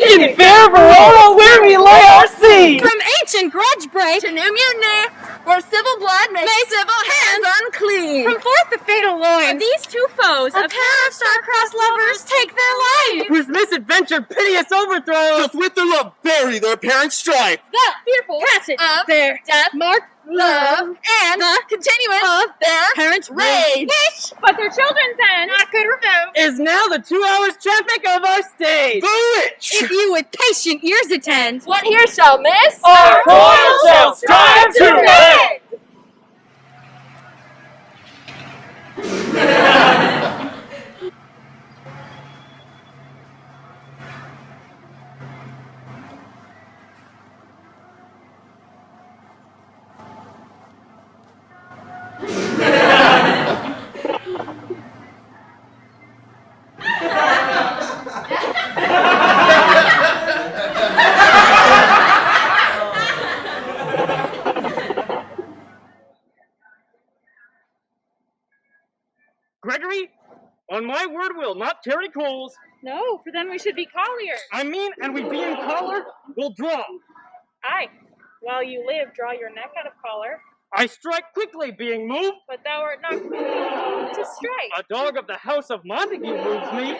In fair Verona, where we lay our seed! From ancient grudge break to new mutiny, where civil blood makes civil hands unclean. From forth the fatal loins, these two foes, a pair of star-crossed lovers take their life. Whose misadventure piteous overthrows doth with their love bury their parents' strife. The fearful passage of their death marked love and the continuance of their parents' rage. But their children's end not could remove is now the 2 hours traffic of our stage. The rich! If you with patient ears attend, what here shall miss, our toil shall strive to make. Gregory, on my word, we'll not carry coals. No, for then we should be colliers. I mean, and we being collar, we'll draw. Aye, while you live, draw your neck out of collar. I strike quickly, being moved. But thou art not moved to strike. A dog of the house of Montague moves me.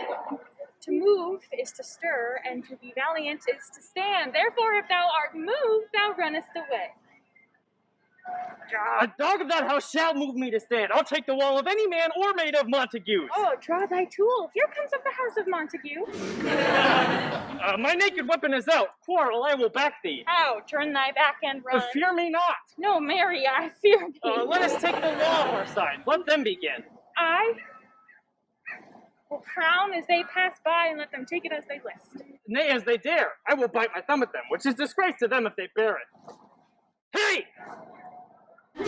To move is to stir, and to be valiant is to stand. Therefore, if thou art moved, thou runnest away. A dog of that house shall move me to stand. I'll take the wall of any man or maid of Montague's. Oh, draw thy tool. Here comes of the house of Montague. My naked weapon is out. Quarrel, I will back thee. How? Turn thy back and run. Fear me not. No, Mary, I fear thee. Let us take the law of our side. Let them begin. I will frown as they pass by and let them take it as they list. Nay, as they dare. I will bite my thumb at them, which is disgrace to them if they bear it. Hey! You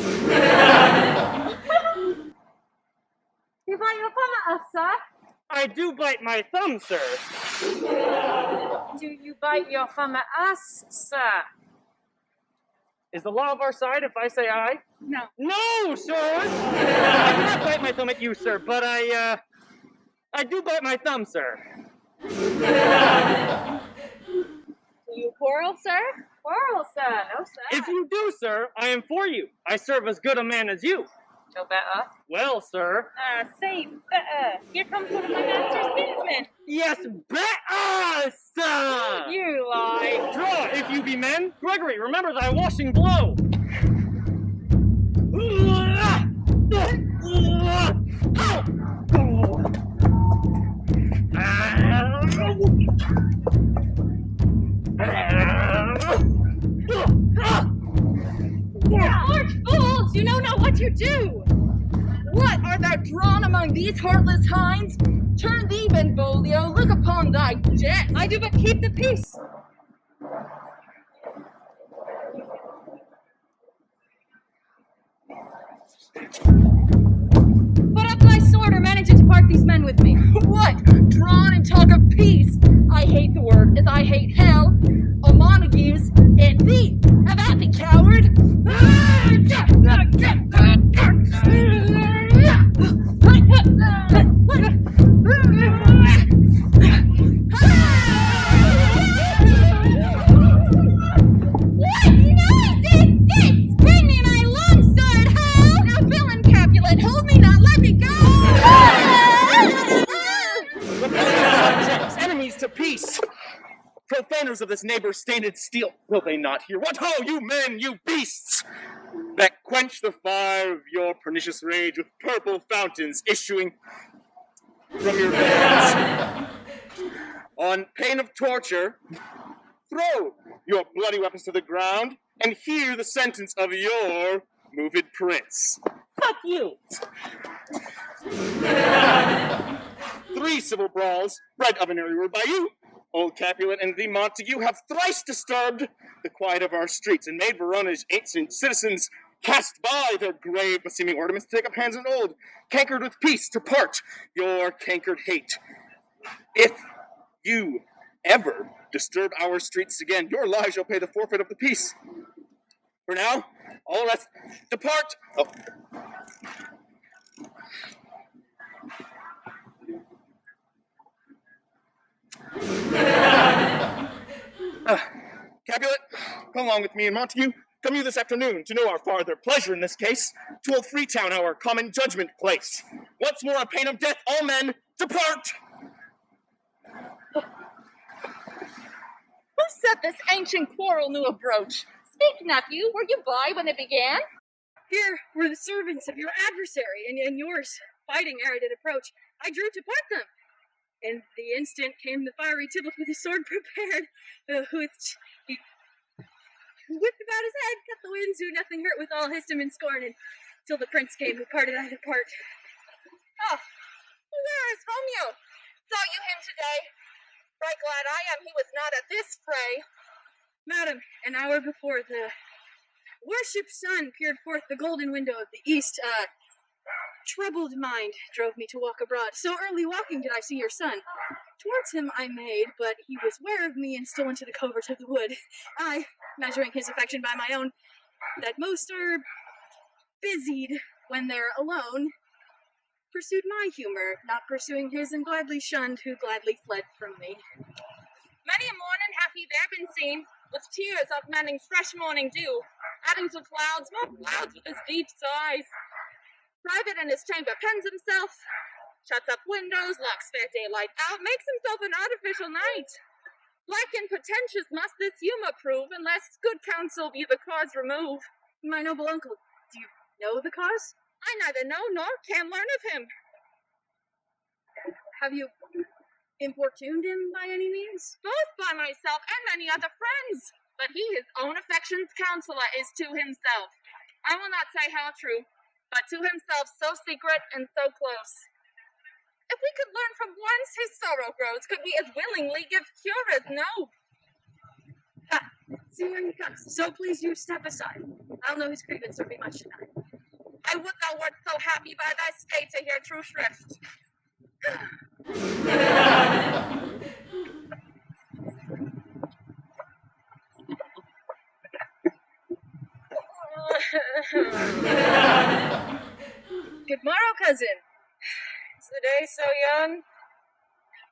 bite your thumb at us, sir? I do bite my thumb, sir. Do you bite your thumb at us, sir? Is the law of our side if I say aye? No. No, sir! I do not bite my thumb at you, sir, but I do bite my thumb, sir. Do you quarrel, sir? Quarrel, sir. No, sir. If you do, sir, I am for you. I serve as good a man as you. No better. Well, sir. Say better. Here comes one of my master's kinsmen. Yes, better, sir! You lie. Draw, if you be men. Gregory, remember thy washing blow. Arch fools! You know not what you do! What, art thou drawn among these heartless hinds? Turn thee, Benvolio, look upon thy jest. I do but keep the peace. Put up thy sword or manage it to part these men with me. What? Drawn and talk of peace? I hate the word, as I hate hell, a Montagues, and thee. Have at thee, coward! terrors of this neighbor-stained steel. Will they not hear? What ho, you men, you beasts! That quench the fire of your pernicious rage with purple fountains issuing from your veins. On pain of torture, throw your bloody weapons to the ground and hear the sentence of your moved prince. Fuck you. 3 civil brawls, bred of an airy word by you, old Capulet and the Montague, have thrice disturbed the quiet of our streets and made Verona's ancient citizens cast by their grave beseeming ornaments to take up hands in old, cankered with peace, to part your cankered hate. If you ever disturb our streets again, your lives shall pay the forfeit of the peace. For now, all rest, depart. Oh. Capulet, come along with me, and Montague, come you this afternoon to know our farther pleasure in this case, to old Freetown, our common judgment place. Once more, on pain of death, all men depart. Who set this ancient quarrel new abroach? Speak, nephew, were you by when it began? Here were the servants of your adversary and yours, fighting ere it did approach. I drew to part them. And the instant came the fiery Tybalt with his sword prepared, which he whipped about his head, cut the winds, who nothing hurt, with all hissed him in scorn, and till the prince came, who parted either part. Oh, where is Romeo? Saw you him today? Right glad I am he was not at this fray. Madam, an hour before, the worshipped sun peered forth the golden window of the east. Troubled mind drove me to walk abroad. So early walking did I see your son. Towards him I made, but he was ware of me and stole into the covert of the wood. I, measuring his affection by my own, that most are busied when they're alone, pursued my humor, not pursuing his, and gladly shunned who gladly fled from me. Many a morning hath he there been seen, with tears augmenting fresh morning dew, adding to clouds, more clouds with his deep sighs. Private in his chamber pens himself, shuts up windows, locks fair daylight out, makes himself an artificial night. Black and pretentious must this humour prove, unless good counsel be the cause remove. My noble uncle, do you know the cause? I neither know nor can learn of him. Have you importuned him by any means? Both by myself and many other friends, but he his own affection's counsellor is to himself. I will not say how true, but to himself so secret and so close. If we could learn from whence his sorrow grows, could we as willingly give cure as no. Ha! See, here he comes. So please you step aside. I'll know his grievance or be much denied. I would thou wert so happy by thy state to hear true shrift. Good morrow, cousin. Is the day so young?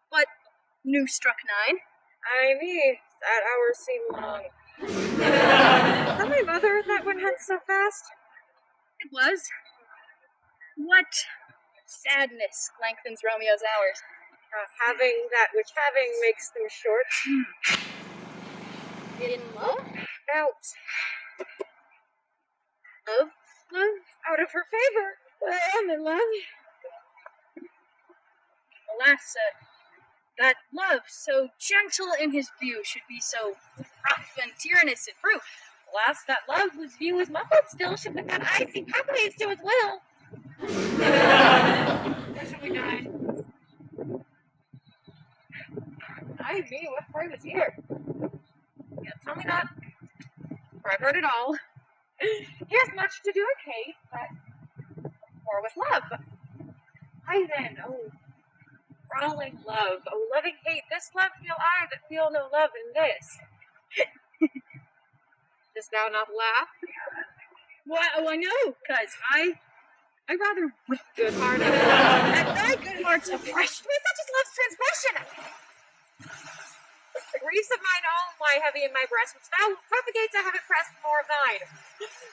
What, new struck 9? Ay me, that hours seem long. Tell my mother that went hence so fast? It was. What sadness lengthens Romeo's hours? Having that which having makes them short. In love? Out. Of love? Out of her favor. I am in love. Alas, that love, so gentle in his view, should be so rough and tyrannous in proof. Alas, that love whose view is muffled still should put that icy pathways to his will. Where shall we dine? Ay me, what fray was here? Yeah, tell me not, for I've heard it all. Here's much to do at Kate, but more with love. Ay then, oh, brawling love, oh loving hate, this love feel I that feel no love in this. Dost thou not laugh? Why no, cuz I rather with Good heart of at thy good heart's oppression. Why such is love's transgression? The griefs of mine own lie heavy in my breast, which thou wilt propagate to have it pressed more of thine.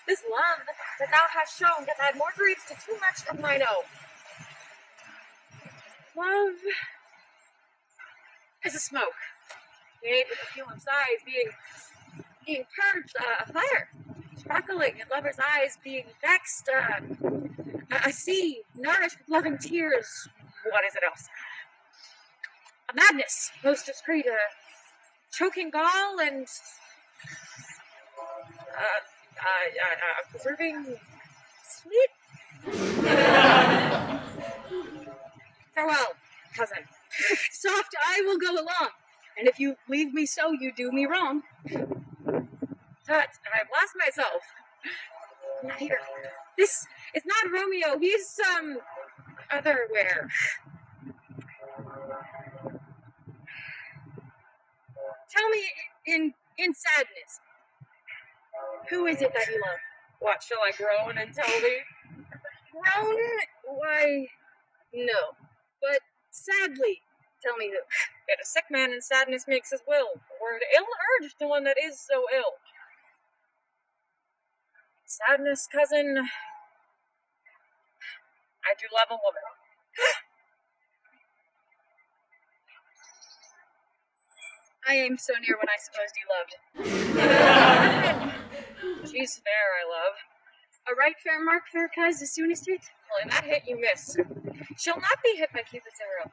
This love that thou hast shown doth add more grief to too much of mine own. Love is a smoke, made with the fuel of sighs being purged, a fire sparkling in lovers' eyes, being vexed, a sea nourished with loving tears. What is it else? A madness, most discreet, a choking gall, and preserving sweet. Farewell, cousin. Soft, I will go along. And if you leave me so, you do me wrong. Tut, I've lost myself. Not here. This is not Romeo. He's otherwhere. Tell me in sadness, who is it that you love? What, shall I groan and tell thee? Groan? Why, no. But sadly, tell me who. Yet a sick man in sadness makes his will. The word ill urged to one that is so ill. Sadness, cousin. I do love a woman. I aim so near when I supposed you loved. She's fair, I love. A right fair mark, fair cuz, the soonest hit. Well, in that hit you miss. She'll not be hit by Cupid's arrow.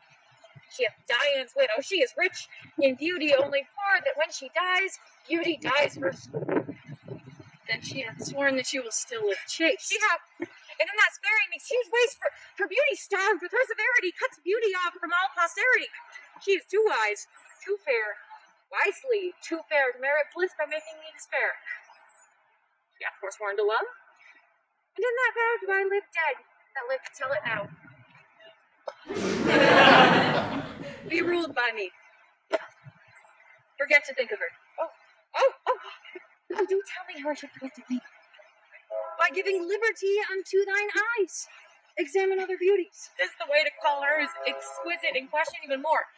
She hath Dian's widow. She is rich in beauty, only poor that when she dies, beauty dies first. Then she hath sworn that she will still live chaste. She hath, and in that sparing excuse ways for beauty starved with her severity, cuts beauty off from all posterity. She is too wise, too fair, wisely too fair to merit bliss by making me despair. She hath forsworn to love, and in that vow do I live dead, that live to tell it now. Be ruled by me. Forget to think of her. Oh, do tell me how I should forget to think. By giving liberty unto thine eyes. Examine other beauties. This the way to call hers exquisite and question even more.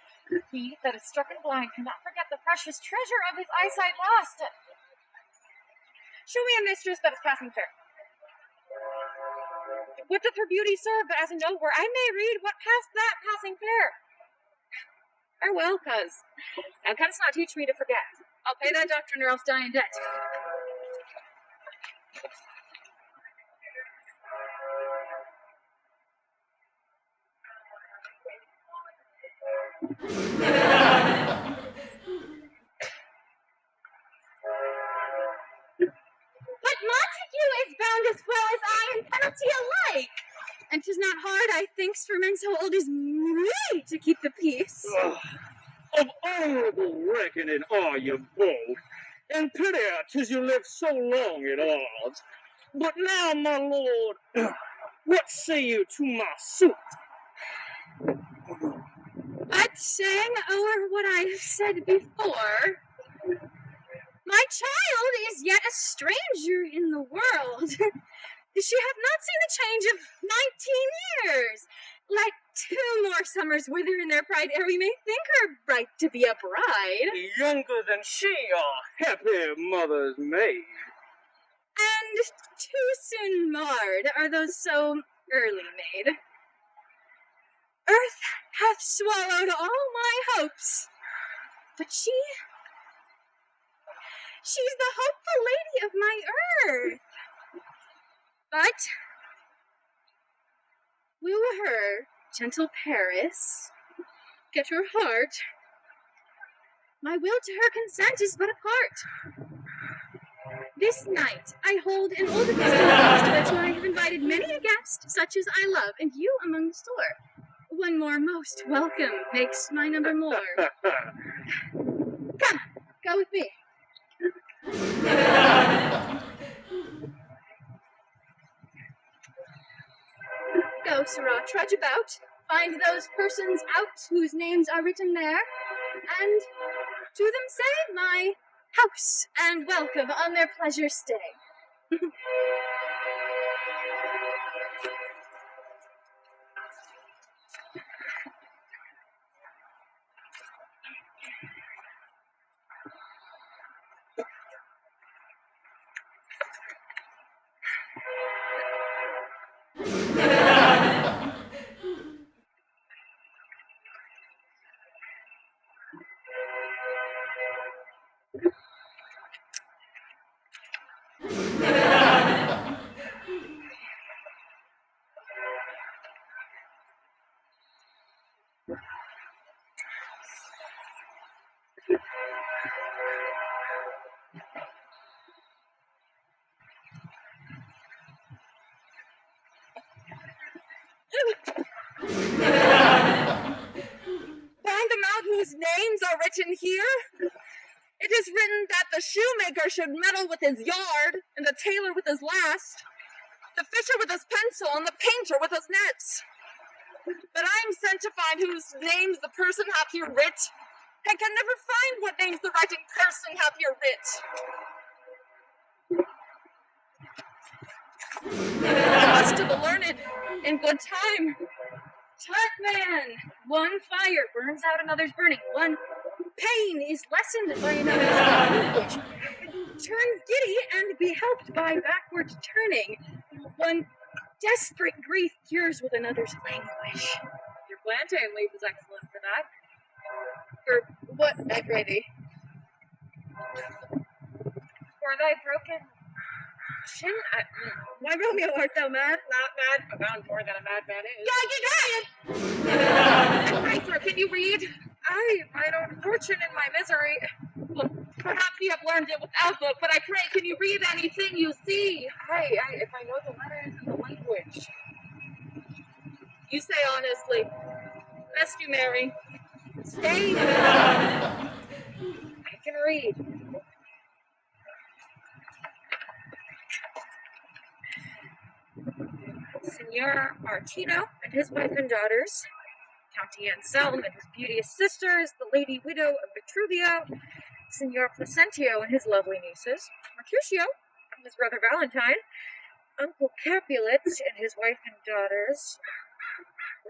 He that is struck and blind cannot forget the precious treasure of his eyesight lost. Show me a mistress that is passing fair. What doth her beauty serve but as a note where I may read what passed that passing fair? Farewell, cuz. Thou canst not teach me to forget. I'll pay that doctrine or else die in debt. But Montague is bound as well as I in penalty alike. And 'tis not hard, I thinks, for men so old as me to keep the peace. Of honorable reckoning are you both, and pity 'tis you lived so long at odds. But now, my lord, what say you to my suit? But saying o'er what I have said before, my child is yet a stranger in the world. She hath not seen the change of 19 years. Let 2 more summers wither in their pride ere we may think her right to be a bride. Younger than she, a happy mother's maid. And too soon marred are those so early made. Earth hath swallowed all my hopes, but she's the hopeful lady of my earth. But will her, gentle Paris, get her heart? My will to her consent is but a part. This night I hold an old feast to which I have invited many a guest, such as I love, and you among the store. One more most welcome makes my number more. Come, go with me. Go, Sirrah, trudge about, find those persons out whose names are written there, and to them say my house and welcome on their pleasure stay. whose names are written here. It is written that the shoemaker should meddle with his yard, and the tailor with his last, the fisher with his pencil, and the painter with his nets. But I am sent to find whose names the person hath here writ, and can never find what names the writing person hath here writ. Much to the learned in good time. Tut man, one fire burns out another's burning, one pain is lessened by another's anguish. Turn giddy and be helped by backward turning, one desperate grief cures with another's languish. Your plantain leaf is excellent for that. For what, I pray thee? For thy broken chin. Why, Romeo, art thou mad? Not mad, but bound more than a madman is. Yeah, Pray, sir, can you read? I own fortune in my misery. Well, perhaps you have learned it without book, but I pray, can you read anything you see? If I know the letters and the language. You say honestly. Best you marry. Stay. I can read. Signor Martino and his wife and daughters, Count Anselm and his beauteous sisters, the lady widow of Vitruvio, Signor Placentio and his lovely nieces, Mercutio and his brother Valentine, Uncle Capulet and his wife and daughters,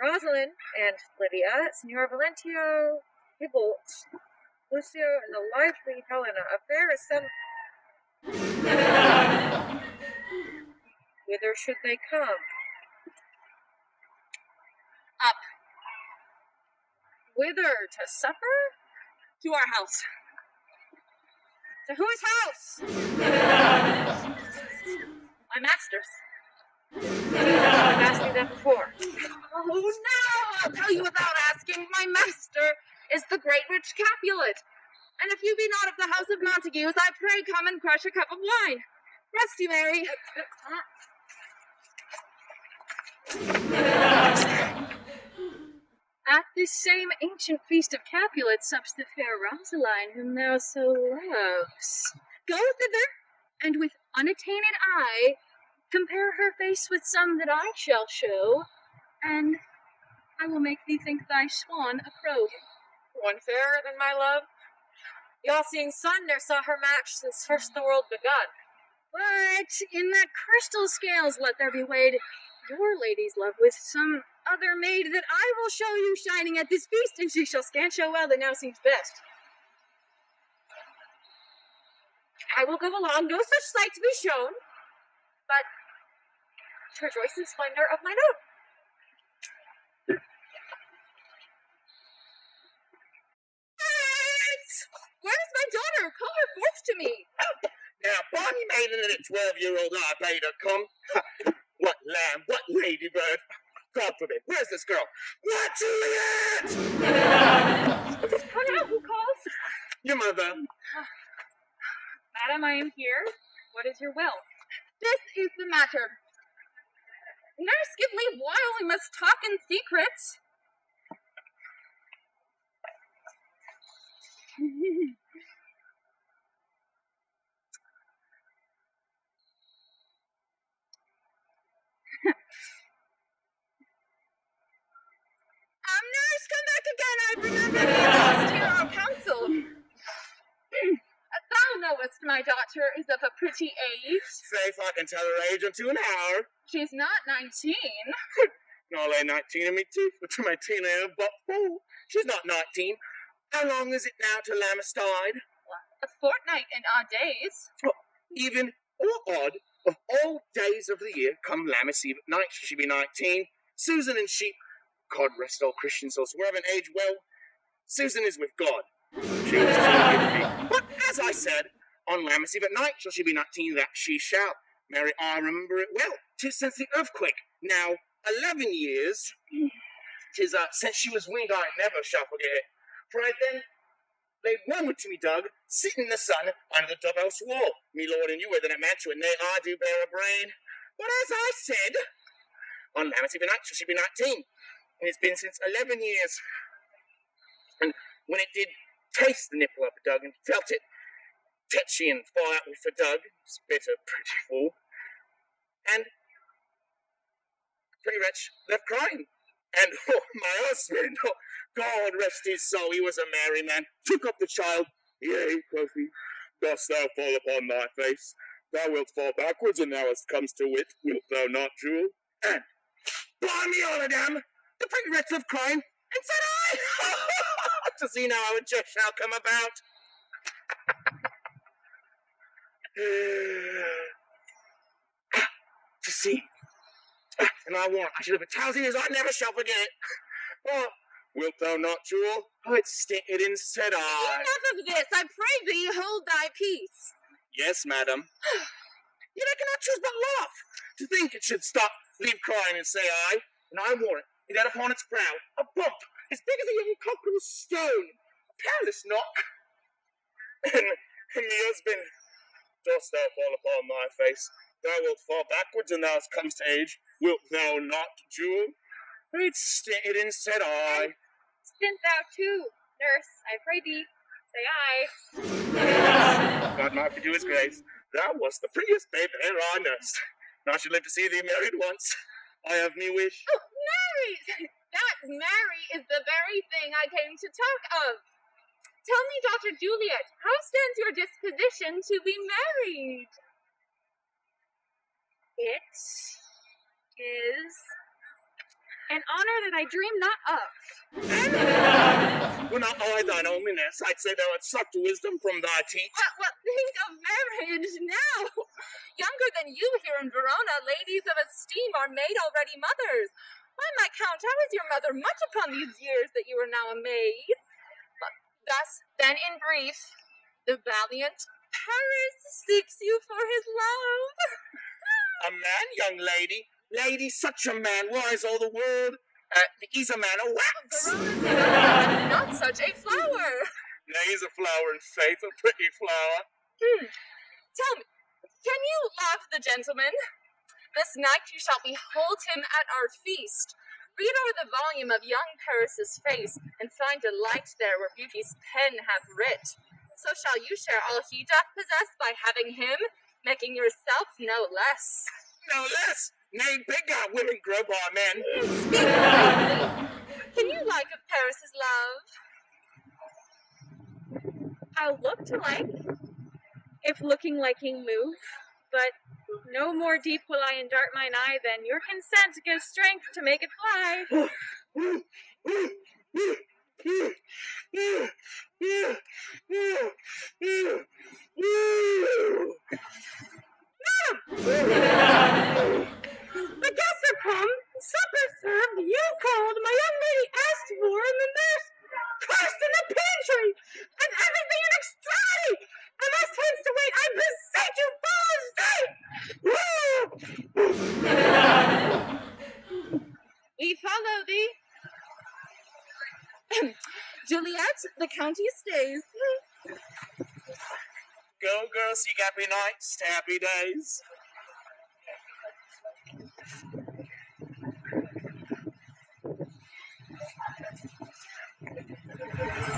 Rosalind and Lydia, Signor Valentio, Hippolyte, Lucio, and the lively Helena. A fair assembly. Whither should they come? Up. Whither? To supper? To our house. To whose house? My master's. I've asked you that before. Oh, no! I'll tell you without asking. My master is the great rich Capulet. And if you be not of the house of Montagues, I pray come and crush a cup of wine. Rest you, Mary. At this same ancient feast of Capulet sups the fair Rosaline, whom thou so loves. Go thither, and with unattainted eye, compare her face with some that I shall show, and I will make thee think thy swan a crow. One fairer than my love. The all-seeing sun ne'er saw her match since first the world begun. But in that crystal scales let there be weighed your lady's love with some other maid that I will show you shining at this feast, and she shall scant show well that now seems best. I will go along, no such sight to be shown, but to rejoice in splendor of mine own. Where is my daughter? Call her forth to me. Now, bonny maiden and a 12-year-old I bade her come. What lamb, what ladybird. God forbid. Where's this girl? Not Juliet! Come out, who calls? Your mother. Madam, I am here. What is your will? This is the matter. Nurse, give leave while we must talk in secret. Nurse, come back again. I remember we must hear our counsel. Thou knowest my daughter is of a pretty age. Faith, I can tell her age unto an hour. She's not 19. No, lay 19 in me teeth, but to my teenager, but fool. She's not 19. How long is it now to Lamastide? A fortnight in odd days. Even or odd, of all days of the year, come Lammas Eve at night, she should be 19. Susan and sheep, God rest all Christian souls, who haven't aged well. Susan is with God. She was too good to me. But as I said, on Lammas Eve at night shall she be 19, that she shall. Mary, I remember it well. 'Tis since the earthquake. Now 11 years. 'Tis since she was weaned, I never shall forget it. For I then laid woman to me, Doug, sitting in the sun under the dove-house wall. Me lord and you were then at mantua, and nay, I do bear a brain. But as I said, on Lammas Eve at night shall she be 19. And it's been since 11 years. And when it did taste the nipple of a dog and felt it touchy and fall out with a dog, spit a pretty fool, and the pretty wretch left crying. And my husband, God rest his soul, he was a merry man, took up the child. Yea, quoth he, dost thou fall upon thy face? Thou wilt fall backwards, and thou hast comes to wit, wilt thou not, Jewel? And, blimey all of them, the pretty wretch left crying, and said I, to see now how a jest shall come about. To see, and I warrant I should have 1,000 years, I never shall forget it. Oh, wilt thou not, Jewel? Oh, it stated and said I. Enough of this, I pray thee, hold thy peace. Yes, madam. Yet I cannot choose but laugh. To think it should stop, leave crying, and say I. And I warrant it had upon its brow a bump as big as a young cockerel's stone, a perilous knock. And me husband, dost thou fall upon thy face? Thou wilt fall backwards, and thou comes to age. Wilt thou not, Jewel? It stated and said I. Stint thou too, nurse, I pray thee, say I. God might do his grace. Thou wast the prettiest babe e'er I nursed. Now I should live to see thee married once. I have me wish. Oh, married! That marry is the very thing I came to talk of. Tell me, Dr. Juliet, how stands your disposition to be married? It is an honor that I dream not of. Were not I thine onlyness, I'd say thou hadst sucked wisdom from thy teeth. Well, think of marriage now. Younger than you here in Verona, ladies of esteem are made already mothers. By my count, how is your mother much upon these years that you are now a maid? Thus, then in brief, the valiant Paris seeks you for his love. A man, young lady? Lady, such a man, why is all the world? He's a man of wax. Verona's not such a flower. Nay, he's a flower in faith, a pretty flower. Tell me, can you love the gentleman? This night you shall behold him at our feast. Read over the volume of young Paris's face, and find delight there where beauty's pen hath writ. So shall you share all he doth possess by having him, making yourself no less. No less? Nay, bigger women grow by men. Speak bravely. Can you like of Paris's love? I'll look to like, if looking liking move, but no more deep will I endart mine eye than your consent gives strength to make it fly. The guests are come, supper served, you called, my young lady asked for, and the nurse cursed in the pantry, and everything in extremity. I must hence to wait, I beseech you, follow We follow thee. Juliet, the county stays. Go, girls, seek happy nights, happy days.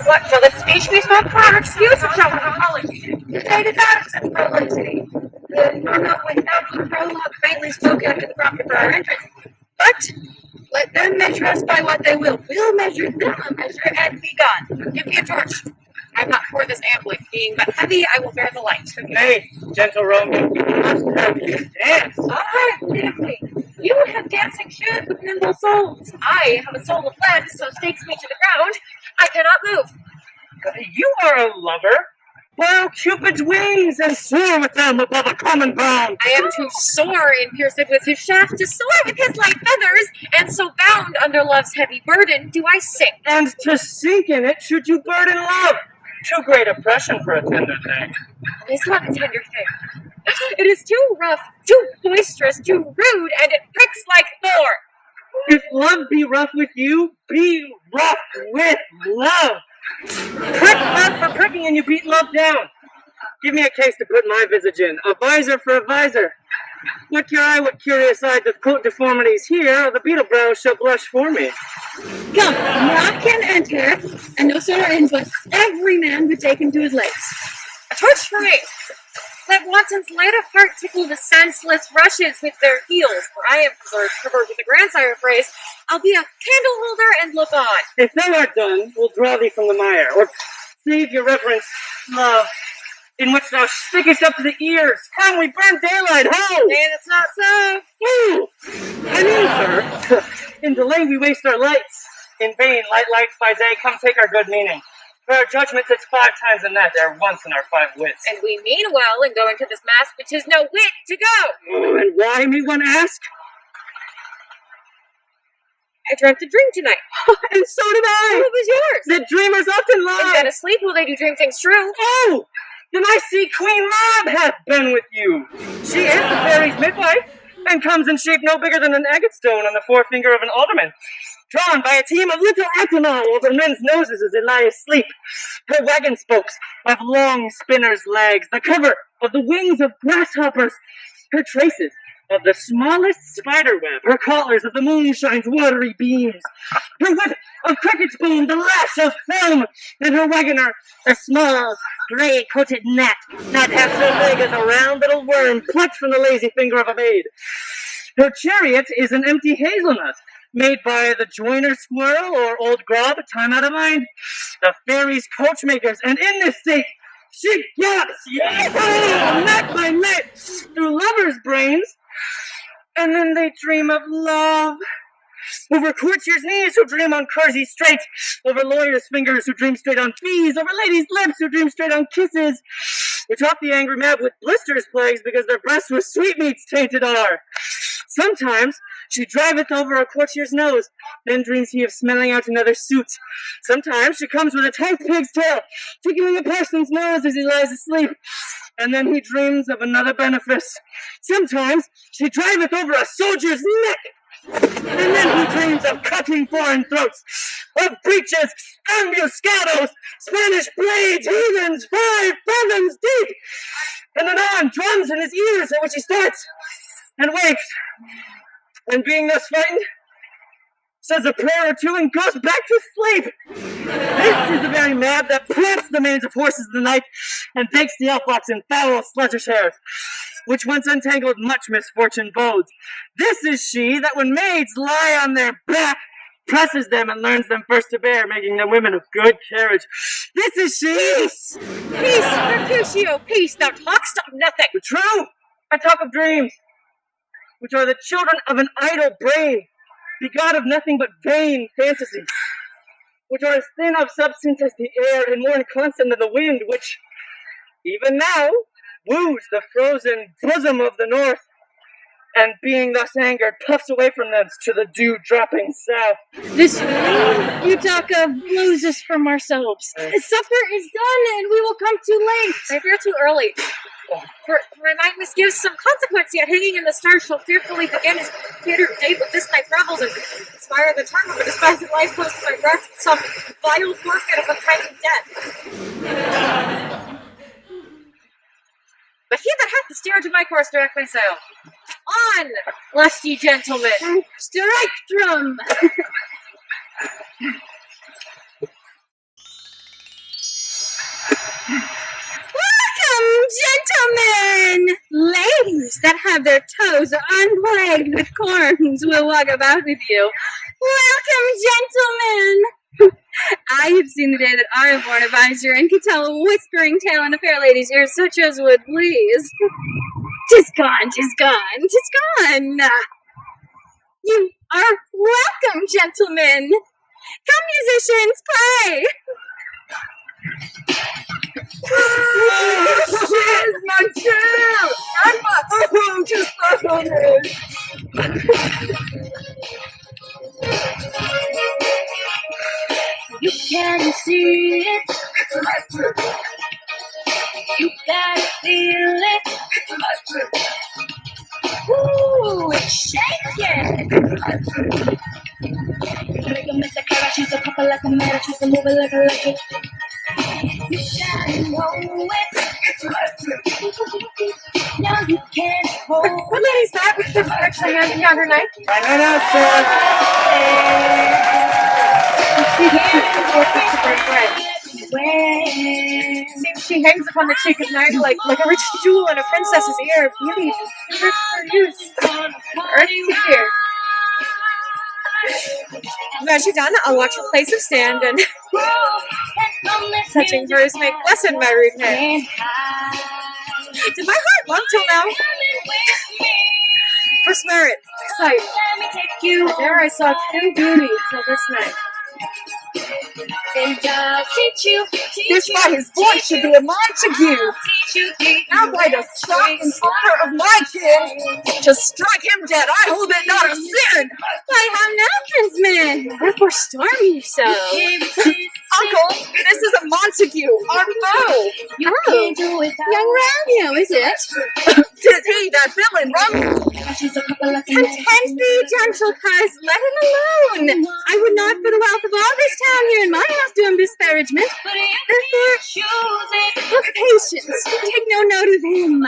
What shall the speech be spoke for our excuse, or shall we apology? Stated that accept publicity. The prologue without the prologue faintly spoke after the prompter for our entrance. But let them measure us by what they will. We'll measure them a measure and be gone. Give me a torch. I'm not for this amply, being but heavy, I will bear the light. Nay, gentle Romeo, you must have you dance. Ah, beautifully. You have dancing shoes with nimble soles. I have a soul of lead, so stakes me to the ground. I cannot move. You are a lover. Borrow Cupid's wings and soar with them above a common bound. I am too sore in pierced with his shaft to soar with his light feathers, and so bound under love's heavy burden do I sink. And to sink in it should you burden love. Too great oppression for a tender thing. It is not a tender thing. It is too rough, too boisterous, too rude, and it pricks like thorn. If love be rough with you, be rough with love. Prick love for pricking and you beat love down. Give me a case to put my visage in, a visor for a visor. What your eye, what curious eye doth quote deformities here, or the beetle brow shall blush for me. Come, knock and enter, and no sooner in, but every man would take him to his legs. A torch for me! Let wantons light of heart tickle the senseless rushes with their heels, for I am perverted with the grandsire phrase. I'll be a candle holder and look on. If thou art done, we'll draw thee from the mire, or save your reverence, love, in which thou stickest up to the ears. How we burn daylight, how? And it's not so. Woo! I mean, sir, in delay we waste our lights. In vain, lights by day, come take our good meaning. For our judgment sits 5 times in that, ere once in our 5 wits. And we mean well in going to this mass, but 'tis no wit to go. Oh, and why, may one ask? I dreamt a dream tonight. And so did I! What was yours? The dreamers often lie! And then asleep, will they do dream things true? Oh! Then I see Queen Mab hath been with you. She is the fairy's midwife, and comes in shape no bigger than an agate stone on the forefinger of an alderman, drawn by a team of little atonal over men's noses as they lie asleep. Her wagon spokes have long spinner's legs, the cover of the wings of grasshoppers, her traces of the smallest spider web, her collars of the moonshine's watery beams, her whip of cricket's bone, the lash of film, and her wagoner a small gray-coated gnat, not half so big as a round little worm plucked from the lazy finger of a maid. Her chariot is an empty hazelnut, made by the joiner squirrel or old grub, time out of mind, the fairies' coachmakers, and in this state she gallops, neck by neck, through lovers' brains, and then they dream of love. Over courtiers' knees who dream on kersey straight, over lawyers' fingers who dream straight on fees, over ladies' lips who dream straight on kisses, which off the angry mab with blisters plagues because their breasts with sweetmeats tainted are. Sometimes she driveth over a courtier's nose, then dreams he of smelling out another suit. Sometimes she comes with a tight pig's tail, tickling a parson's nose as he lies asleep, and then he dreams of another benefice. Sometimes she driveth over a soldier's neck, and then he dreams of cutting foreign throats, of breaches, ambuscados, Spanish blades, heathens, 5 fathoms deep, and anon drums in his ears at which he starts and wakes, and being thus frightened, says a prayer or two and goes back to sleep. This is the very mab that plants the manes of horses in the night and bakes the elf-locks in foul sluggish hairs, which once untangled much misfortune bodes. This is she that when maids lie on their back, presses them and learns them first to bear, making them women of good carriage. This is she! Peace! Peace, Mercutio, peace! Thou talk'st of nothing! But true! I talk of dreams, which are the children of an idle brain, begot of nothing but vain fantasy, which are as thin of substance as the air and more inconstant than the wind, which even now woos the frozen bosom of the north, and being thus angered, puffs away from thence to the dew-dropping south. This rain you talk of blows us from ourselves. Supper is done, and we will come too late. I fear too early. For my mind misgives some consequence, yet hanging in the stars shall fearfully begin his bitter day with this night's revels, and inspire the term of a despised life close to my breast with some vile forfeit of untimely death. But he that hath the steer to my course direct my sail. On, lusty gentlemen! Strike drum! Welcome, gentlemen! Ladies that have their toes unplagued with corns will walk about with you. Welcome, gentlemen! I have seen the day that I have worn a visor and could tell a whispering tale in a fair lady's ears such as would please. 'Tis gone, 'tis gone, 'tis gone! You are welcome, gentlemen! Come, musicians, play! Yes, my chair! Oh, just stuck on it! You can see it. You gotta feel it. Ooh, it's shaking. Make a mess of carrot, she's a papa like a man, she's a move it like a legend. You gotta know it. Now you can't hold it. What lady's that with the hand beyond her knife? I know, sir. See the orchestra burn bright. Seems she hangs upon the cheek of night like a rich jewel in a princess's ear. Beauty too rich for use. Earth to hear. When you're done, I'll watch your place of stand and touching hers make blessed my rude hand. Did my heart love till now? First merit, sight. But there I saw true beauty till this night. This by his born should be a Montague. Now by the stock and honor of my kin, to strike him dead, I hold it not a sin. Why, how now, kinsman? Wherefore storm you so? Uncle, this is a Montague, our foe. Oh, young Romeo, is it? 'Tis he, that villain Romeo. Content thee, gentle coz, let him alone. I would not for the wealth of all this town here in my house do him disparagement. Therefore, have patience, take no note of him.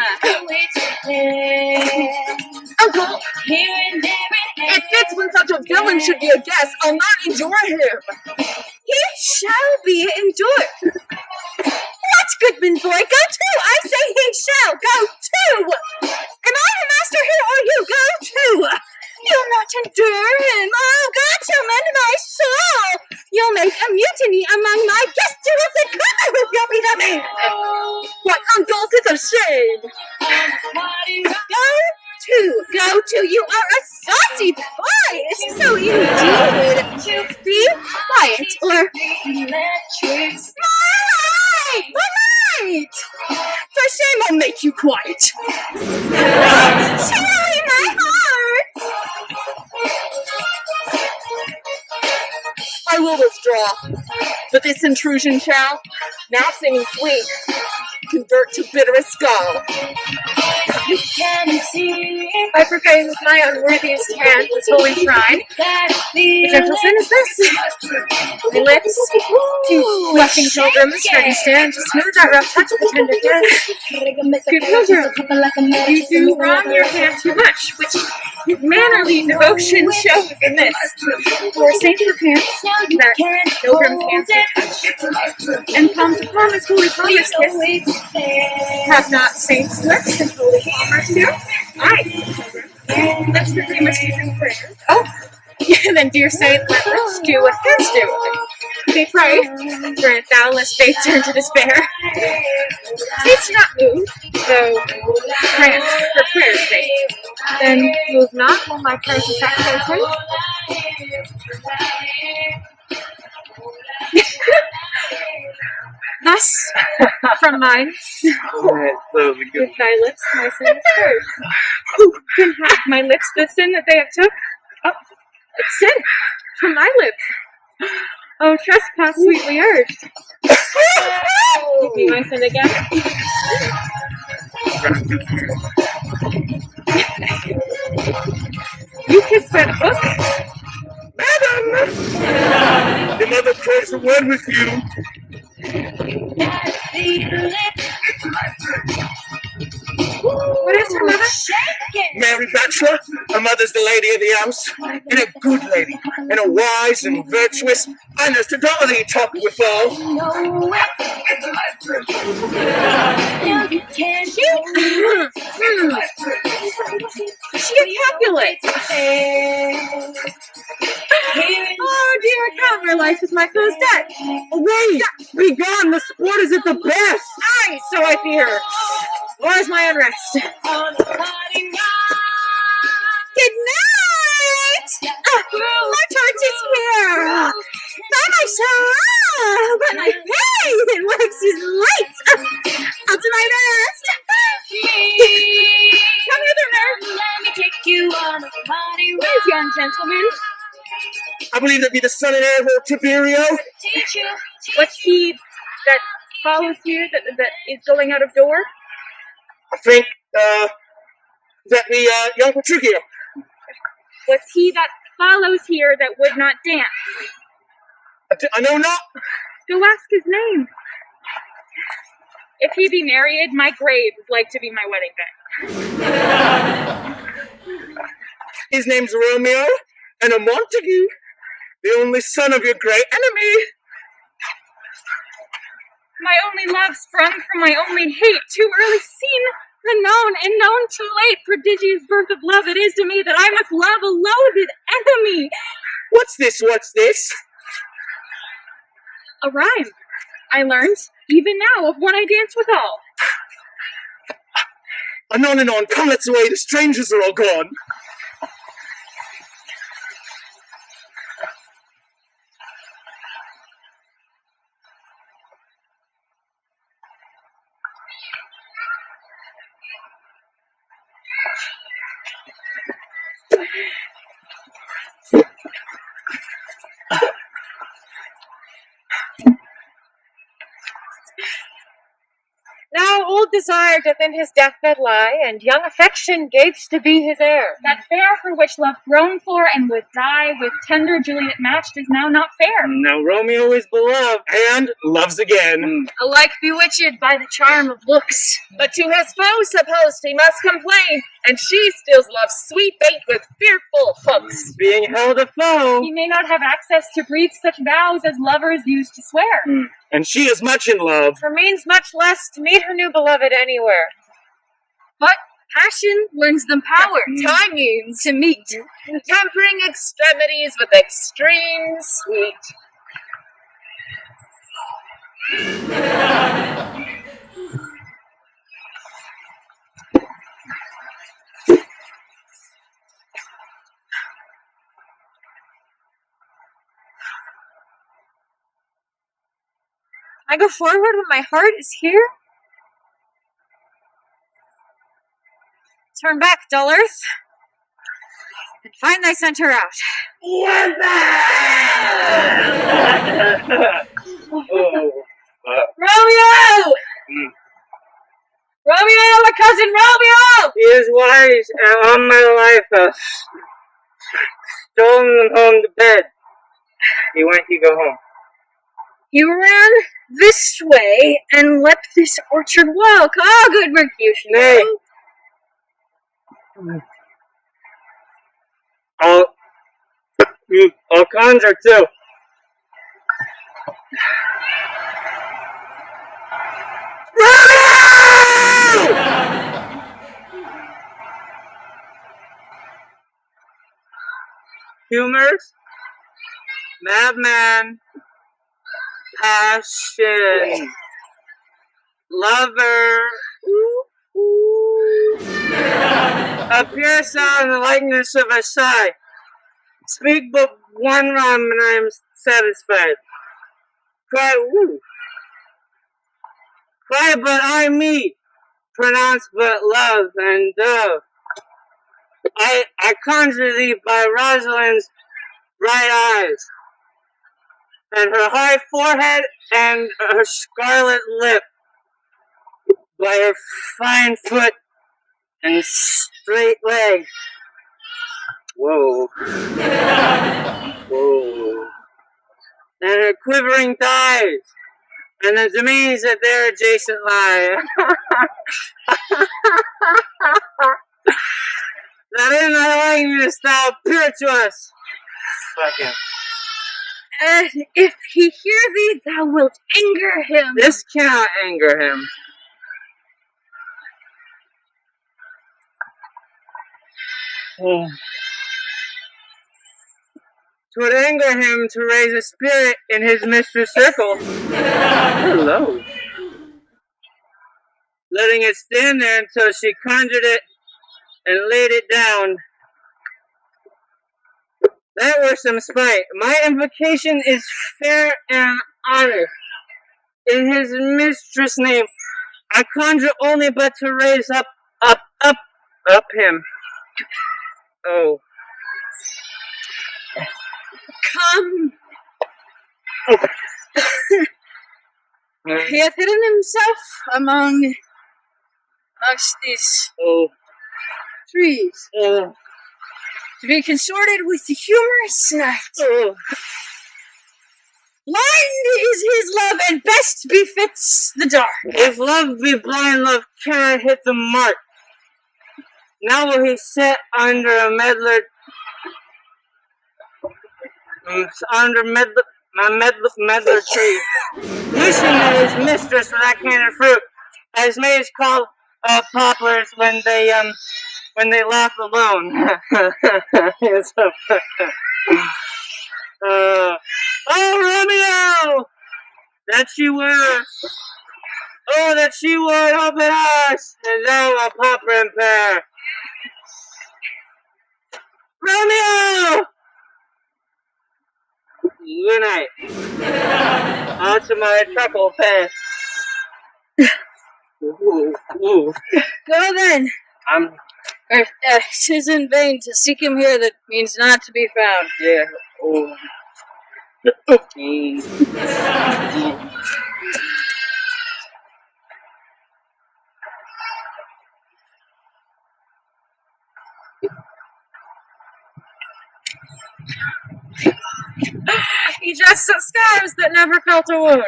Uncle, it fits when such a villain should be a guest. I'll not endure him. He shall be endured. What, goodman boy? Go to! I say he shall go to! Am I the master here, or you? Go to! You'll not endure him. Oh, God shall mend my soul. You'll make a mutiny among my guests. You will say, "Come with your be the man." Why, uncle, 'tis a shame. Go to, you are a saucy boy. So indeed. Be quiet, or my light. For shame, I'll make you quiet. Surely my heart. I will withdraw, but this intrusion shall, now seeming sweet, convert to bitterest gall. I profane with my unworthiest hand this holy shrine. The gentle sin is this. My lips, two blushing pilgrims, ready stand to smooth that rough touch of the tender hand. Good pilgrim, you do wrong your hand too much, which mannerly devotion shows in this. For saints of hands that pilgrims hands may touch, and palm to palm is holy palmer's kiss. Have not saints lips and holy palmers do? Aye, lips that they must use in prayer. Oh, then dear saint, let lips do what hands do. They pray, grant thou lest faith turn to despair. Taste not moved, though grant for prayer's sake. Then move not while my prayers affect their faith. Thus, from mine, with thy lips, my sin is heard. Who can have my lips the sin that they have took? Oh, it's sin from my lips. Oh, trespass sweetly urged. Give me my sin again. You kissed that book? Madam! Your mother craves a word with you. What is her mother? Mary Bachelor, her mother's the lady of the house, and a good lady, and a wise and virtuous, and as to daughter you talk withal. She a Capulet. Oh dear, count your life is my closed debt. Away! Be gone! The sport is at the best! Aye, so I fear. Where's my unrest? Good night. My torch is here. By my soul, by my faith, it works his light. I'll do my best. Come hither, nurse. Where's young gentleman? I believe that be the son and heir of old Tiberio. What's he that follows here that is going out of door? I think, that be, young Petruchio. What's he that follows here that would not dance? I know not. Go ask his name. If he be married, my grave is like to be my wedding bed. His name's Romeo, and a Montague. the only son of your great enemy. My only love sprung from my only hate, too early seen, unknown, and known too late. Prodigious birth of love it is to me that I must love a loathed enemy. What's this? What's this? A rhyme I learned, even now, of one I dance withal. Anon, anon, come let's away, the strangers are all gone. Now old desire doth in his deathbed lie, and young affection gapes to be his heir. That fair for which love groaned for and would die with tender Juliet matched is now not fair. Now Romeo is beloved, and loves again. Alike bewitched by the charm of looks. But to his foe supposed he must complain, and she steals love's sweet bait with fearful hooks. Being held a foe, He may not have access to breathe such vows as lovers used to swear. and she is much in love. For means much less to meet her new beloved anywhere. But passion lends them power. Time means To meet. tempering extremities with extreme sweet. I go forward when my heart is here? Turn back, dull earth, and find thy center out. Romeo! Romeo, my cousin Romeo! He is wise, and all my life have stolen them home to bed. When you go home. He ran this way and leapt this orchard walk. Ah, good Mercutio. Nay. All cons are too. Humors, madman, passion, lover, appears in the likeness of a sigh. Speak but one rhyme and I am satisfied. Cry, woo. Cry but I me. Pronounce but love and dove. I conjure thee by Rosalind's bright eyes, and her high forehead and her scarlet lip, by her fine foot and straight leg. Whoa. Whoa. And her quivering thighs, and the domains that there adjacent lie. That in thy likeness thou appear to us. Fucking. And if he hear thee, thou wilt anger him. This cannot anger him. Twould anger him to raise a spirit in his mistress' circle. Hello. Letting it stand there until she conjured it and laid it down. That were some spite. My invocation is fair and honest. In his mistress' name, I conjure only but to raise up him. Oh. Come. He hath hidden himself amongst these trees, to be consorted with the humorous night. Blind is his love, and best befits the dark. If love be blind, love cannot hit the mark. Now will he sit under a medlar under medlar tree, wishing that his mistress for that kind of fruit, as maids call poplars when they laugh alone. Oh, Romeo! That she were, oh, that she would open us, and thou a poplar and pear. Romeo! Good night. Out to my truckle path. Ooh. Go then. Tis in vain to seek him here that means not to be found. Yeah. Oh. He just scars that never felt a wound.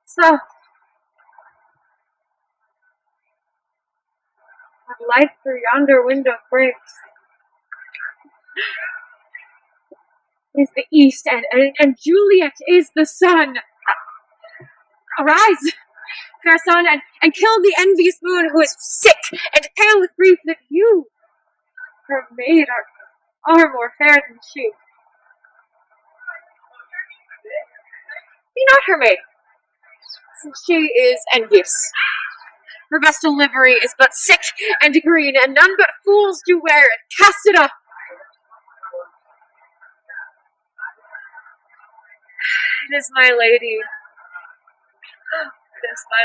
So, the light through yonder window breaks. Is the east, and Juliet is the sun. Arise, fair sun, and kill the envious moon who is sick and pale with grief that you, her maid, are more fair than she. Be not her maid, since she is envious. Her vestal livery is but sick and green, and none but fools do wear it. Cast it off. It is my lady. It is my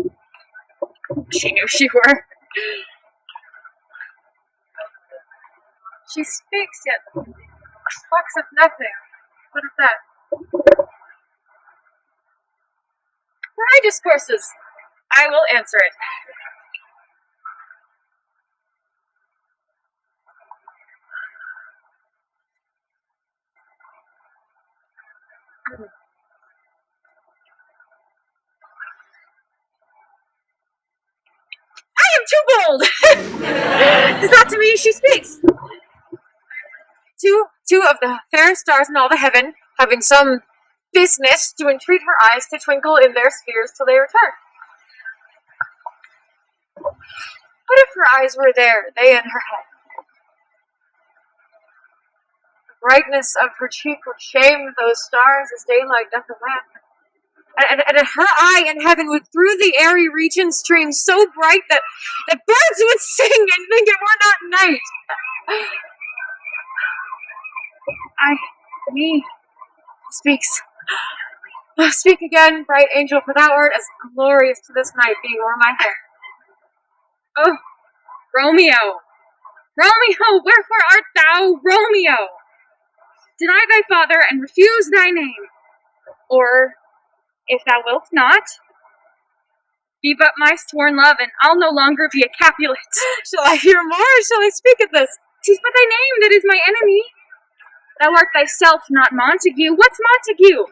love. She knew she were. She speaks, yet talks of nothing. What of that? My discourses. I will answer it. I am too bold! Is that to me she speaks? Two of the fairest stars in all the heaven, having some business to entreat her eyes to twinkle in their spheres till they return. What if her eyes were there, they in her head? The brightness of her cheek would shame those stars as daylight doth a lamp. And her eye in heaven would through the airy region stream so bright that birds would sing and think it were not night. Me, speaks. Oh, speak again, bright angel, for thou art as glorious to this night being o'er my head. Oh, Romeo, Romeo, wherefore art thou Romeo? Deny thy father and refuse thy name, or, if thou wilt not, be but my sworn love, and I'll no longer be a Capulet. Shall I hear more, or shall I speak at this? 'Tis but thy name that is my enemy. Thou art thyself, not Montague. What's Montague?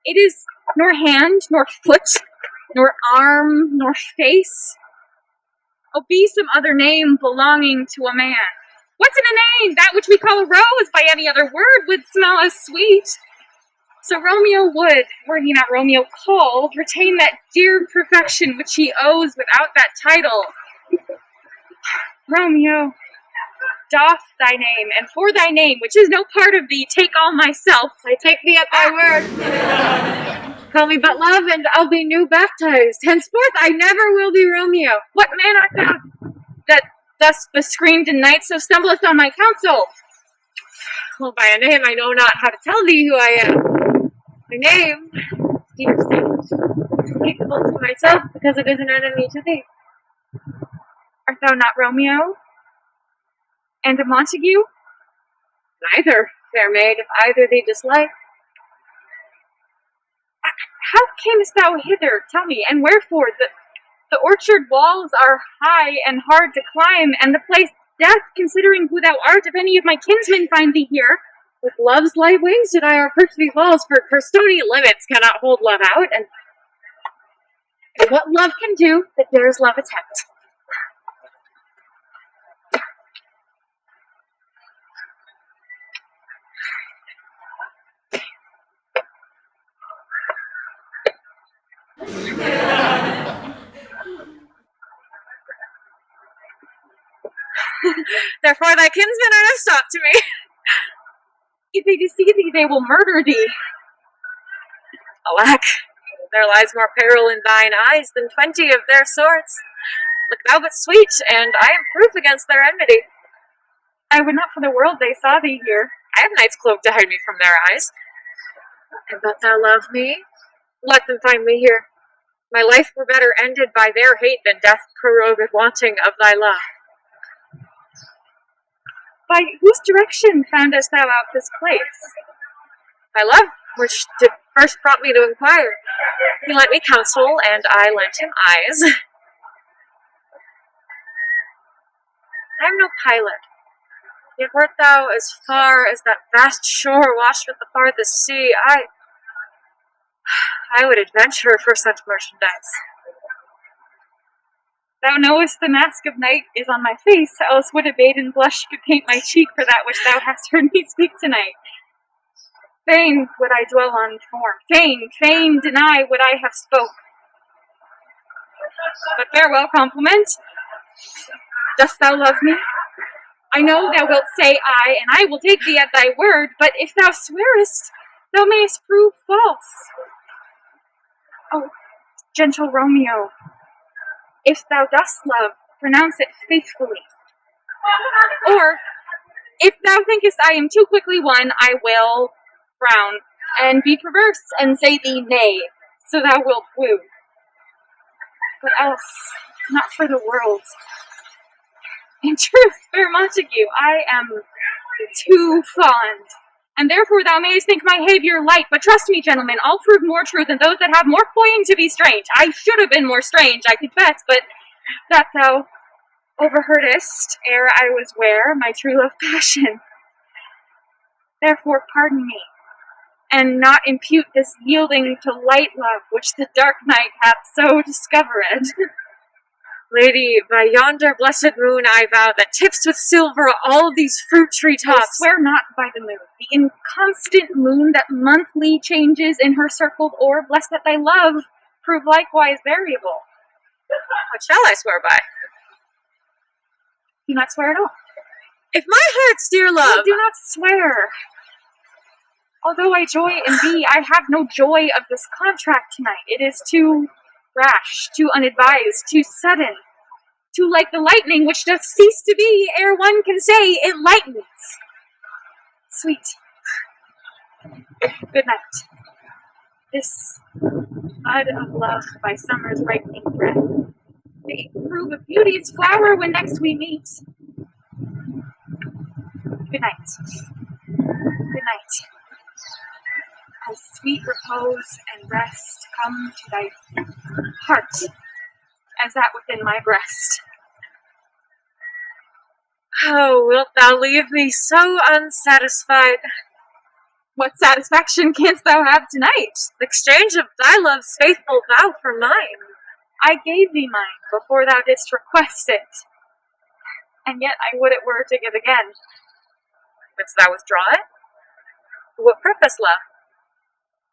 It is nor hand, nor foot, nor arm, nor face. Oh, be some other name belonging to a man. What's in a name? That which we call a rose by any other word would smell as sweet. So Romeo would, were he not Romeo called, retain that dear perfection which he owes without that title. Romeo, doff thy name, and for thy name, which is no part of thee, take all myself. I take thee at thy word. Call me but love, and I'll be new baptized. Henceforth I never will be Romeo. What man art thou, that thus bescreamed in night so stumblest on my counsel? Well, by a name I know not how to tell thee who I am. My name, dear saint, is hateful to myself because it is an enemy to thee. Art thou not Romeo? And a Montague? Neither, fair maid, if either thee dislike. How camest thou hither, tell me, and wherefore? The orchard walls are high and hard to climb, and the place death, considering who thou art, if any of my kinsmen find thee here. With love's light wings did I approach these walls, for stony limits cannot hold love out, and what love can do, that dares love attempt. Therefore thy kinsmen are no stop to me. If they deceive thee, they will murder thee. Alack, there lies more peril in thine eyes than 20 of their swords. Look thou but sweet, and I am proof against their enmity. I would not for the world they saw thee here. I have night's cloak to hide me from their eyes. And but thou love me, let them find me here. My life were better ended by their hate than death prorogued wanting of thy love. By whose direction foundest thou out this place? My love, which did first prompt me to inquire. He lent me counsel, and I lent him eyes. I am no pilot, yet wert thou as far as that vast shore washed with the farthest sea, I would adventure for such merchandise. Thou knowest the mask of night is on my face, else would a maiden blush bepaint my cheek for that which thou hast heard me speak tonight. Fain would I dwell on form, fain deny what I have spoke. But farewell compliment. Dost thou love me? I know thou wilt say aye, and I will take thee at thy word, but if thou swearest, thou mayest prove false. Oh, gentle Romeo, if thou dost love, pronounce it faithfully. Or, if thou thinkest I am too quickly won, I will frown, and be perverse, and say thee nay, so thou wilt woo. But else, not for the world. In truth, fair Montague, I am too fond, and therefore thou mayest think my behavior light, but trust me, gentlemen, I'll prove more true than those that have more coin to be strange. I should have been more strange, I confess, but that thou overheardest ere I was ware my true love passion. Therefore pardon me, and not impute this yielding to light love, which the dark night hath so discovered. Lady, by yonder blessed moon I vow that tips with silver all these fruit tree tops. I swear not by the moon, the inconstant moon that monthly changes in her circled orb, lest that thy love prove likewise variable. What shall I swear by? Do not swear at all. If my heart's dear love... No, do not swear. Although I joy in thee, I have no joy of this contract tonight. It is too rash, too unadvised, too sudden, too like the lightning which doth cease to be ere one can say it lightens. Sweet, good night. This bud of love by summer's ripening breath may prove a beauty's flower when next we meet. Good night. Good night. As sweet repose and rest come to thy heart as that within my breast. Oh, wilt thou leave me so unsatisfied? What satisfaction canst thou have tonight? The exchange of thy love's faithful vow for mine. I gave thee mine before thou didst request it, and yet I would it were to give again. Wouldst thou withdraw it? For what purpose, love?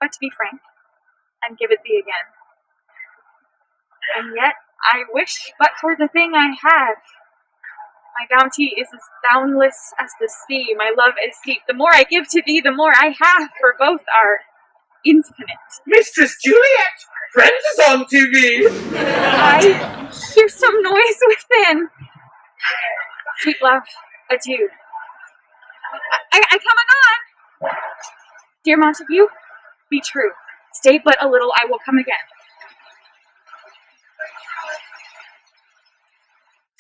But to be frank, and give it thee again. And yet I wish but for the thing I have. My bounty is as boundless as the sea, my love is deep. The more I give to thee, the more I have, for both are infinite. Mistress Juliet! Friends is on TV! I hear some noise within. Sweet love, adieu. I come anon. Dear Montague, be true. Stay but a little, I will come again.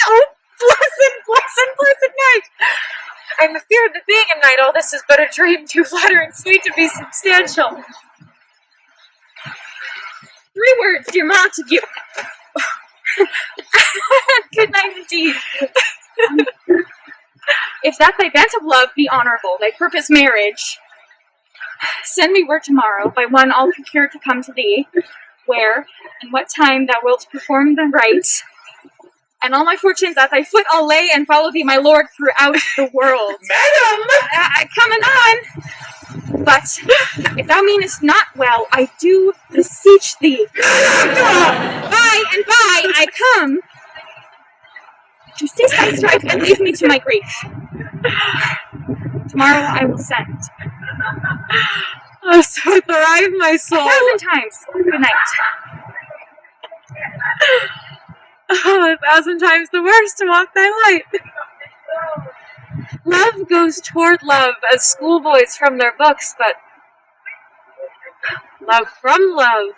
Oh, blessed night! I'm afeard that being a night, all this is but a dream, too flattering sweet to be substantial. 3 words, dear Montague. Good night indeed. If that thy bent of love be honourable, thy purpose marriage, send me word tomorrow, by one I'll procure to come to thee, where and what time thou wilt perform the rite, and all my fortunes at thy foot I'll lay, and follow thee, my lord, throughout the world. Madam! Coming on! But if thou meanest not well, I do beseech thee. By and by I come to cease thy strife and leave me to my grief. Tomorrow I will send. Oh, so thrive my soul. 1,000 times. Good night. Oh, 1,000 times the worse to walk thy light. Love goes toward love as schoolboys from their books, but love from love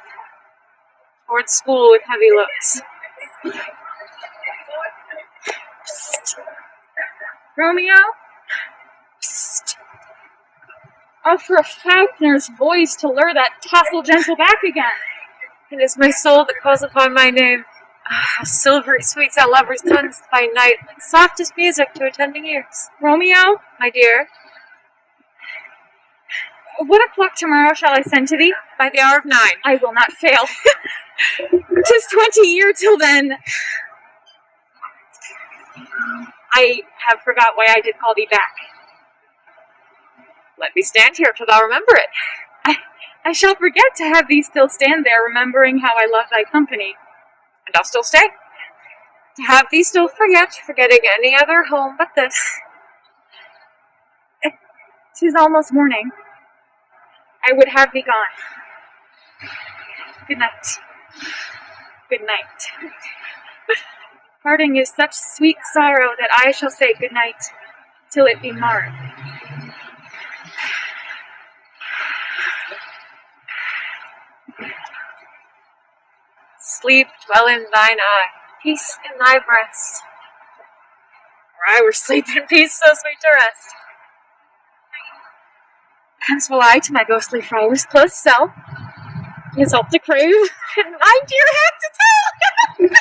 toward school with heavy looks. Psst. Romeo? Psst. Oh, for a falconer's voice to lure that tassel gentle back again. It is my soul that calls upon my name. How silvery sweets our lovers' tongues by night, like softest music to attending ears. Romeo? My dear, What o'clock tomorrow shall I send to thee? by the hour of 9. I will not fail. 'Tis 20 year till then. I have forgot why I did call thee back. Let me stand here till thou remember it. I shall forget to have thee still stand there, remembering how I love thy company. And I'll still stay. To have thee still forget, forgetting any other home but this. 'Tis almost morning. I would have thee gone. Good night. Good night. Parting is such sweet sorrow that I shall say good night till it be marred. Sleep dwell in thine eye, peace in thy breast. For I were sleep in peace so sweet to rest. Hence will I to my ghostly friar's close cell, his help to crave, and my dear head to tell.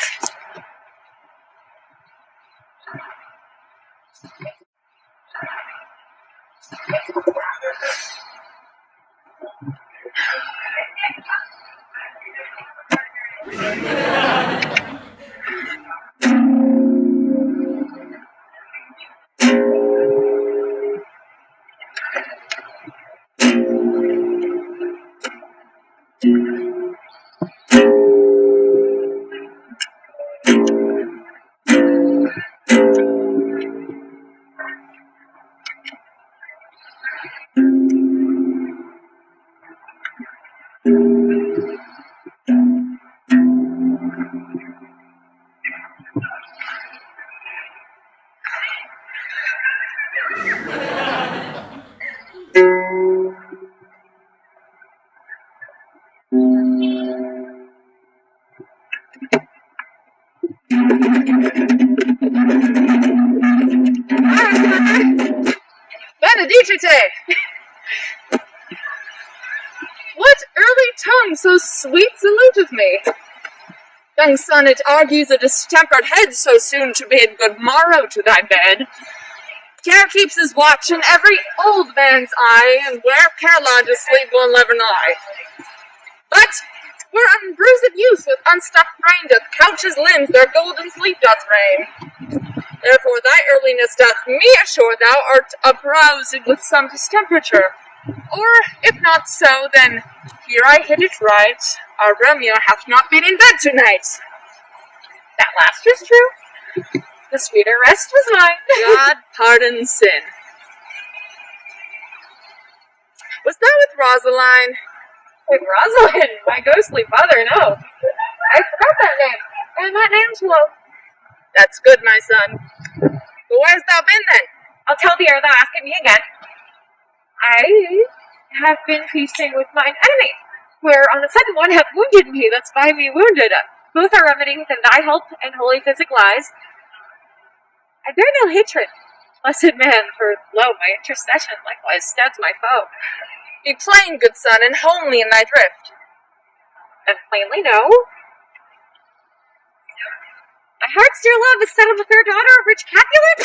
Benedicite! What early tongue so sweet saluteth me? Young son, it argues a distempered head so soon to bid good morrow to thy bed. Care keeps his watch in every old man's eye, and where care lodges sleep will never lie. But where unbruised youth with unstopped brain doth couch his limbs, their golden sleep doth reign. Therefore thy earliness doth me assure thou art uproused with some distemperature. Or, if not so, then here I hit it right. Our Romeo hath not been in bed tonight. That last is true. The sweeter rest was mine. God pardon sin. Was thou with Rosaline? With Rosalind, my ghostly father, no. I forgot that name, and that name's woe. That's good, my son. But where's thou been then? I'll tell thee ere thou ask me again. I have been feasting with mine enemy, where on a sudden one hath wounded me that's by me wounded. Both are remedy within thy help and holy physic lies. I bear no hatred, blessed man, for lo, my intercession likewise steads my foe. Be plain, good son, and homely in thy thrift. And plainly no. heart's dear love is set on the fair daughter of rich Capulet,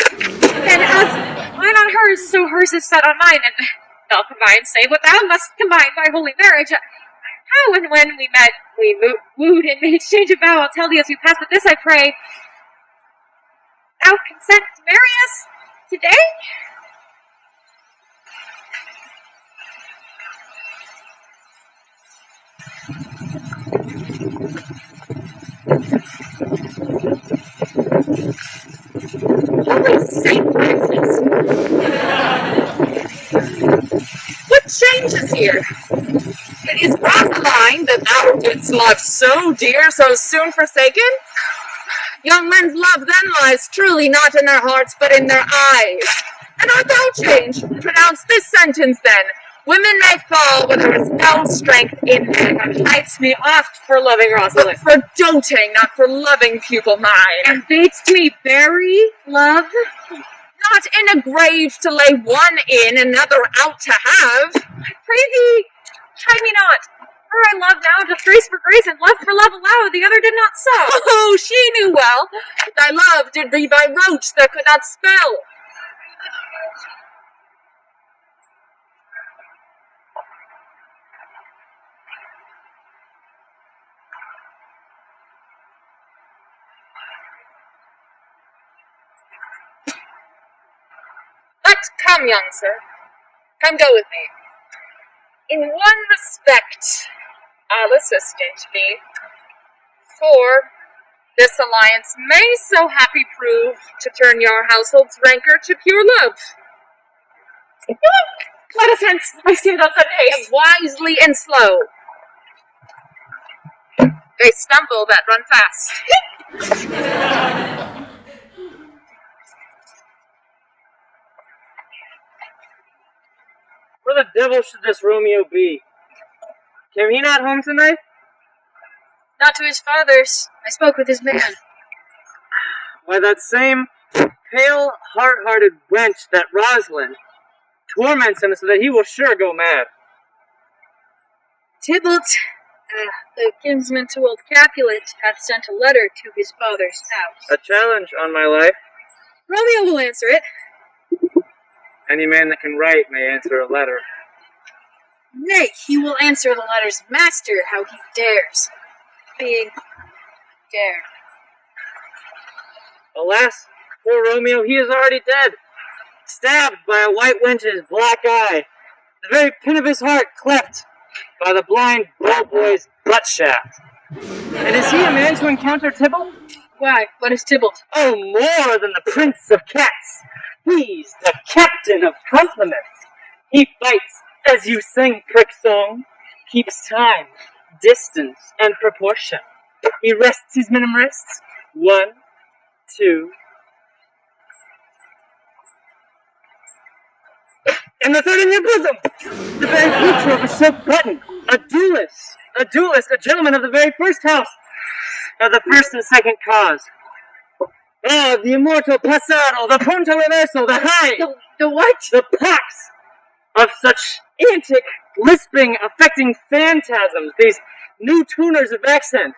and as mine on hers, so hers is set on mine, and thou combine, save what thou must combine by holy marriage. How and when we met, we wooed and made exchange of vow, I'll tell thee as we pass, but this I pray, thou consent to marry us today? Holy Saint Francis! What changes here? It is Rosaline that thou didst love so dear, so soon forsaken? Young men's love then lies truly not in their hearts, but in their eyes. And art thou changed? Pronounce this sentence then. Women may fall when there is no strength in them. Bites me oft for loving Rosalind. But for doting, not for loving, pupil mine. And bids me bury love? Not in a grave to lay one in, another out to have. I pray thee, chide me not. Her I love now, doth grace for grace, and love for love allow, the other did not so. Oh, she knew well. Thy love did be by roach that could not spell. But come, young sir, come go with me. In one respect, I'll assistant thee, for this alliance may so happy prove to turn your household's rancor to pure love. Let us hence, I see without sudden haste. Wisely and slow. They stumble that run fast. Where the devil should this Romeo be? Came he not home tonight? Not to his father's. I spoke with his man. Why, that same pale, heart-hearted wench, that Rosalind, torments him so that he will sure go mad. Tybalt, the kinsman to old Capulet, hath sent a letter to his father's house. A challenge on my life. Romeo will answer it. Any man that can write may answer a letter. Nay, he will answer the letter's master, how he dares. Being dared. Alas, poor Romeo, he is already dead. Stabbed by a white wench's black eye. The very pin of his heart cleft by the blind bull boy's butt shaft. And is he a man to encounter Tybalt? Why, what is Tybalt? Oh, more than the prince of cats. He's the captain of compliments. He fights as you sing prick song, keeps time, distance, and proportion. He rests his minim wrists. 1, 2. And the third in your bosom! The very creature of a silk button. A duelist, a gentleman of the very first house. Of the first and second cause. Ah, the immortal passado, the punto reverso, the high. The what? The pox of such antic, lisping, affecting phantasms, these new tuners of accent.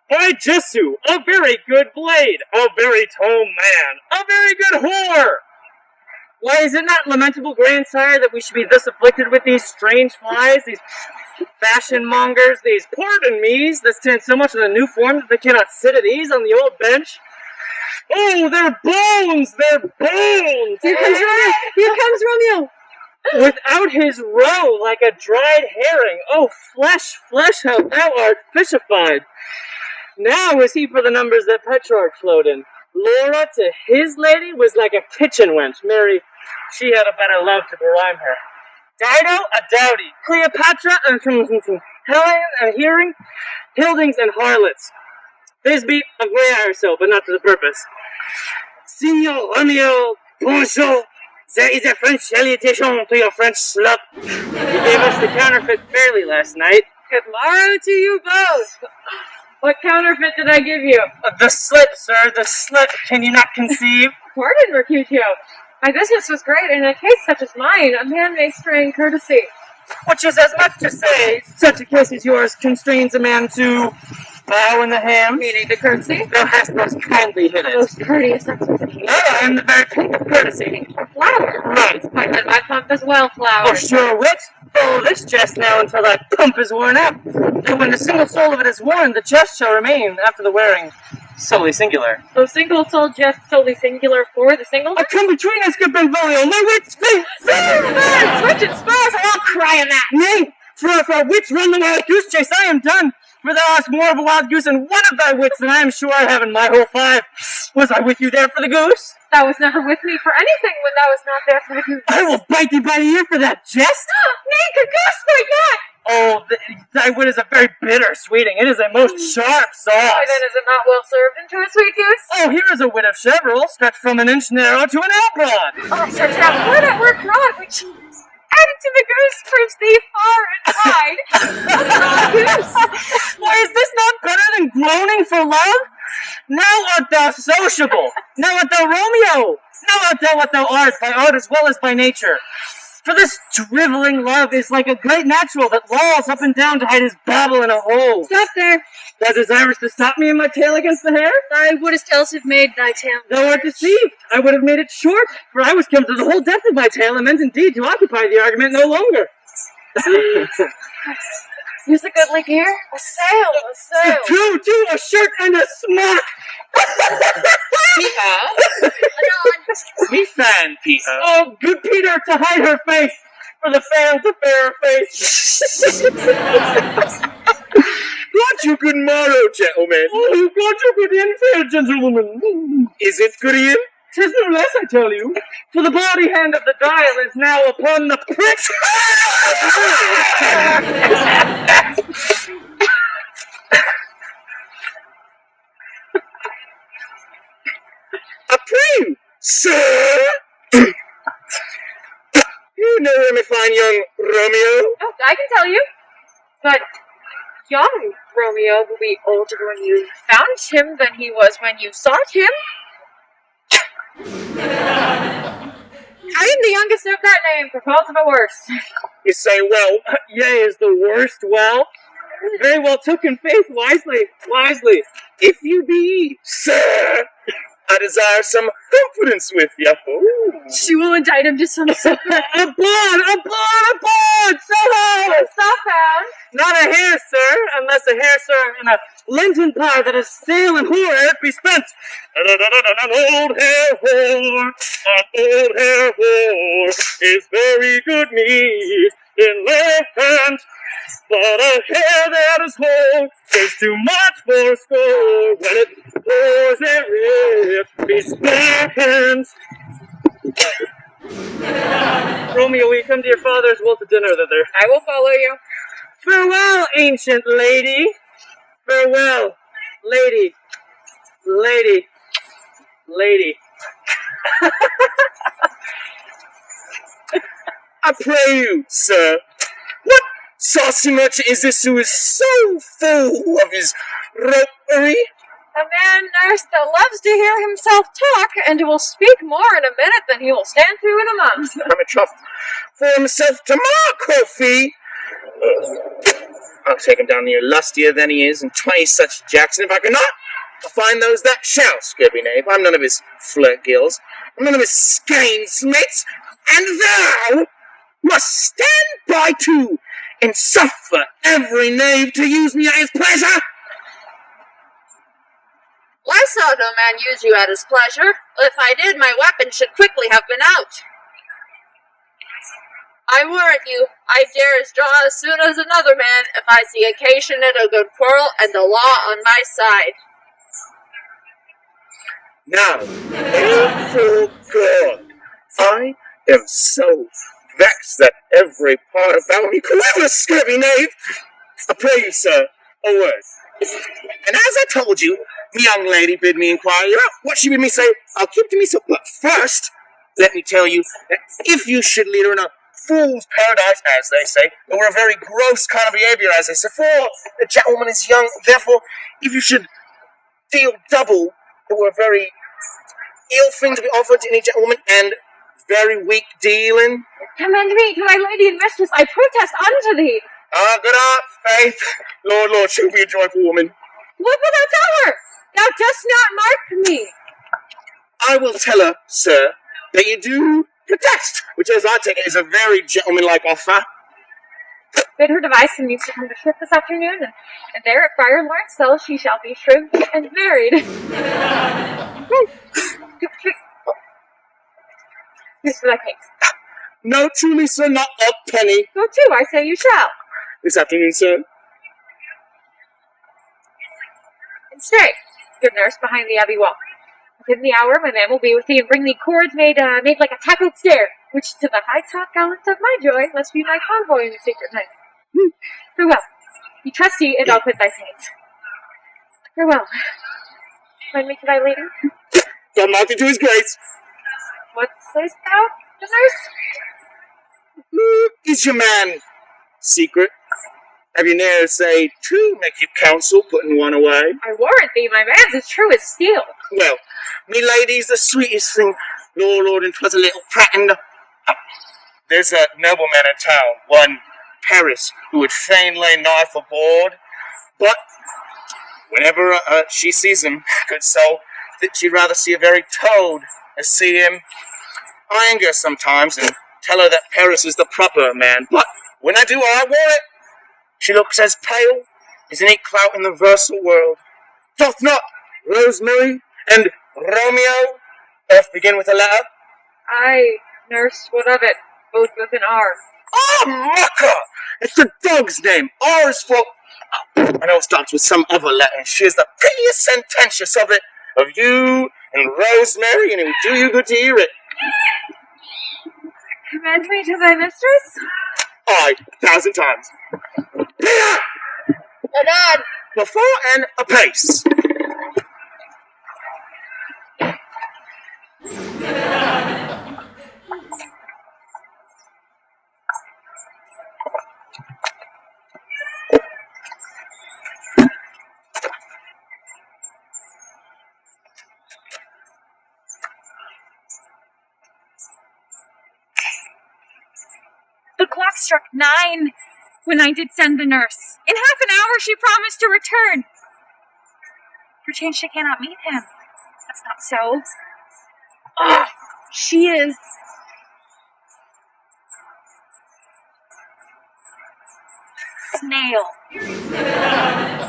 By Jesu, a very good blade, a very tall man, a very good whore. Why, is it not lamentable, grandsire, that we should be thus afflicted with these strange flies, these fashion mongers, these pardon me's that stand so much in the new form that they cannot sit at ease on the old bench? Oh, they're bones! They're bones! Here comes Romeo! Here comes Romeo! Without his roe, like a dried herring. Oh, flesh, how thou art fishified. Now is he for the numbers that Petrarch flowed in. Laura to his lady was like a kitchen wench. Mary, she had a better love to berhyme her. Dido, a dowdy. Cleopatra, Helen, a hearing. Hildings and harlots. Thisbe, a grey or so, but not to the purpose. Signor Romeo, bonjour. There is a French salutation to your French slut. You gave us the counterfeit fairly last night. Good morrow to you both. What counterfeit did I give you? The slip, sir, the slip. Can you not conceive? Pardon, Mercutio. My business was great, and in a case such as mine, a man may strain courtesy. Which is as much to say, such a case as yours constrains a man to bow in the hand. Meaning the curtsy? Thou hast most kindly hit it. Most courteous, that was me. I am the very pink of courtesy. Flower. Right. Quite let my pump as well, flower. Oh, sure, wit. Follow this jest now until thy pump is worn out. And when the single soul of it is worn, the jest shall remain after the wearing. Solely singular. So single soul jest solely singular for the single? I come between us, good Benvolio, my wits faint. Switch and spurs, or I'll cry in that. Nay, for if our wits run the wild goose chase, I am done. For thou hast more of a wild goose in one of thy wits than I am sure I have in my whole 5. Was I with you there for the goose? Thou was never with me for anything when thou was not there for the goose. I will bite thee by the ear for that jest. Make a goose like that! Oh, thy wit is a very bitter sweeting. It is a most sharp sauce. Why then is it not well served into a sweet goose? Oh, here is a wit of several, stretched from an inch narrow to an ell broad. Oh, such that word at word broad, which added to the goose proves thee far and wide. Goose. Why, is this not better than groaning for love? Now art thou sociable. Now art thou Romeo. Now art thou what thou art, by art as well as by nature. For this driveling love is like a great natural that lolls up and down to hide his babble in a hole. Stop there. Thou desirest to stop me in my tail against the hair? Thou wouldst else have made thy tail. Thou art deceived. I would have made it short, for I was come to the whole depth of my tale and meant indeed to occupy the argument no longer. Use a goodly gear? A sail. Two, a shirt and a smock. Peter? Me fan, Peter. Oh, good Peter, to hide her face, for the fan's a fairer face. Grant you good morrow, gentlemen. Oh, God, you good inn, fair gentlemen. Is it good in? 'Tis no less, I tell you, for the body hand of the dial is now upon the prick. I pray you, sir. You know him, fine young Romeo. Oh, I can tell you. But young Romeo will be older when you found him than he was when you sought him. I am the youngest of that name, for fault of a worse. You say, well, Yea, is the worst well? Very well took faith, wisely. if you be, sir, I desire some confidence with you. She will indict him to some supper. Aboard! So Stop found. not a hair, sir, unless a hair, sir, in a Lenten pie that is stale and hoar ere it be spent. An old hair whore is very good meat in Lent, but a hair that is whole is too much for score when it pours ere it be spent. Romeo, we come to your father's will to dinner thither. I will follow you. Farewell, ancient lady. Farewell, lady. I pray you, sir, what saucy merchant is this who is so full of his ropery? A man, nurse, that loves to hear himself talk, and who will speak more in a minute than he will stand through in a month. I'm a trough for himself tomorrow, Kofi. I'll take him down here lustier than he is, and 20 such jacks, and if I cannot, I'll find those that shall, scurvy knave. I'm none of his flirt gills. I'm none of his skein smits, and thou must stand by too, and suffer every knave to use me at his pleasure. I saw no man use you at his pleasure. If I did, my weapon should quickly have been out. I warrant you, I dare as draw as soon as another man, if I see occasion in a good quarrel, and the law on my side. Now, therefore, God, I am so vexed that every part about me quivers, scurvy knave. I pray you, sir, a word. And as I told you, the young lady bid me inquire you out. What she bid me say, I'll keep to me so. But first, let me tell you that if you should lead her in a fool's paradise, as they say, it were a very gross kind of behavior, as they say. For the gentleman is young, therefore, if you should deal double, it were a very ill thing to be offered to any gentleman, and very weak dealing. Commend me to my lady and mistress, I protest unto thee. Ah, good art, faith. Lord, she'll be a joyful woman. What will thou tell her? Thou dost not mark me. I will tell her, sir, that you do protest, which, as I take it, is a very gentlemanlike offer. Bid her devise some means to come to ship this afternoon, and there at Friar Lawrenceville she shall be shrimped and married. Here's for thy cakes. No, truly, sir, not a penny. Go to, I say you shall. This afternoon, sir. And stay, good nurse, behind the abbey wall. Within the hour my man will be with thee and bring thee cords made like a tackled stair, which to the high-top gallant of my joy must be my convoy in the sacred night. Farewell. Be trusty, and I'll quit thy pains. Farewell. Find me to thy lady. God mark thee to his grace. What sayst thou, the nurse? Is your man secret? Have you ne'er say two may keep counsel, putting one away? I warrant thee, my man's as true as steel. Well, me lady's the sweetest thing. Lord, and 'twas a little prating. There's a nobleman in town, one Paris, who would fain lay knife aboard, but whenever she sees him, good soul, that she'd rather see a very toad as see him. I anger sometimes and tell her that Paris is the proper man, but when I do, I warrant she looks as pale as any clout in the versal world. Doth not Rosemary and Romeo both begin with a letter? Aye, nurse, what of it? Both with an R. Oh, mucker! It's the dog's name. R is for... I know it starts with some other letter, and she is the prettiest sententious of it, of you and Rosemary, and it would do you good to hear it. Commend me to thy mistress? Aye, 1,000 times. Here! Anon! Before and apace. The clock struck 9 when I did send the nurse. In half an hour she promised to return. Perchance she cannot meet him. That's not so. Oh, she is. Snail.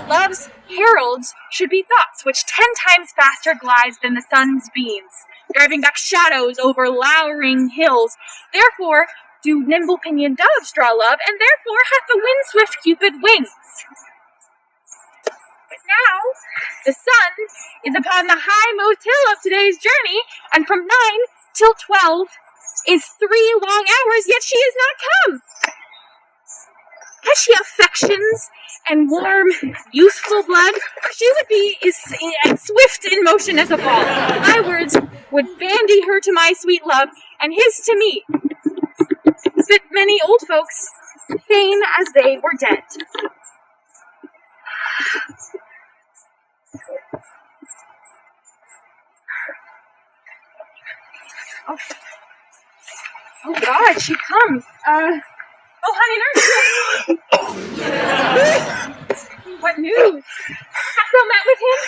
Love's heralds should be thoughts which 10 times faster glides than the sun's beams, driving back shadows over lowering hills. Therefore, do nimble-pinioned doves draw love, and therefore hath the wind-swift Cupid wings. But now, the sun is upon the highmost hill of today's journey, and from 9 till 12 is 3 long hours, yet she is not come. Has she affections and warm, youthful blood? She would be as swift in motion as a ball. My words would bandy her to my sweet love, and his to me. But many old folks feign as they were dead. Oh God, she comes. Oh, honey, nurse. What news? Hast thou met with him?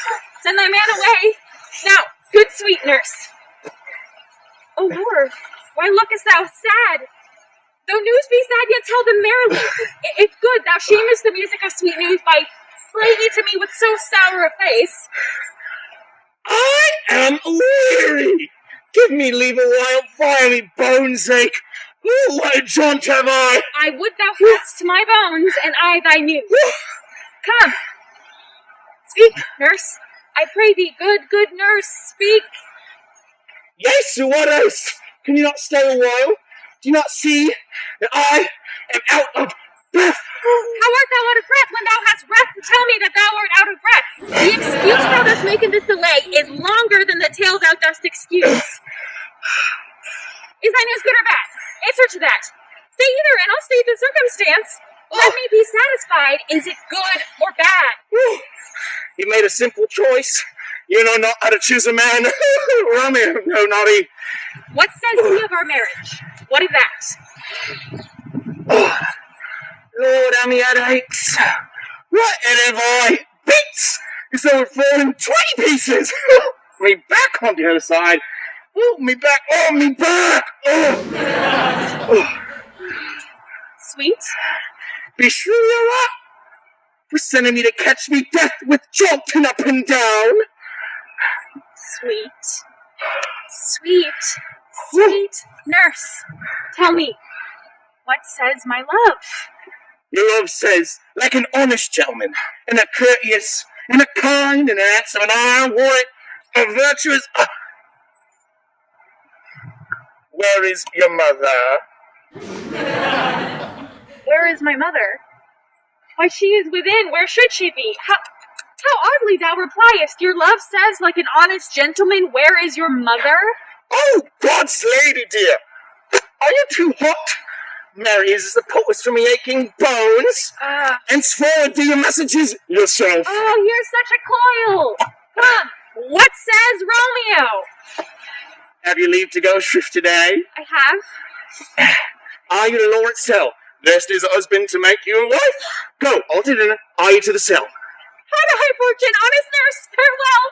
Send thy man away. Now, good sweet nurse. Oh Lord, why lookest thou sad? Though news be sad, yet tell them merrily. If good, thou shamest the music of sweet news by playing it to me with so sour a face. I am weary. Give me leave a while, fire me bones ache. Oh, what a jaunt have I! I would thou hadst my bones, and I thy news. Come. Speak, nurse. I pray thee, good nurse, speak. Yes, what else? Can you not stay a while? Do you not see that I am out of breath? How art thou out of breath when thou hast breath to tell me that thou art out of breath? The excuse thou dost make in this delay is longer than the tale thou dost excuse. Is thy news good or bad? Answer to that. Say either, and I'll state the circumstance. Let me be satisfied. Is it good or bad? You made a simple choice. You know not how to choose a man. Romeo, no, naughty. What says he of our marriage? What of that? Lord, how me head aches. What have I? Beats! It's over 4 20 pieces! Me back on the other side. Oh, me back! Oh, me back! Oh. Sweet? Be sure you're up for sending me to catch me death with jolting up and down. Sweet. Sweet. Sweet nurse. Tell me, what says my love? Your love says, like an honest gentleman, and a courteous, and a kind, and an handsome, and iron warrant, a virtuous. Where is your mother? Where is my mother? Why, she is within. Where should she be? How oddly thou repliest. Your love says, like an honest gentleman, where is your mother? Oh, God's lady, dear! Are you too hot? Mary is the poetess for me aching bones. Henceforward do your messages yourself. Oh, you're such a coil. Come, what says Romeo? Have you leave to go shrift today? I have. Are you the Lord itself? Blessed is a husband to make you a wife. Go, all to dinner. Are you to the cell? Had a high fortune, honest nurse, farewell.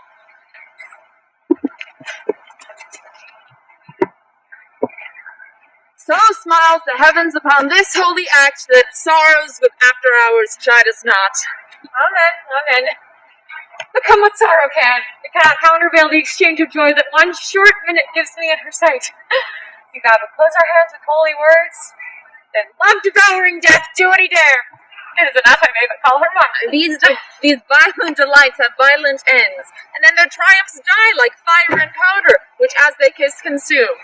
So smiles the heavens upon this holy act that sorrows with after hours chide us not. Amen. But come what sorrow can, it cannot countervail the exchange of joy that one short minute gives me at her sight. We vow to close our hands with holy words, then love-devouring death do what he dare. It is enough I may but call her mine. These violent delights have violent ends, And then their triumphs die like fire and powder, which as they kiss consume.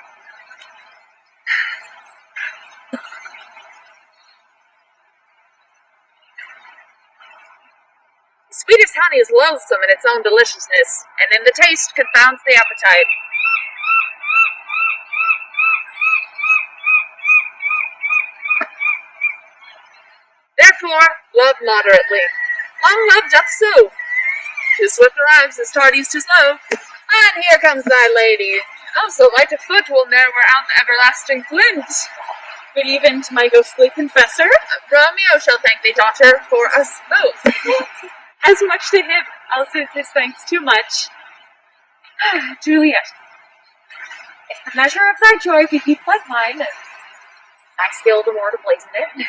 Sweetest honey is loathsome in its own deliciousness, and in the taste confounds the appetite. Therefore, love moderately. Long love doth so. Too swift arrives, as tardy's too slow. And here comes thy lady. Oh, so light of foot will ne'er wear out the everlasting flint. good even to my ghostly confessor. Romeo shall thank thee, daughter, for us both. As much to him, else is his thanks too much. Juliet, if the measure of thy joy be heaped like mine, and thy skill the more to blazon it,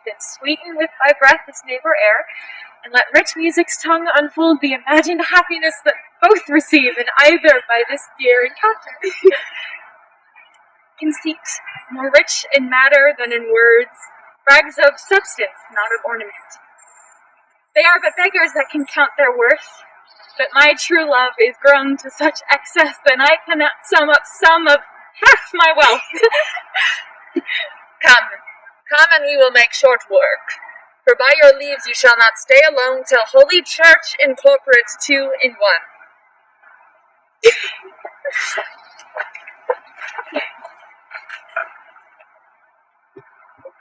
then sweeten with thy breath this neighbor air, and let rich music's tongue unfold the imagined happiness that both receive in either by this dear encounter. Conceit, more rich in matter than in words, brags of substance, not of ornament. They are but beggars that can count their worth, but my true love is grown to such excess that I cannot sum up some of half my wealth. Come, and we will make short work. For by your leaves you shall not stay alone till Holy Church incorporate two in one.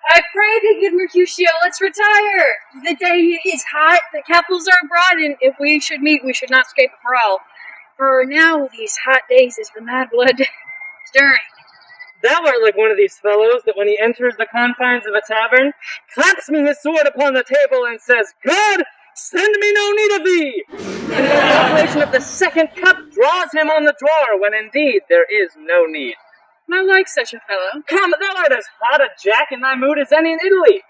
I pray thee, good Mercutio, let's retire. The day is hot, the capitals are abroad, and if we should meet, we should not escape a brawl. For now, these hot days is the mad blood stirring. Thou art like one of these fellows that when he enters the confines of a tavern, claps me his sword upon the table and says, God, send me no need of thee! And by the operation of the second cup draws him on the drawer, when indeed there is no need. I like such a fellow. Come, thou art as hot a jack in thy mood as any in Italy,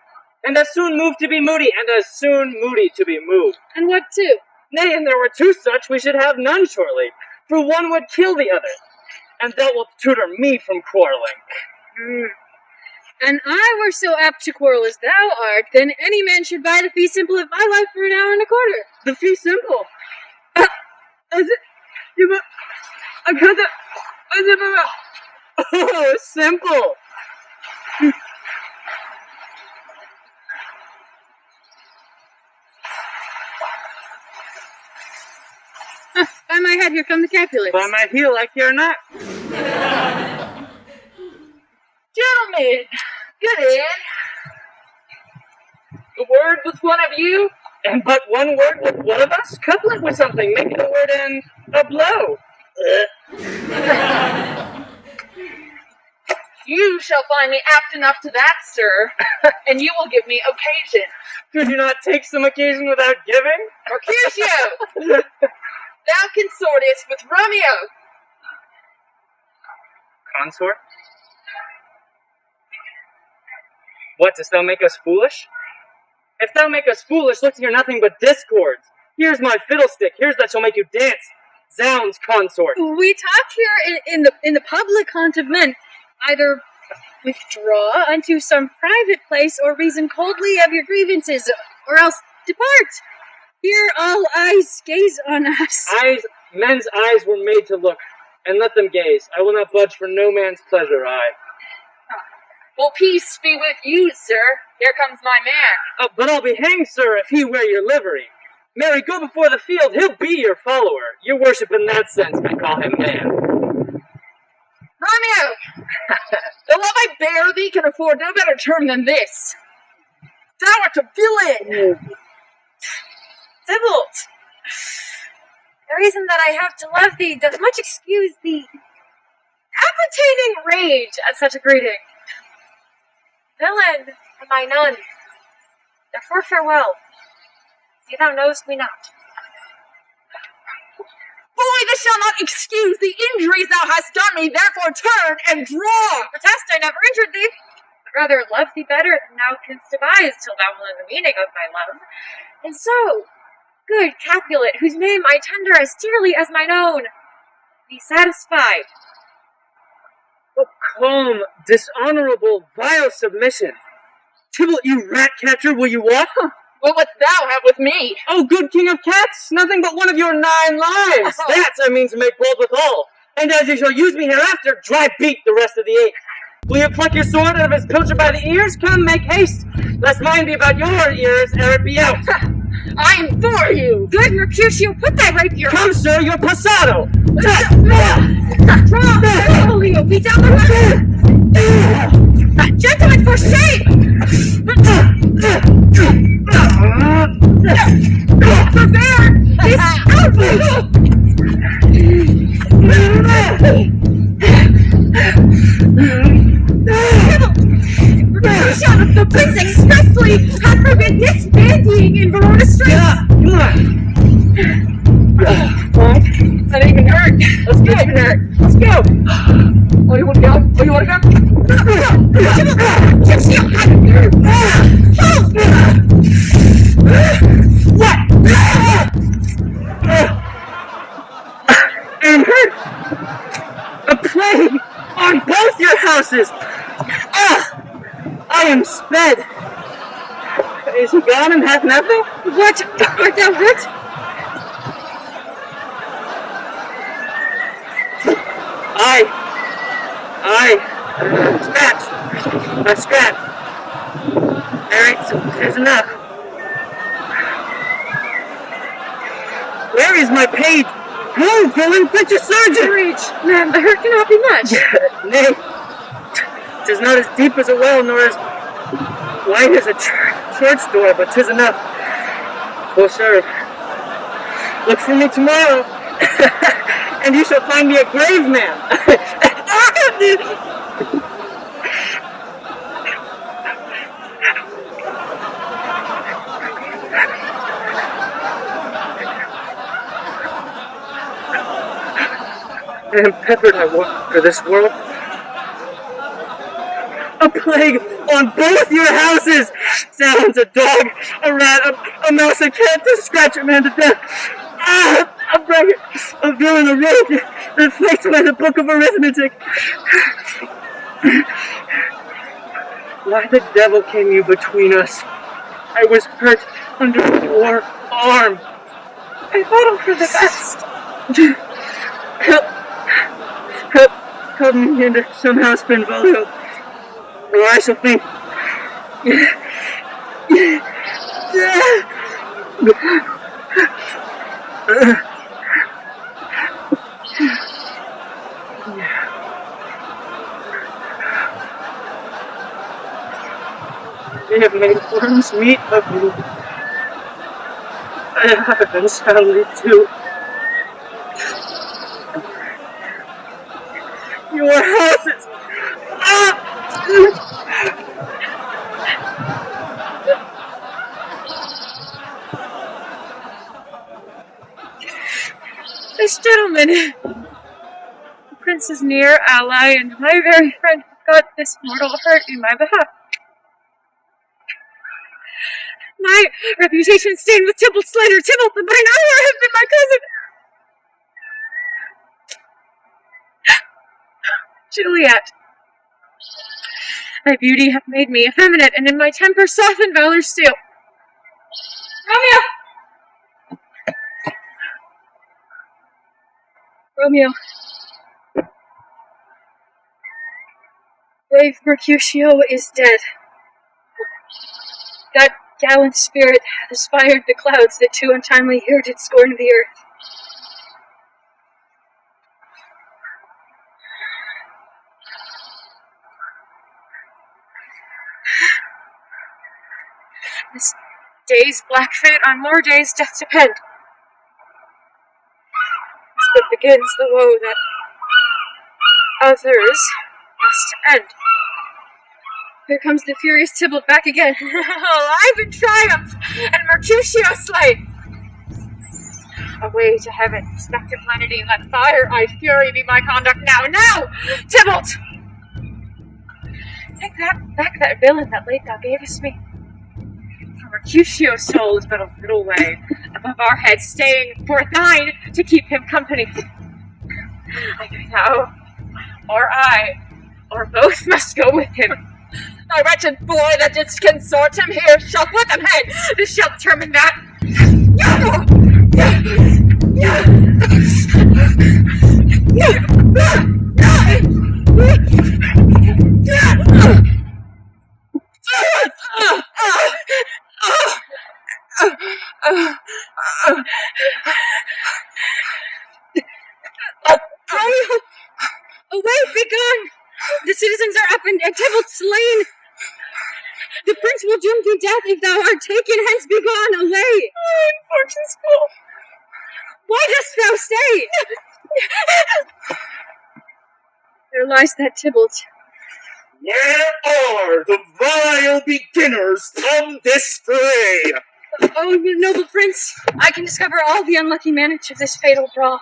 and as soon moved to be moody, and as soon moody to be moved. And what too? Nay, and there were two such, we should have none shortly, for one would kill the other, and thou wilt tutor me from quarreling. And I were so apt to quarrel as thou art, then any man should buy the fee simple of my life for an hour and a quarter. The fee simple? Is it? I got the... Oh, simple. By my head, here come the Capulets. By my heel, I care not. Gentlemen, get in. A word with one of you? And but one word with one of us? Couple it with something. Make it a word and a blow. You shall find me apt enough to that, sir, and you will give me occasion. Could you not take some occasion without giving? Mercutio, thou consortest with Romeo. Consort? What, dost thou make us foolish? If thou make us foolish, look to hear nothing but discords. Here's my fiddlestick, here's that shall make you dance. Zounds, consort. We talk here in the public haunt of men. Either withdraw unto some private place, or reason coldly of your grievances, or else depart. Here all eyes gaze on us. Men's eyes were made to look, and let them gaze. I will not budge for no man's pleasure, Well, peace be with you, sir. Here comes my man. Oh, but I'll be hanged, sir, if he wear your livery. Mary, go before the field, he'll be your follower. Your worship in that sense may call him man. Romeo! The love I bear thee can afford no better term than this. Thou art a villain! Tybalt, the reason that I have to love thee does much excuse the appertaining rage at such a greeting. Villain am I none, therefore farewell. See thou knowest me not. Boy, this shall not excuse the injuries thou hast done me, therefore turn and draw! Protest I never injured thee, but rather love thee better than thou canst devise till thou learn the meaning of my love. And so, good Capulet, whose name I tender as dearly as mine own, be satisfied. Oh, calm, dishonorable, vile submission. Tybalt, you rat catcher, will you walk? What wouldst thou have with me? Oh, good king of cats, nothing but one of your 9 lives. That I mean to make bold withal. And as you shall use me hereafter, dry beat the rest of the 8. Will you pluck your sword out of his pilcher by the ears? Come, make haste, lest mine be about your ears ere it be out. I am for you! Good Mercutio, put thy rapier. Come, sir, you're passado. Draw, Romeo, be down the road. Gentlemen, for shame! Forbear this outrage! Mercutio of the prince expressly hath forbid this bandying in Verona streets. That even hurt. Let's go. That even hurt. Let's go. Oh, you want to go? Oh, you want to What? I'm hurt. A plague on both your houses. I am sped. Is he gone and hath nothing? What? Art thou hurt? Scratch. Alright, so there's enough. Where is my page? Go, villain, fetch a surgeon! Rage, ma'am, the hurt cannot be much. Nay, 'tis not as deep as a well, nor as wide as a church door, but 'tis enough. Will serve. Look for me tomorrow, and you shall find me a grave man. I am peppered, I walk for this world. A plague on both your houses! Sounds, a dog, a rat, a mouse, a cat to scratch a man to death. A braggart, a villain, a rogue that fights by the book of arithmetic. Why the devil came you between us? I was hurt under your arm. I battled for the best. Help me into some house, Benvolio, or I shall faint. They have made worms meat of you. I have been soundly too. Your houses! This gentleman, the prince's near ally and my very friend, got this mortal hurt in my behalf. My reputation stained with Tybalt slander, Tybalt, the mine hour have been my cousin. Juliet. My beauty hath made me effeminate, and in my temper softened valor's steel. Romeo. Brave Mercutio is dead. That gallant spirit hath aspired the clouds that too untimely here did scorn the earth. This day's black fate on more days doth depend. This but begins the woe that others must end. Here comes the furious Tybalt back again, alive in triumph, and Mercutio slain. Away to heaven, spectre planety, let fire, I fury be my conduct now, now! Tybalt! Take back that villain that late thou gavest me. For Mercutio's soul is but a little way above our heads, staying for thine to keep him company. Either thou, or I, or both must go with him. Thy wretched boy that didst consort him here shall put them hence. This shall determine that. Romeo! Away, begone! The citizens are up and Tybalt slain! The prince will doom thee death if thou art taken hence, begone, away! Fortune's school. Why dost thou stay? There lies that Tybalt. Where are the vile beginners from this fray? Oh, noble prince, I can discover all the unlucky manage of this fatal brawl.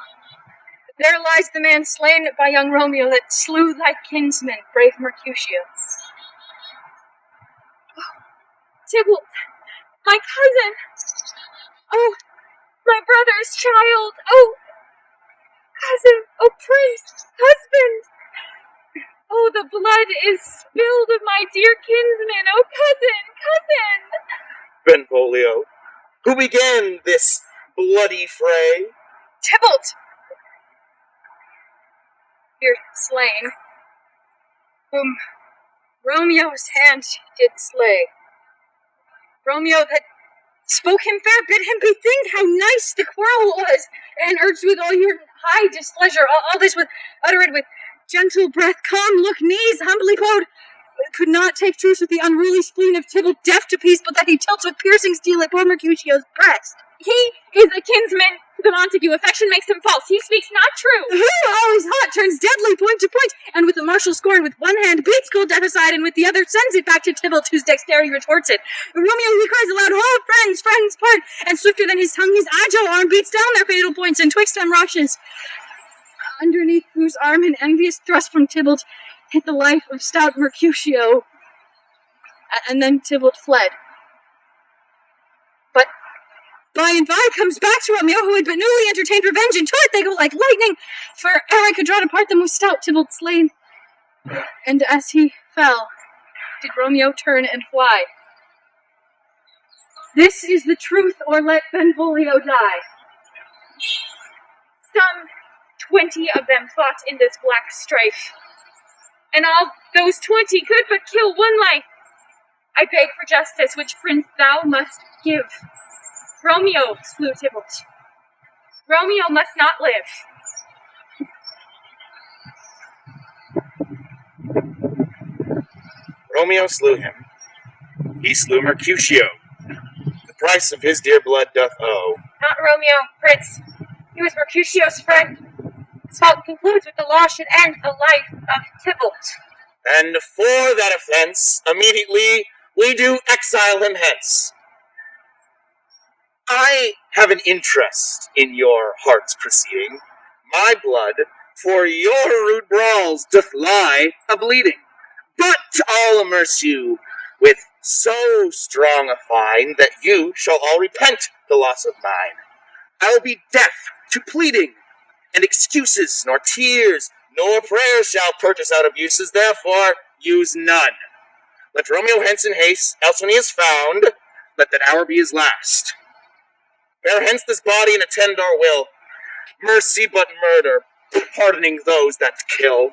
There lies the man slain by young Romeo that slew thy kinsman, brave Mercutio. Tybalt, my cousin. Oh, my brother's child. Oh, cousin. Oh, prince, husband. Oh, the blood is spilled of my dear kinsman. Oh, cousin. Benvolio, who began this bloody fray? Tybalt! Here slain, whom Romeo's hand did slay. Romeo that spoke him fair, bid him bethink how nice the quarrel was, and urged with all your high displeasure, all this uttered with gentle breath, calm look, knees, humbly bowed, could not take truce with the unruly spleen of Tybalt, deaf to peace, but that he tilts with piercing steel at poor Mercutio's breast. He is a kinsman to the Montague. Affection makes him false. He speaks not true. Who, always hot, turns deadly point to point, and with a martial scorn, with one hand beats cold death aside, and with the other sends it back to Tybalt, whose dexterity retorts it. Romeo, he cries aloud, "Hold, friends, friends, part!" And swifter than his tongue, his agile arm beats down their fatal points, and twixt them rushes. Underneath whose arm an envious thrust from Tybalt hit the life of stout Mercutio, and then Tybalt fled. But by and by comes back to Romeo, who had but newly entertained revenge, and to it they go like lightning, for ere I could draw to part them was stout Tybalt slain. And as he fell, did Romeo turn and fly. This is the truth, or let Benvolio die. Some 20 of them fought in this black strife, and all those 20 could but kill one life. I beg for justice, which prince thou must give. Romeo slew Tybalt. Romeo must not live. Romeo slew him. He slew Mercutio. The price of his dear blood doth owe. Not Romeo, prince. He was Mercutio's friend. His fault concludes with the law should end the life of Tybalt. and for that offense, immediately we do exile him hence. I have an interest in your heart's proceeding. My blood, for your rude brawls, doth lie a-bleeding. But I'll amerce you with so strong a fine that you shall all repent the loss of mine. I will be deaf to pleading, and excuses, nor tears, nor prayers shall purchase out abuses, therefore use none. Let Romeo hence in haste, else when he is found, let that hour be his last. Bear hence this body and attend our will. Mercy but murder, pardoning those that kill.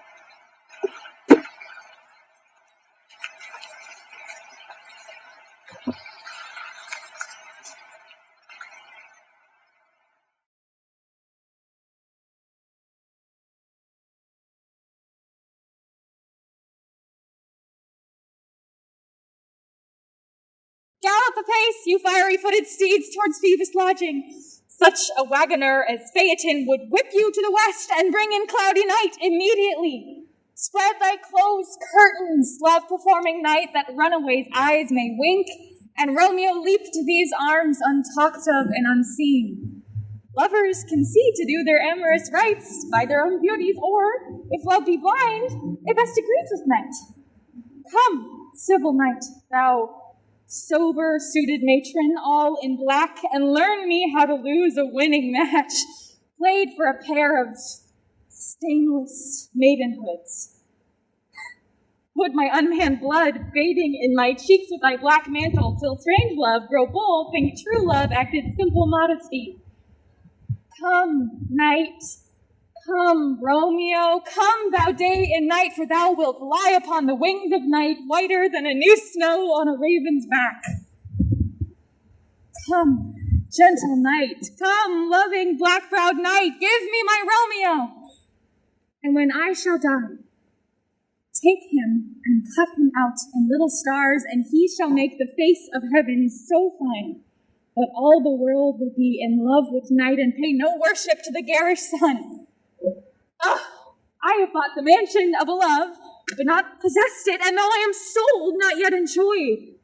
Gallop apace, you fiery-footed steeds, towards Phoebus' lodging. Such a wagoner as Phaeton would whip you to the west and bring in cloudy night immediately. Spread thy close curtains, love-performing night, that runaways' eyes may wink, and Romeo leap to these arms untalked of and unseen. Lovers can see to do their amorous rites by their own beauties, or, if love be blind, it best agrees with night. Come, Sibyl Knight, thou sober-suited matron, all in black, and learn me how to lose a winning match, played for a pair of stainless maidenhoods. Would my unmanned blood, bathing in my cheeks with thy black mantle, till strange love grow bold, think true love acted simple modesty. Come, night, come, Romeo, come, thou day and night, for thou wilt lie upon the wings of night, whiter than a new snow on a raven's back. Come, gentle night, come, loving black-browed night, give me my Romeo. And when I shall die, take him and cut him out in little stars, and he shall make the face of heaven so fine that all the world will be in love with night and pay no worship to the garish sun. I have bought the mansion of a love, but not possessed it, and though I am sold, not yet enjoyed.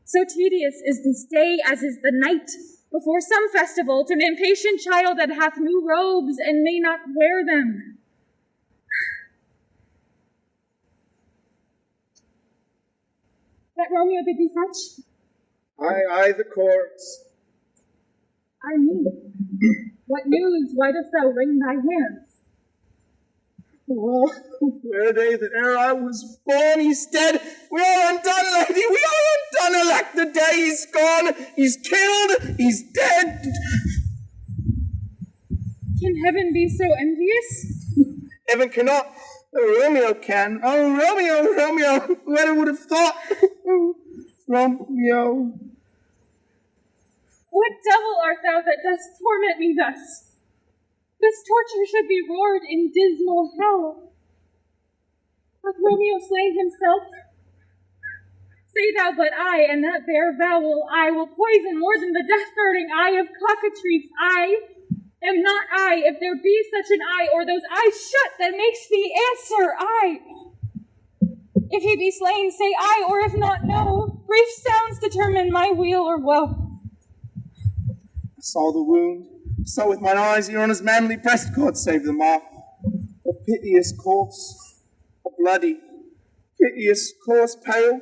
So tedious is this day as is the night before some festival to an impatient child that hath new robes and may not wear them. That Romeo bid thee fetch? Aye, the courts. I mean, what news? Why dost thou wring thy hands? Well, where they that ere I was born, he's dead. We are undone, lady, we are undone. Alack, the day he's gone. He's killed, he's dead. Can heaven be so envious? Heaven cannot. Romeo can. Oh, Romeo, whoever would have thought? Oh, Romeo. What devil art thou that dost torment me thus? This torture should be roared in dismal hell. Hath Romeo slain himself? Say thou but I, and that bare vowel I will poison more than the death-burning eye of cockatrice. I am not I, if there be such an eye, or those eyes shut that makes thee answer, I. If he be slain, say I, or if not, no. Brief sounds determine my weal or woe. I saw the wound, saw with mine eyes your honour's manly breast. God save them all. A piteous corpse, a bloody, piteous corpse, pale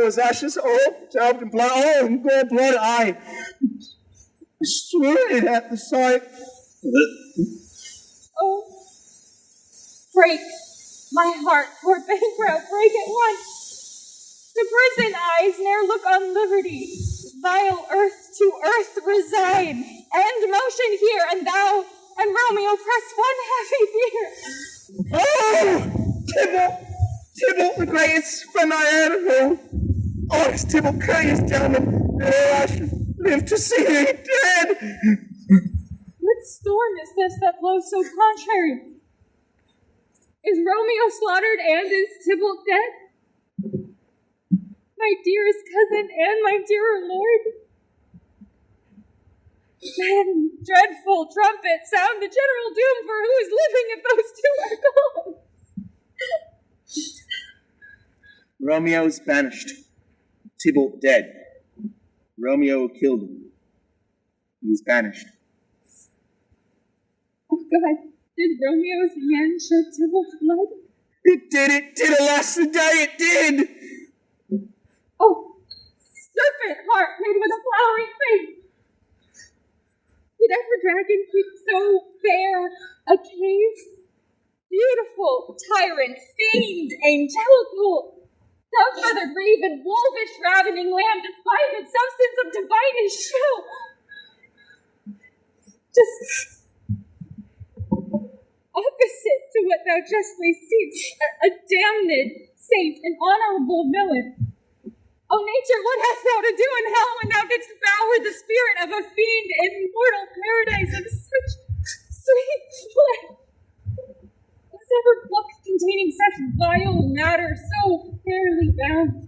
as ashes, daubed in blood, in gore blood, I swooned at the sight. Oh, break my heart, poor bankrout, break at once. The prison eyes ne'er look on liberty, vile earth to earth resign. End motion here, and thou and Romeo press one happy bier. Oh, Tybalt, the greatest friend I had of all. Honest Tybalt, courteous gentleman, I should live to see thee dead. What storm is this that blows so contrary? Is Romeo slaughtered and is Tybalt dead? My dearest cousin and my dearer lord? Then, dreadful trumpet, sound the general doom, for who is living if those two are gone? Romeo's banished. Tybalt dead. Romeo killed him. He is banished. Oh God, did Romeo's hand shed Tybalt's blood? It did, alas the day, it did! Oh, serpent heart made with a flowering face! Did ever dragon keep so fair a cave? Beautiful, tyrant, fiend, angelical, dove-feathered raven, wolvish, ravening lamb, despised substance of divinish show. Just opposite to what thou justly seest, a damned saint, an honorable villain. O nature, what hast thou to do in hell when thou didst devour the spirit of a fiend in mortal paradise of such sweet blood? Was ever book containing such vile matter so fairly bound?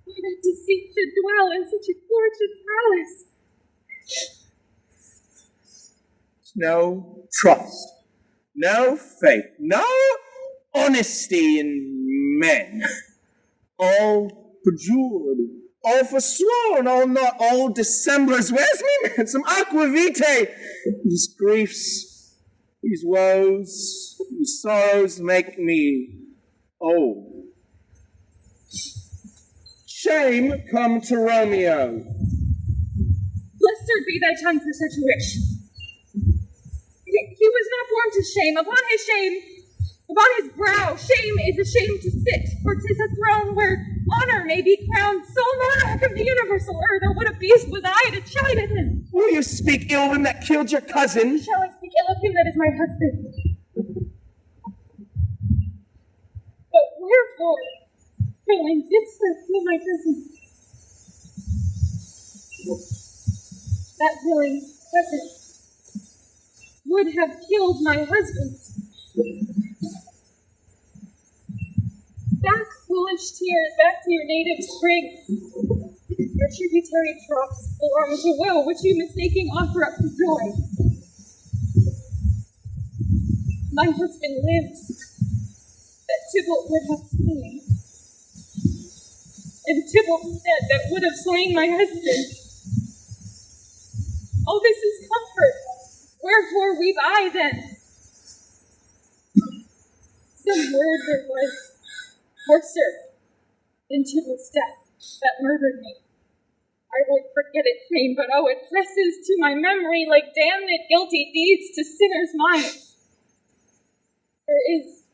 Why that deceit should dwell in such a gorgeous palace? No trust, no faith, no honesty in men. All perjured, all forsworn, all not, all dissemblers. Where's me, man? Some aqua vitae. These griefs, these woes, these sorrows make me old. Shame come to Romeo. Blessed be thy tongue for such a wish. He was not born to shame. Upon his brow, shame is a shame to sit, for 'tis a throne where honor may be crowned. Sole monarch of the universal earth, oh, what a beast was I to chide at him! Will you speak ill of him that killed your cousin? Shall I speak ill of him that is my husband? But wherefore, villain, didst thou kill my cousin? That villain cousin would have killed my husband. Back, foolish tears, back to your native spring. Your tributary drops belong to woe, which you mistaking offer up to joy. My husband lives, that Tybalt would have slain. And Tybalt dead, that would have slain my husband. All this is comfort. Wherefore weep I then? Some word there was worser than Tybalt's death that murdered me. I would forget it fain, but oh, it presses to my memory like damned guilty deeds to sinners' minds. There is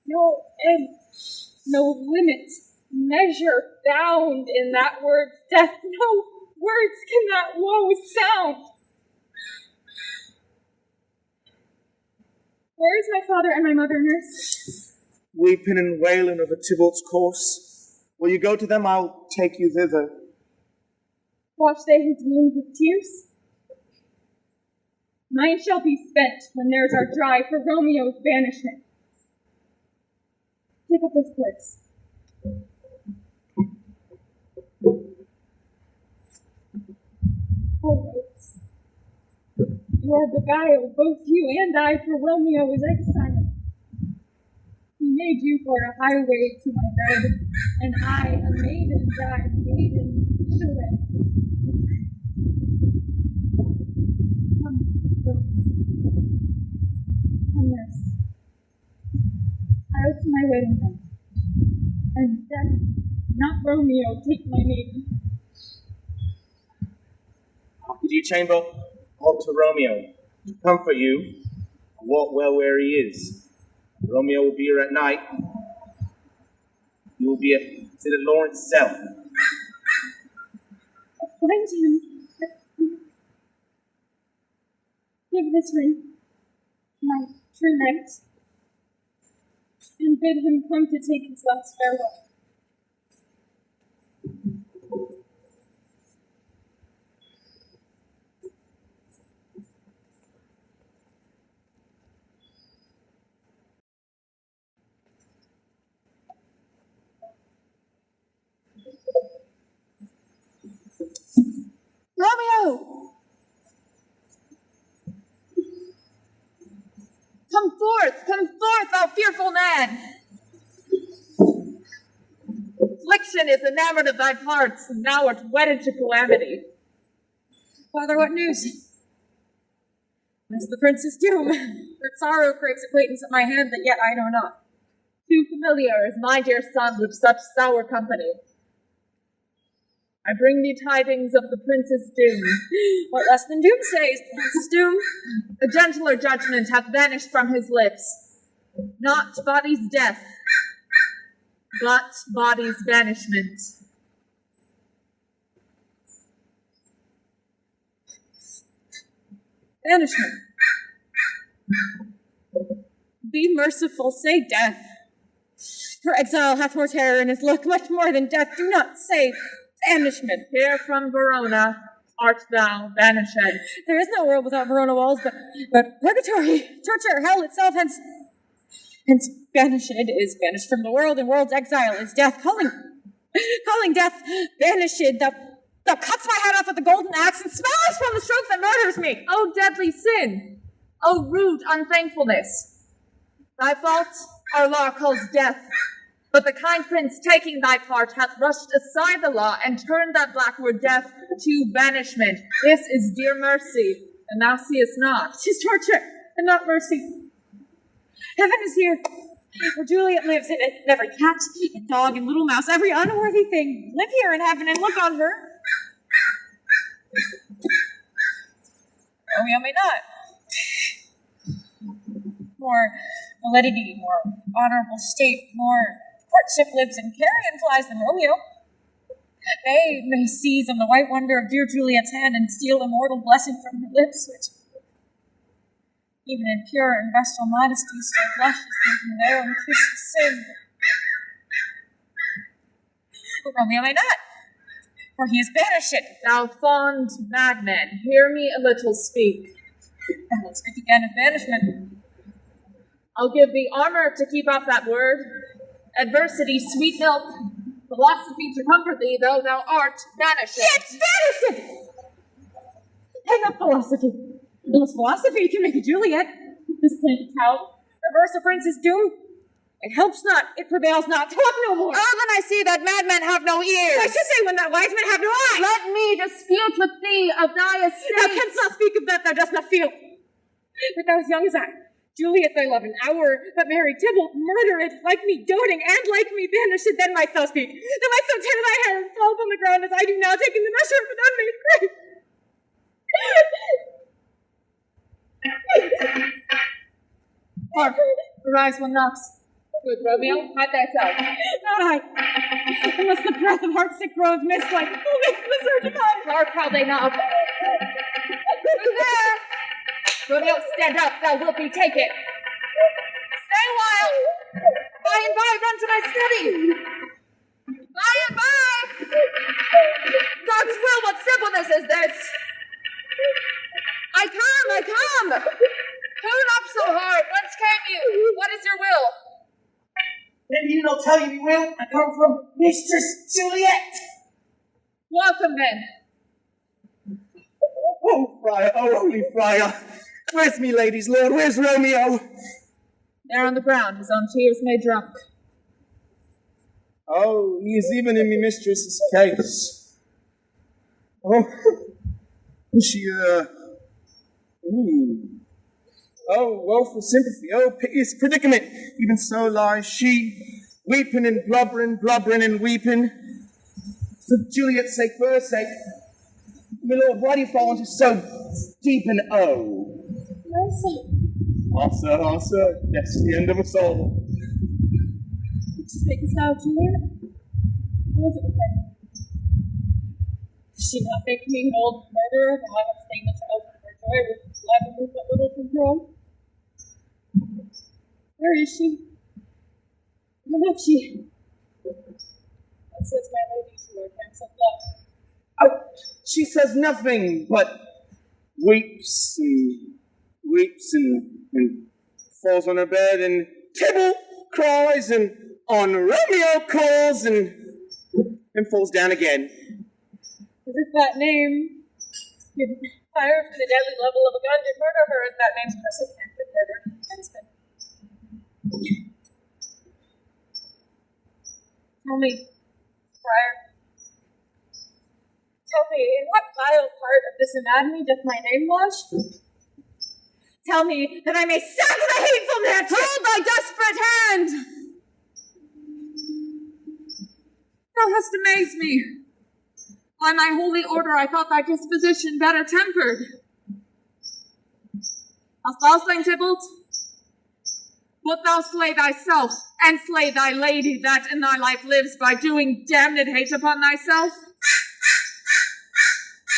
no end, no limit, measure, bound in that word's death. No words can that woe sound. Where is my father and my mother, nurse? Weeping and wailing over Tybalt's corse. Will you go to them? I'll take you thither. Wash they his wounds with tears? Mine shall be spent when theirs are dry for Romeo's banishment. Take up this purse. Oh, Rose, you are beguiled, both you and I, for Romeo is exiled. He made you for a highway to my bed, and I, a maiden, died, maiden, Juliet. Come, Rose. Come, nurse. Out to my wedding bed, and death, not Romeo, take my maiden. Did you chamber hold to Romeo to comfort you? Walk well where he is. Romeo will be here at night. You will be at St. Lawrence cell. Find him. Give this ring to my true knight, and bid him come to take his last farewell. Romeo! Come forth, thou fearful man! affliction is enamored of thy parts, and thou art wedded to calamity. Father, what news? There's the prince's doom. That sorrow craves acquaintance at my hand, that yet I know not. Too familiar is my dear son with such sour company. I bring thee tidings of the prince's doom. What less than doomsday is the prince's doom? A gentler judgment hath vanished from his lips. Not body's death, but body's banishment. Banishment. Be merciful, say death. For exile hath more terror in his look, much more than death. Do not say banishment. Here from Verona art thou banished. There is no world without Verona walls, but purgatory, torture, hell itself, hence banished is banished from the world, and world's exile is death. Calling death banished, thou cuts my head off with the golden axe and smiles from the stroke that murders me. O deadly sin! O rude unthankfulness! Thy fault our law calls death, but the kind prince taking thy part hath rushed aside the law and turned that blackward death to banishment. This is dear mercy, and thou seest not. 'Tis torture and not mercy. Heaven is here, where Juliet lives, and every cat and dog and little mouse, every unworthy thing, live here in heaven and look on her. Romeo may not. More validity, more honorable state, more courtship lives in carrion flies than Romeo. They may seize on the white wonder of dear Juliet's hand and steal immortal blessing from her lips, which even in pure and vestal modesty still blushes thinking their own kisses sin. But Romeo may not, for he is banished. Thou fond madman, hear me a little speak. And we'll speak again of banishment. I'll give thee armor to keep off that word, adversity, sweet milk, philosophy to comfort thee, though thou art banished. Yes, banished! Hang up philosophy. Unless philosophy can make a Juliet, this plain cow, reverse a prince's doom. It helps not, it prevails not. Talk no more. Oh, then I see that madmen have no ears. I should say when that wise men have no eyes. Let me dispute with thee of thy estate. Thou canst not speak of that thou dost not feel. But thou as young as I, Juliet thy love an hour, but Mary Tybalt murdered, like me doting, and like me banished, then myself thou speak. Then myself tear thy hair and fall upon the ground as I do now, taking the measure of an unmade grave. Hark, arise one knocks. Good Romeo, hide thyself. Not I. Unless the breath of heartsick groans mist like fulness in the surging eye. Hark how they knock. Who's there? Romeo, stand up, thou wilt be taken. Stay a while. By and by, run to thy study. By and by. God's will, what simpleness is this? I come. Tune up so hard. Whence came you? What is your will? Then you not tell you will. I come from Mistress Juliet. Welcome then. Oh, friar, oh, holy friar. Where's me lady's lord? Where's Romeo? There on the ground, his own tears made drunk. Oh, he is even in me mistress's case. Oh, she, Oh, woeful sympathy, oh, piteous predicament. Even so lies she, weeping and blubbering and weeping. For Juliet's sake, for her sake. My lord, why do you fall into so deep an O? Mercy. Answer, that's the end of us all. Speakest thou, Juliet? How is it with her? Does she not make me an old murderer, now I have seen the child of her joy with blood and but little from her own? Where is she? Where is she? What says my lady to her handsome love? Oh, she says nothing, but weeps and falls on her bed, and Tybalt cries, and on Romeo calls, and falls down again. As if that name could fire from the deadly level of a gun to murder her, as that name's person could murder her kinsman. Tell me, in what vile part of this anatomy doth my name lodge? Tell me, that I may sack the hateful match! Hold thy desperate hand! Thou hast amazed me. By my holy order, I thought thy disposition better tempered. Hast thou slain Tybalt? Wilt thou slay thyself, and slay thy lady that in thy life lives by doing damned hate upon thyself?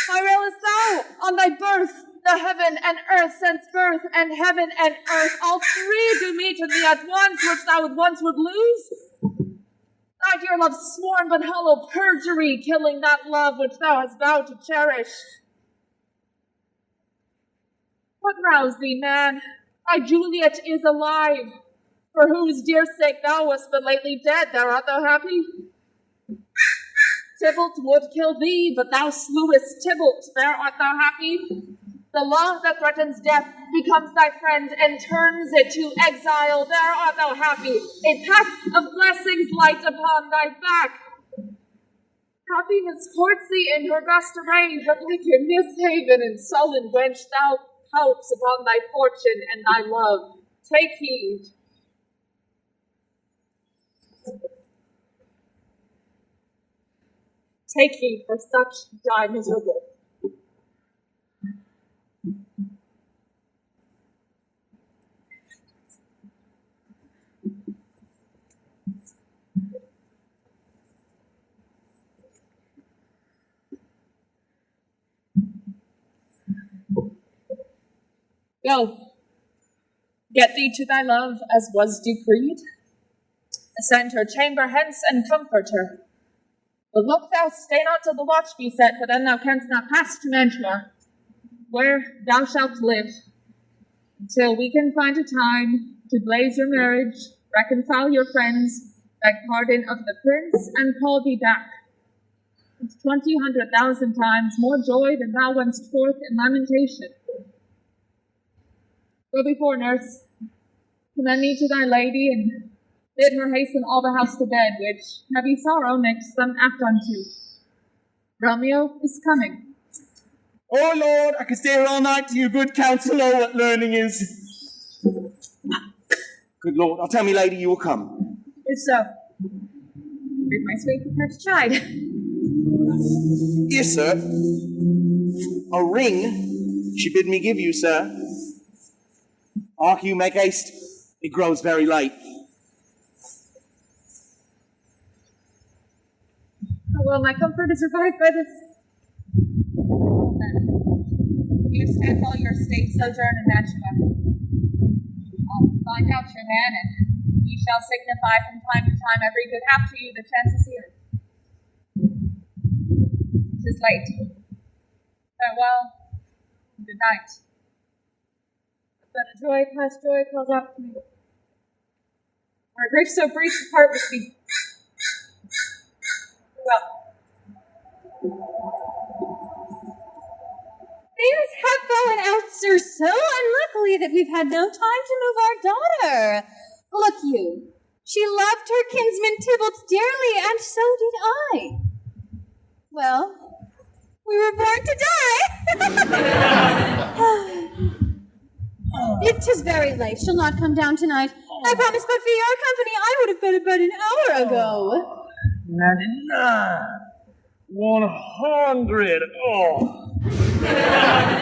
Why railest thou on thy birth? The heaven and earth since birth, and heaven and earth, all three do meet in thee at once, which thou at once would lose. Thy dear love sworn but hollow perjury, killing that love which thou hast vowed to cherish. What roused thee, man? Thy Juliet is alive, for whose dear sake thou wast but lately dead. Thou art thou happy? Tybalt would kill thee, but thou slewest Tybalt. There art thou happy? The law that threatens death becomes thy friend and turns it to exile. There art thou happy. A path of blessings light upon thy back. Happiness courts thee in her best array, but like a mishaven and sullen wench, thou pouts upon thy fortune and thy love. Take heed. Take heed, for such die miserable. Go, get thee to thy love as was decreed. Ascend her chamber hence and comfort her. But look thou stay not till the watch be set, for then thou canst not pass to Mantua, where thou shalt live, until we can find a time to blaze your marriage, reconcile your friends, beg pardon of the prince, and call thee back. With 20,000 times more joy than thou wentst forth in lamentation. Go before, nurse. Commend me to thy lady, and bid her hasten all the house to bed, which heavy sorrow makes them act unto. Romeo is coming. Oh, Lord, I could stay here all night to your good counsel. Oh, what learning is. Good Lord, I'll tell me lady you will come. If so, bring my sweet prepared chide. Yes, sir. A ring she bid me give you, sir. Hark you, make haste. It grows very late. How well my comfort is revived by this. You stand all your state sojourn in Mantua. I'll find out your man, and he shall signify from time to time every good hap to you that chances here. 'Tis late. Farewell. Good night. But a joy past joy calls out to me. For a grief so brief to part with thee. Well. Things have fallen out, sir, so unluckily that we've had no time to move our daughter. Look you, she loved her kinsman Tybalt dearly, and so did I. Well, we were born to die. It is very late. She'll not come down tonight. I promise, but for your company, I would have been to bed an hour ago. 99. 100. Oh.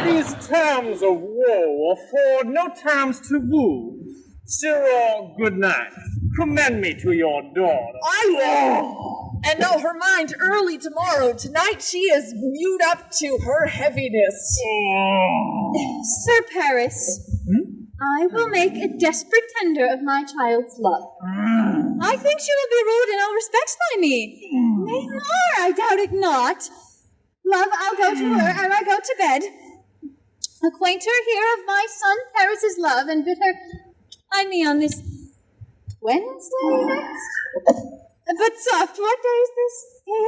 These times of woe afford no times to woo. Cyril, good night. Commend me to your daughter. I will. And know her mind early tomorrow. Tonight she is mewed up to her heaviness. Sir Paris, I will make a desperate tender of my child's love. I think she will be ruled in all respects by me. Nay, more, I doubt it not. Love, I'll go to her ere I go to bed. Acquaint her here of my son Paris's love, and bid her find me on this Wednesday next? But soft, what day is this?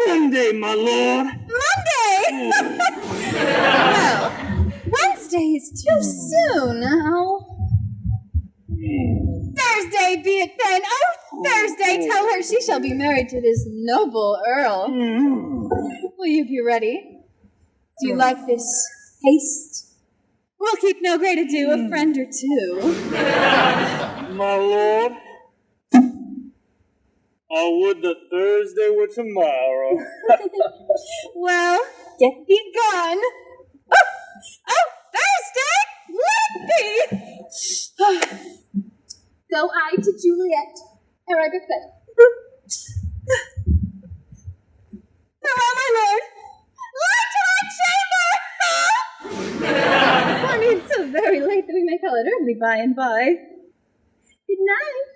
Monday, my lord. Monday! Well, Wednesday is too soon. Oh. Thursday be it then. Oh, Thursday, tell her she shall be married to this noble earl. Will you be ready? Do you like this haste? We'll keep no great ado, a friend or two. My lord, I would that Thursday were tomorrow. Well, get thee gone. Oh, Thursday! Let it be! Go I to Juliet, ere I get back. Farewell, my lord! Light to my chamber! I mean, it's so very late that we may call it early by and by. Good night.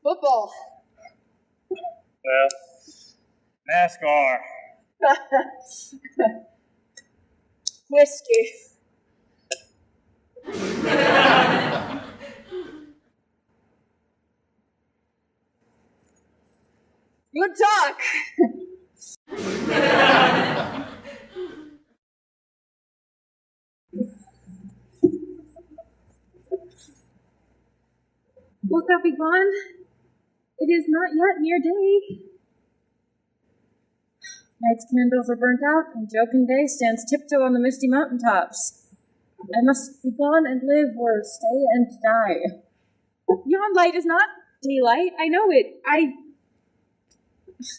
Football. Well, NASCAR. Whiskey. Good talk. Wilt thou be gone? It is not yet near day. Night's candles are burnt out, and jocund day stands tiptoe on the misty mountain tops. I must be gone and live, or stay and die. Yon light is not daylight. I know it.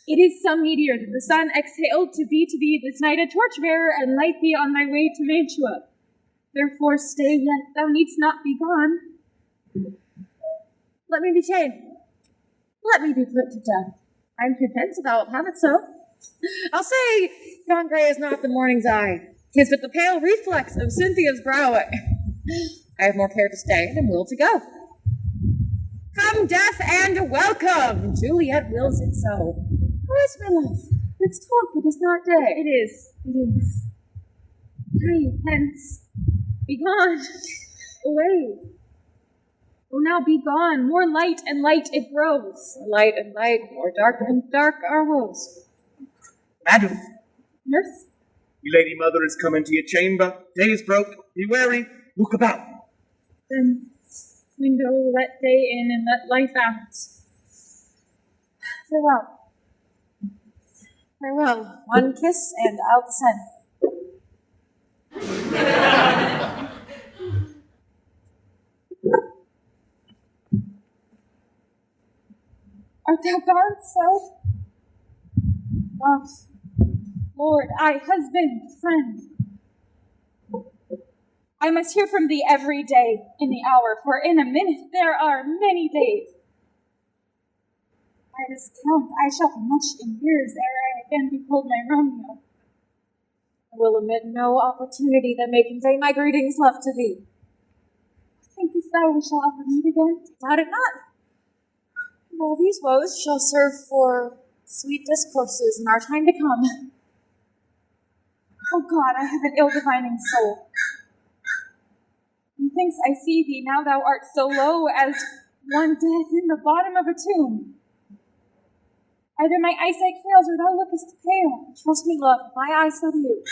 It is some meteor that the sun exhaled to be this night a torchbearer and light thee on thy way to Mantua. Therefore stay yet, thou needst not be gone. Let me be chained. Let me be put to death. I'm convinced thou wilt have it so. I'll say, yon grey is not the morning's eye. 'Tis but the pale reflex of Cynthia's brow. I have more care to stay than will to go. Come, death, and welcome! Juliet wills it so. Where is my love? Let's talk, it is not day. It is. Hurry, hence. Be gone. Away. Oh, now be gone. More light and light it grows. Light and light, more dark and dark our woes. Madam, Nurse? your lady mother is come into your chamber. Day is broke. Be wary. Look about. Then window, let day in and let life out. Farewell. Farewell. One kiss and I'll descend. Art thou gone, so? Love, Lord, husband, friend. I must hear from thee every day in the hour, for in a minute there are many days. By this count, I shall be much in years ere I again behold my Romeo. I will omit no opportunity that may convey my greetings, love, to thee. Thinkest thou we shall ever meet again? Doubt it not. And all these woes shall serve for sweet discourses in our time to come. Oh God, I have an ill-divining soul. Methinks I see thee now thou art so low as one dead in the bottom of a tomb. Either my eyesight fails or thou lookest pale. Trust me, love, my eyes fail you.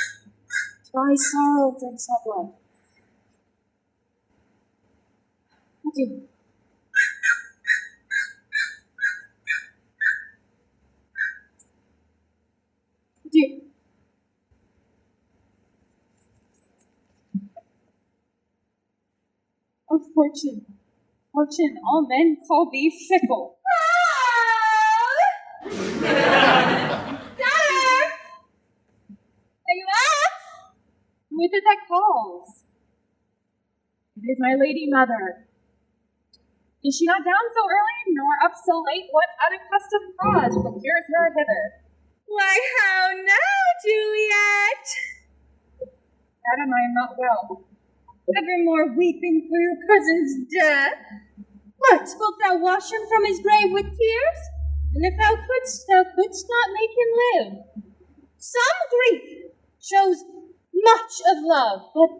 Dry sorrow drinks our blood. Adieu. Adieu. Oh, fortune, fortune, all men call thee fickle. Daughter! Are you up? Who is it that calls? It is my lady mother. Is she not down so early, nor up so late? What unaccustomed cause procures her hither? Why, how now, Juliet? Madam, I am not well. Evermore weeping for your cousin's death. What, wilt thou wash him from his grave with tears? And if thou couldst not make him live. Some grief shows much of love, but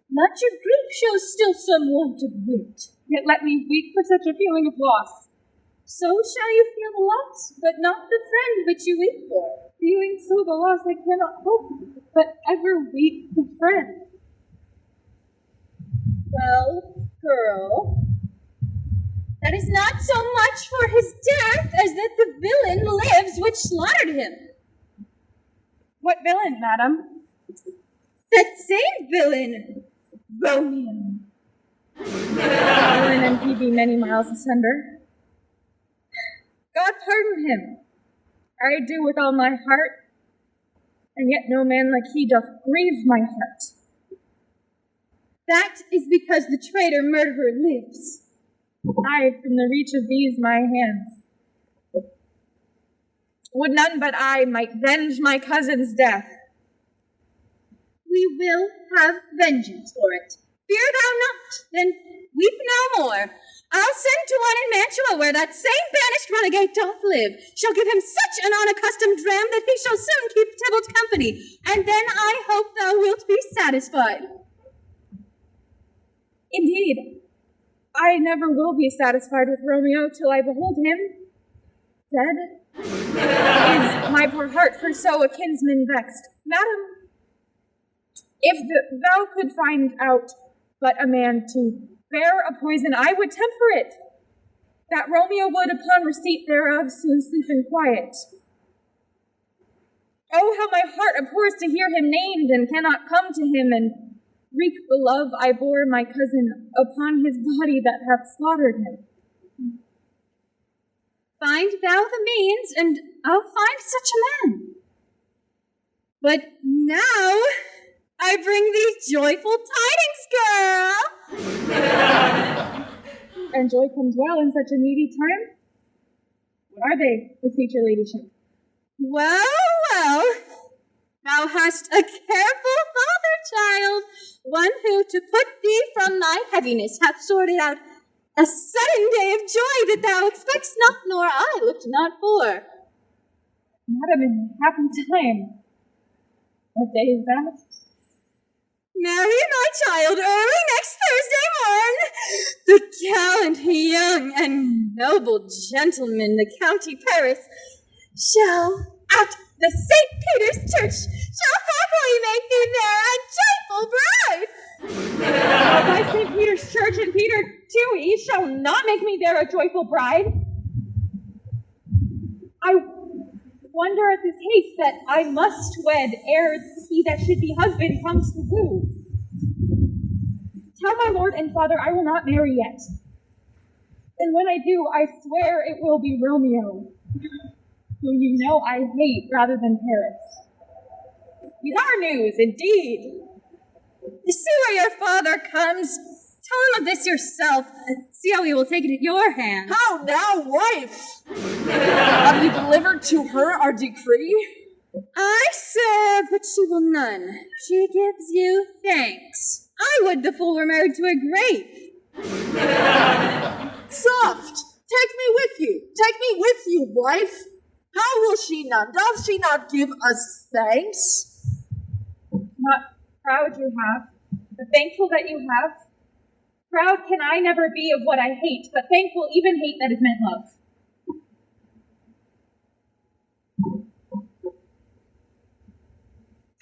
much of grief shows still some want of wit. Yet let me weep for such a feeling of loss. So shall you feel the loss, but not the friend which you weep for. Feeling so the loss I cannot hope, but ever weep the friend. Well, girl, that is not so much for his death as that the villain lives which slaughtered him. What villain, madam? That same villain, Romeo. Villain and he be many miles asunder. God pardon him. I do with all my heart, and yet no man like he doth grieve my heart. That is because the traitor murderer lives. I, from the reach of these my hands, would none but I might venge my cousin's death. We will have vengeance for it. Fear thou not, then weep no more. I'll send to one in Mantua where that same banished renegade doth live, shall give him such an unaccustomed dram that he shall soon keep Tybalt company, and then I hope thou wilt be satisfied. Indeed, I never will be satisfied with Romeo till I behold him dead. Is my poor heart for so a kinsman vexed? Madam, if thou could find out but a man to bear a poison, I would temper it, that Romeo would upon receipt thereof soon sleep in quiet. Oh, how my heart abhors to hear him named, and cannot come to him and wreak the love I bore my cousin upon his body that hath slaughtered him. Find thou the means, and I'll find such a man. But now I bring thee joyful tidings, girl. And joy comes well in such a needy time? What are they, beseech your ladyship? Well, well, thou hast a careful father, child, one who, to put thee from thy heaviness, hath sorted out a sudden day of joy that thou expectst not, nor I looked not for. Madam, in happy time. What day is that? Marry, my child, early next Thursday morn. The gallant, young, and noble gentleman, the County Paris, shall, at the St. Peter's Church, shall happily make thee there a joyful bride. By St. Peter's Church and Peter too, ye shall not make me there a joyful bride. I wonder at this haste that I must wed ere he that should be husband comes to woo. Tell my lord and father I will not marry yet. And when I do, I swear it will be Romeo, whom you know I hate rather than Paris. These are news, indeed. See where your father comes. Tell him of this yourself, and see how he will take it at your hand. How now, wife? Have you delivered to her our decree? Aye, sir, but she will none. She gives you thanks. I would the fool were married to a grave. Soft! Take me with you! Take me with you, wife! How will she none? Does she not give us thanks? Not proud you have, but thankful that you have. Proud can I never be of what I hate, but thankful even hate that is meant love.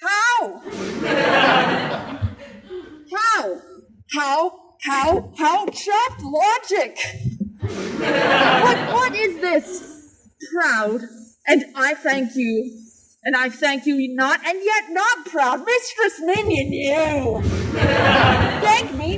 How? How chopped logic? What is this? Proud, and I thank you, and I thank you not, and yet not proud. Mistress Minion, you! Thank me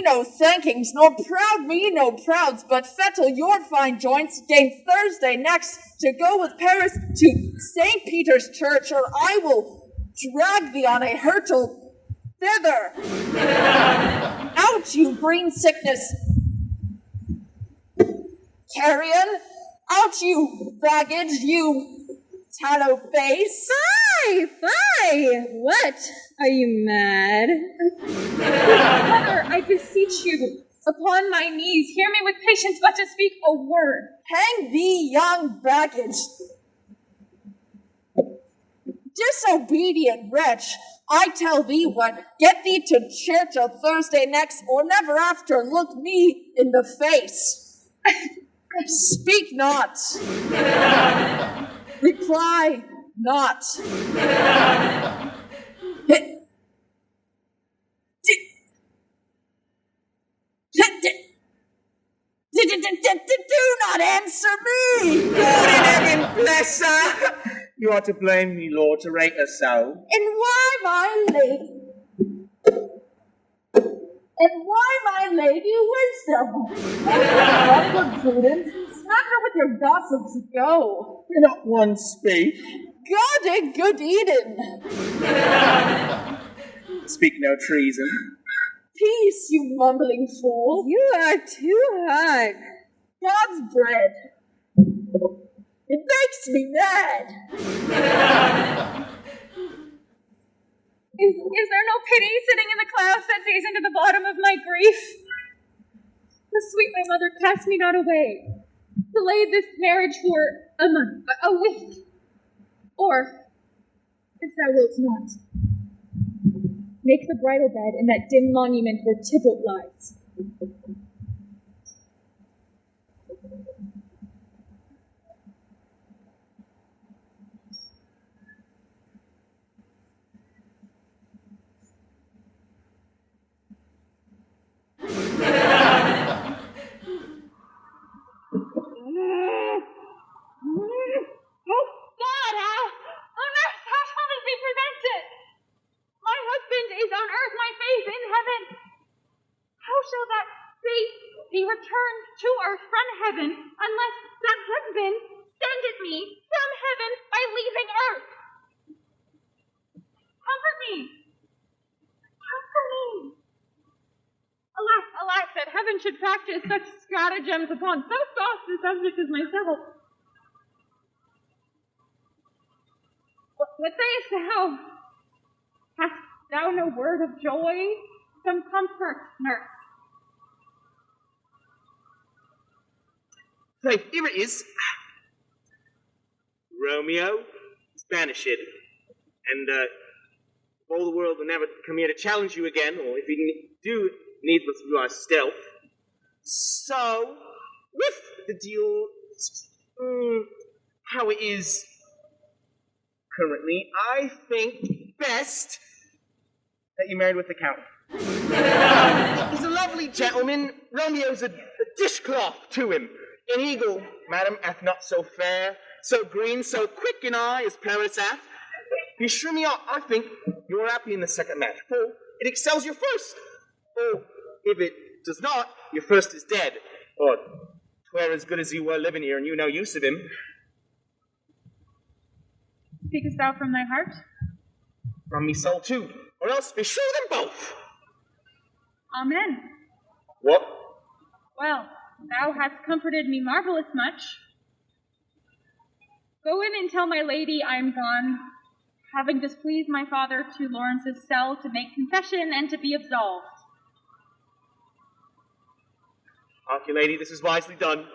no thankings, nor proud me no prouds, but fettle your fine joints 'gainst Thursday next to go with Paris to St. Peter's Church, or I will drag thee on a hurtle thither. Out, you green sickness! Carrion! Out, you baggage, you tallow face! Fie! What? Are you mad? Mother, I beseech you, upon my knees, hear me with patience but to speak a word. Hang thee, young baggage! disobedient wretch, I tell thee what, get thee to church on Thursday next, or never after look me in the face. Speak not. Reply not. Do not answer me! Lord in heaven, bless her! You are to blame, me lord, to rate her so. And why, my lady? And why, my lady, wisdom? Good prudence, smatter with your gossips go. You're not one speak. God and good Eden. Speak no treason. Peace, you mumbling fool. You are too hard. God's bread. It makes me mad. Is there no pity sitting in the clouds that sees into the bottom of my grief? The sweet my mother cast me not away. Delayed this marriage for a month, a week. Or, if thou wilt not, make the bridal bed in that dim monument where Tybalt lies. Oh God, how on earth shall this be prevented? My husband is on earth, my faith in heaven. How shall that faith be returned to earth from heaven unless that husband sendeth me from heaven by leaving earth? Comfort me. Comfort me. Alas, alas, that heaven should practice such stratagems upon so soft a subject as myself. What sayest thou? Hast thou no word of joy? Some comfort, nurse. Faith, here it is. Romeo is banished, and all the world will never come here to challenge you again, or if you do, needless you are stealth. So, with the deal, how it is currently, I think best that you married with the Count. He's a lovely gentleman. Romeo's a dishcloth to him. An eagle, madam, hath not so fair, so green, so quick an eye as Paris hath. Be sure me, I think you're happy in the second match, for it excels your first. Or, if it does not, your first is dead. Or, 'twere as good as you were living here and you no use of him. Speakest thou from thy heart? From me soul too, or else beshrew them both. Amen. What? Well, thou hast comforted me marvelous much. Go in and tell my lady I am gone, having displeased my father to Lawrence's cell to make confession and to be absolved. Hark you, lady, this is wisely done.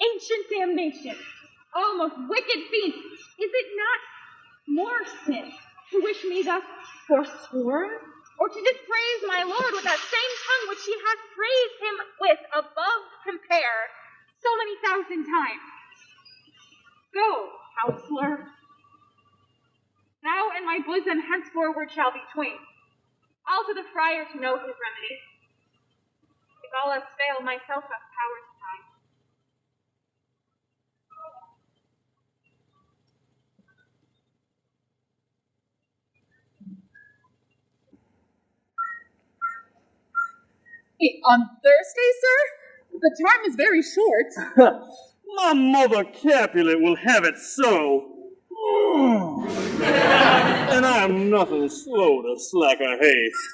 Ancient damnation! Oh, most wicked fiend! Is it not more sin to wish me thus forsworn, or to dispraise my lord with that same tongue which she hath praised him with above compare so many thousand times? Go, counselor. Thou and my bosom henceforward shall be twain. I'll to the friar to know his remedy. If all else fail, myself hath power to die. On Thursday, sir? The time is very short. My mother Capulet will have it so. And I am nothing slow to slack her haste.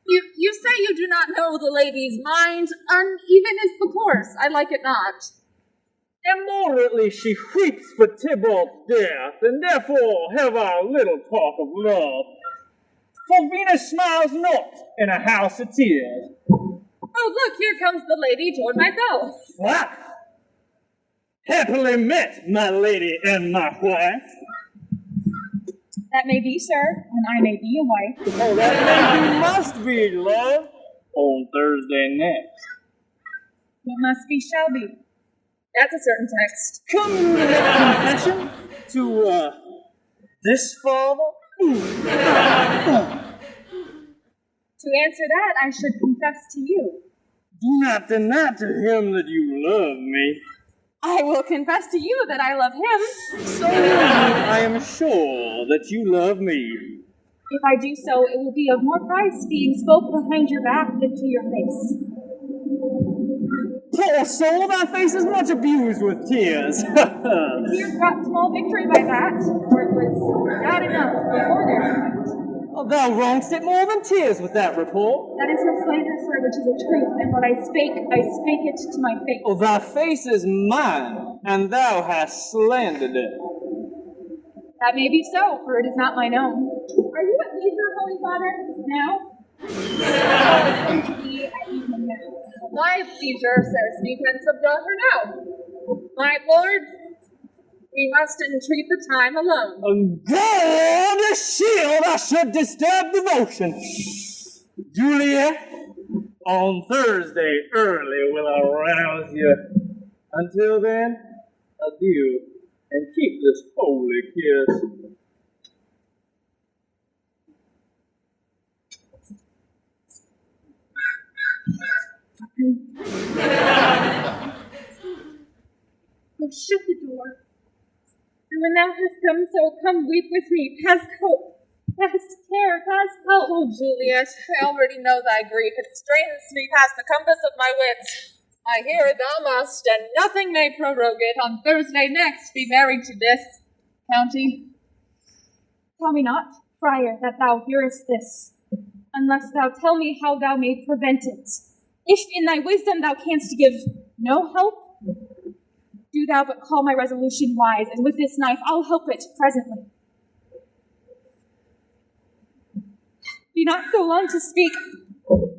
You say you do not know the lady's mind. Uneven is the course. I like it not. Immoderately she weeps for Tybalt's death, and therefore have our little talk of love. For Venus smiles not in a house of tears. Oh, look, here comes the lady toward myself. What? Happily met, my lady and my wife. That may be, sir, and I may be a wife. Oh, that may be, must be, love. On Thursday next. What must be shall be. That's a certain text. Come you make confession to, this father? To answer that, I should confess to you. Do not deny to him that you love me. I will confess to you that I love him. So I am sure that you love me. If I do so, it will be of more price being spoke behind your back than to your face. Poor soul, thy face is much abused with tears. The tears got small victory by that, for it was bad enough before their fight. Oh, thou wrongst it more than tears with that report. That is no slander, sir, which is a truth, and what I spake it to my face. Oh, thy face is mine, and thou hast slandered it. That may be so, for it is not mine own. Are you at leisure, Holy Father, now? My leisure, says me, can subdue her now. My lord, we must entreat the time alone. God, a shield, I should disturb devotion. Juliet, on Thursday early will I rouse you. Until then, adieu, and keep this holy kiss. Oh, shut the door. And when thou hast done so, come weep with me, past hope, past care, past help. Oh, Juliet, I already know thy grief. It strains me past the compass of my wits. I hear thou must, and nothing may prorogue it, on Thursday next be married to this county. Tell me not, friar, that thou hearest this, unless thou tell me how thou may prevent it. If in thy wisdom thou canst give no help, do thou but call my resolution wise, and with this knife I'll help it presently. Be not so long to speak.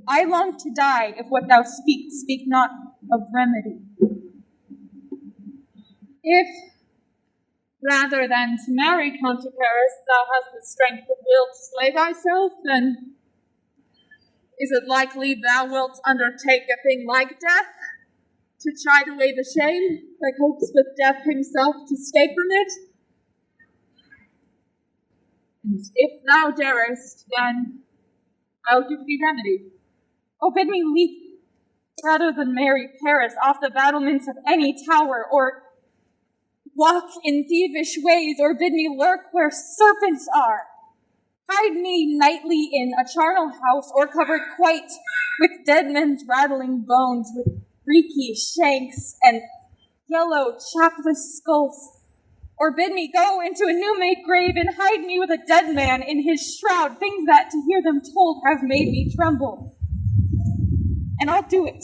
I long to die, if what thou speak not of remedy. If, rather than to marry Count of Paris, thou hast the strength of will to slay thyself, then is it likely thou wilt undertake a thing like death, to chide away the shame that copes with death himself to escape from it? And if thou darest, then I'll give thee remedy. Oh, bid me leap, rather than marry Paris, off the battlements of any tower, or walk in thievish ways, or bid me lurk where serpents are. Hide me nightly in a charnel house, or covered quite with dead men's rattling bones, with freaky shanks and yellow chapless skulls. Or bid me go into a new-made grave and hide me with a dead man in his shroud, things that, to hear them told, have made me tremble. And I'll do it,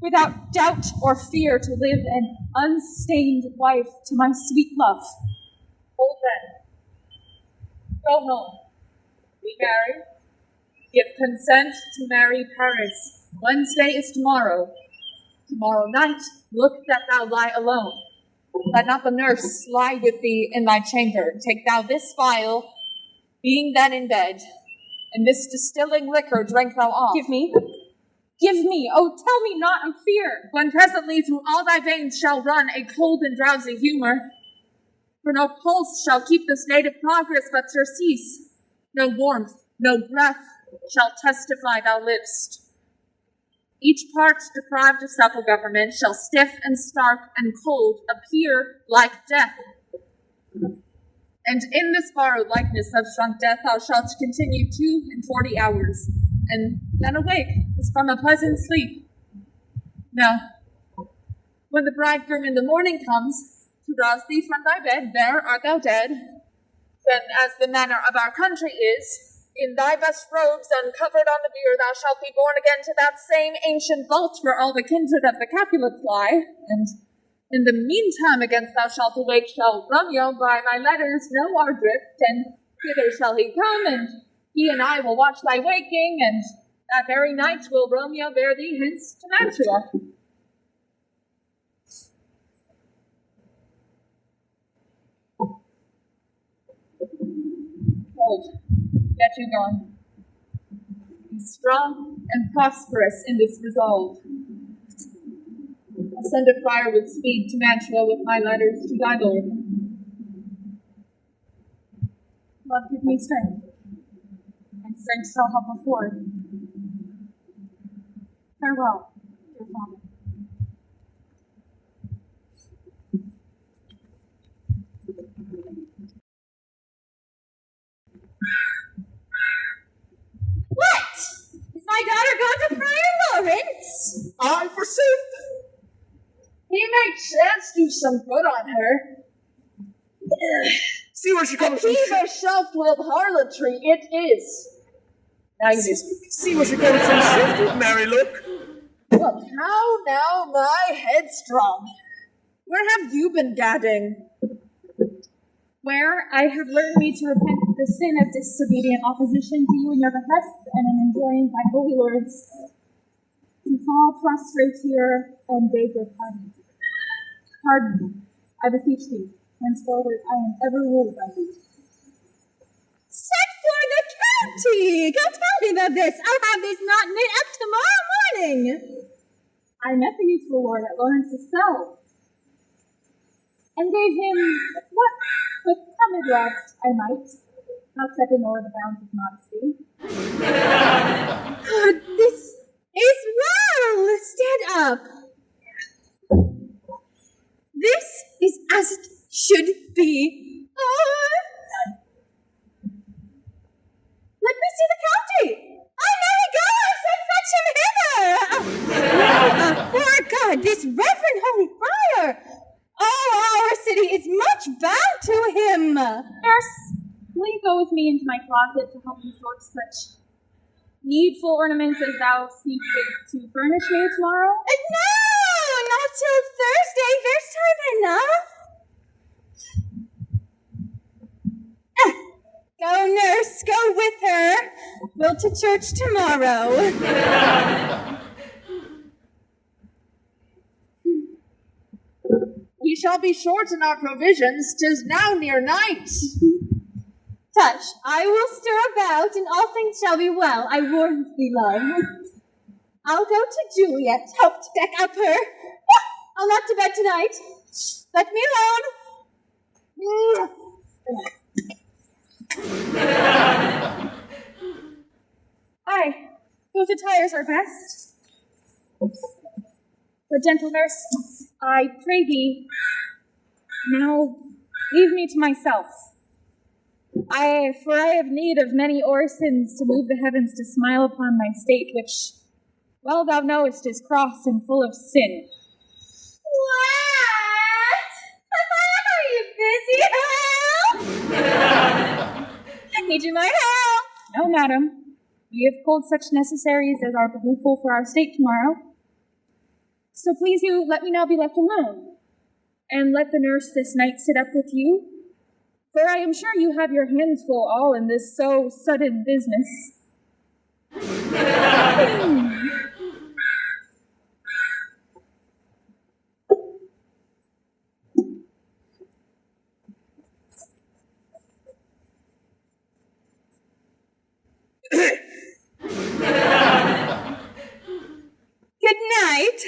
without doubt or fear, to live an unstained wife to my sweet love. Hold then. Go home. Be married. Give consent to marry Paris. Wednesday is tomorrow. Tomorrow night, look that thou lie alone. Let not the nurse lie with thee in thy chamber. Take thou this phial, being then in bed, and this distilling liquor drink thou off. Give me, oh, tell me not of fear. When presently through all thy veins shall run a cold and drowsy humor, for no pulse shall keep this native progress but surcease, no warmth, no breath shall testify thou liv'st. Each part deprived of supple government shall stiff and stark and cold appear like death. And in this borrowed likeness of shrunk death thou shalt continue 42 hours, and then awake as from a pleasant sleep. Now, when the bridegroom in the morning comes to rouse thee from thy bed, there art thou dead. Then, as the manner of our country is, in thy best robes, uncovered on the bier, thou shalt be borne again to that same ancient vault where all the kindred of the Capulets lie. And in the meantime, against thou shalt awake, shall Romeo by my letters know our drift, and hither shall he come, and he and I will watch thy waking, and that very night will Romeo bear thee hence to Mantua. old. Get you gone. Be strong and prosperous in this resolve. I'll send a friar with speed to Mantua with my letters to thy lord. Love, give me strength, and strength shall help afford. Farewell, dear father. What? Is my daughter gone to Friar Lawrence? I forsooth. He may chance do some good on her. See where she A comes from. peevish self-willed harlotry it is. Now you speak. See where she comes from. Shifted, Mary, look. Look, how now, my headstrong. Where have you been gadding? Where I have learned me to repent of the sin of disobedient opposition to you and your behests, and am enjoying thy holy lords to fall prostrate here and beg your pardon. Pardon me, I beseech thee. Henceforward I am ever ruled by thee. Send for the county! Go tell him of this. I'll have this knot knit up tomorrow morning. I met the youthful lord at Lawrence's cell, and gave him what with timid love I might, not stepping over the bounds of modesty. This is well. Stand up. This is as it should be. Let me see the county. I may go. I said fetch him hither. For God, this reverend holy friar. Oh, our city is much bound to him. Nurse, will you go with me into my closet to help me sort such needful ornaments as thou see fit to furnish me tomorrow? No, not till Thursday. There's time enough. Go, nurse, go with her. We'll to church tomorrow. We shall be short in our provisions. 'Tis now near night. Tush, I will stir about, and all things shall be well. I warn thee, love. I'll go to Juliet, help to deck up her. I'll not to bed tonight. Let me alone. Aye, those attires are best. But, gentle nurse, I pray thee, now leave me to myself. For I have need of many orisons to move the heavens to smile upon my state, which, well thou knowest, is cross and full of sin. What? Are you busy, Hal? Need you my help? No, madam, we have pulled such necessaries as are behooveful for our state tomorrow. So please you, let me now be left alone, and let the nurse this night sit up with you, for I am sure you have your hands full all in this so sudden business. Good night.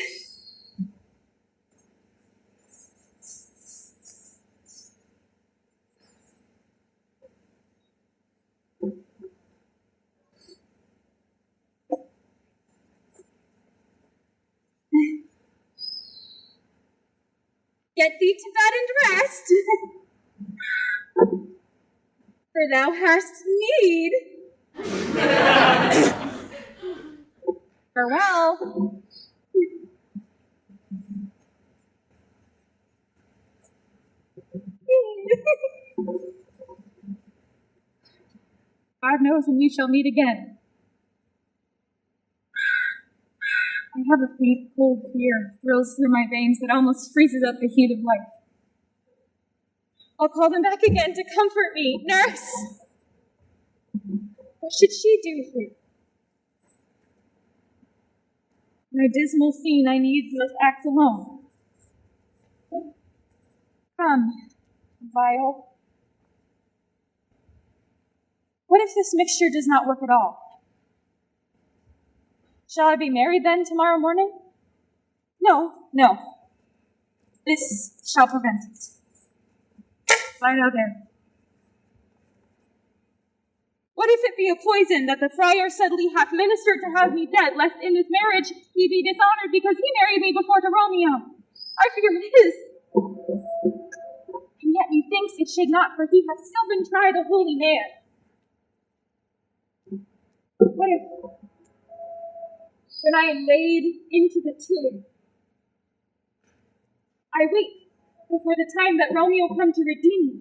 Get thee to bed and rest, for thou hast need. Farewell. God knows when we shall meet again. I have a faint cold fear thrills through my veins that almost freezes up the heat of life. I'll call them back again to comfort me. Nurse! What should she do here? My dismal scene I needs must act alone. Come, Vial. What if this mixture does not work at all? Shall I be married then tomorrow morning? No. This shall prevent it. Lie now there. What if it be a poison that the friar suddenly hath ministered to have me dead, lest in this marriage he be dishonored because he married me before to Romeo? I fear it is. And yet methinks it should not, for he hath still been tried a holy man. What if, when I am laid into the tomb, I wait before the time that Romeo come to redeem me?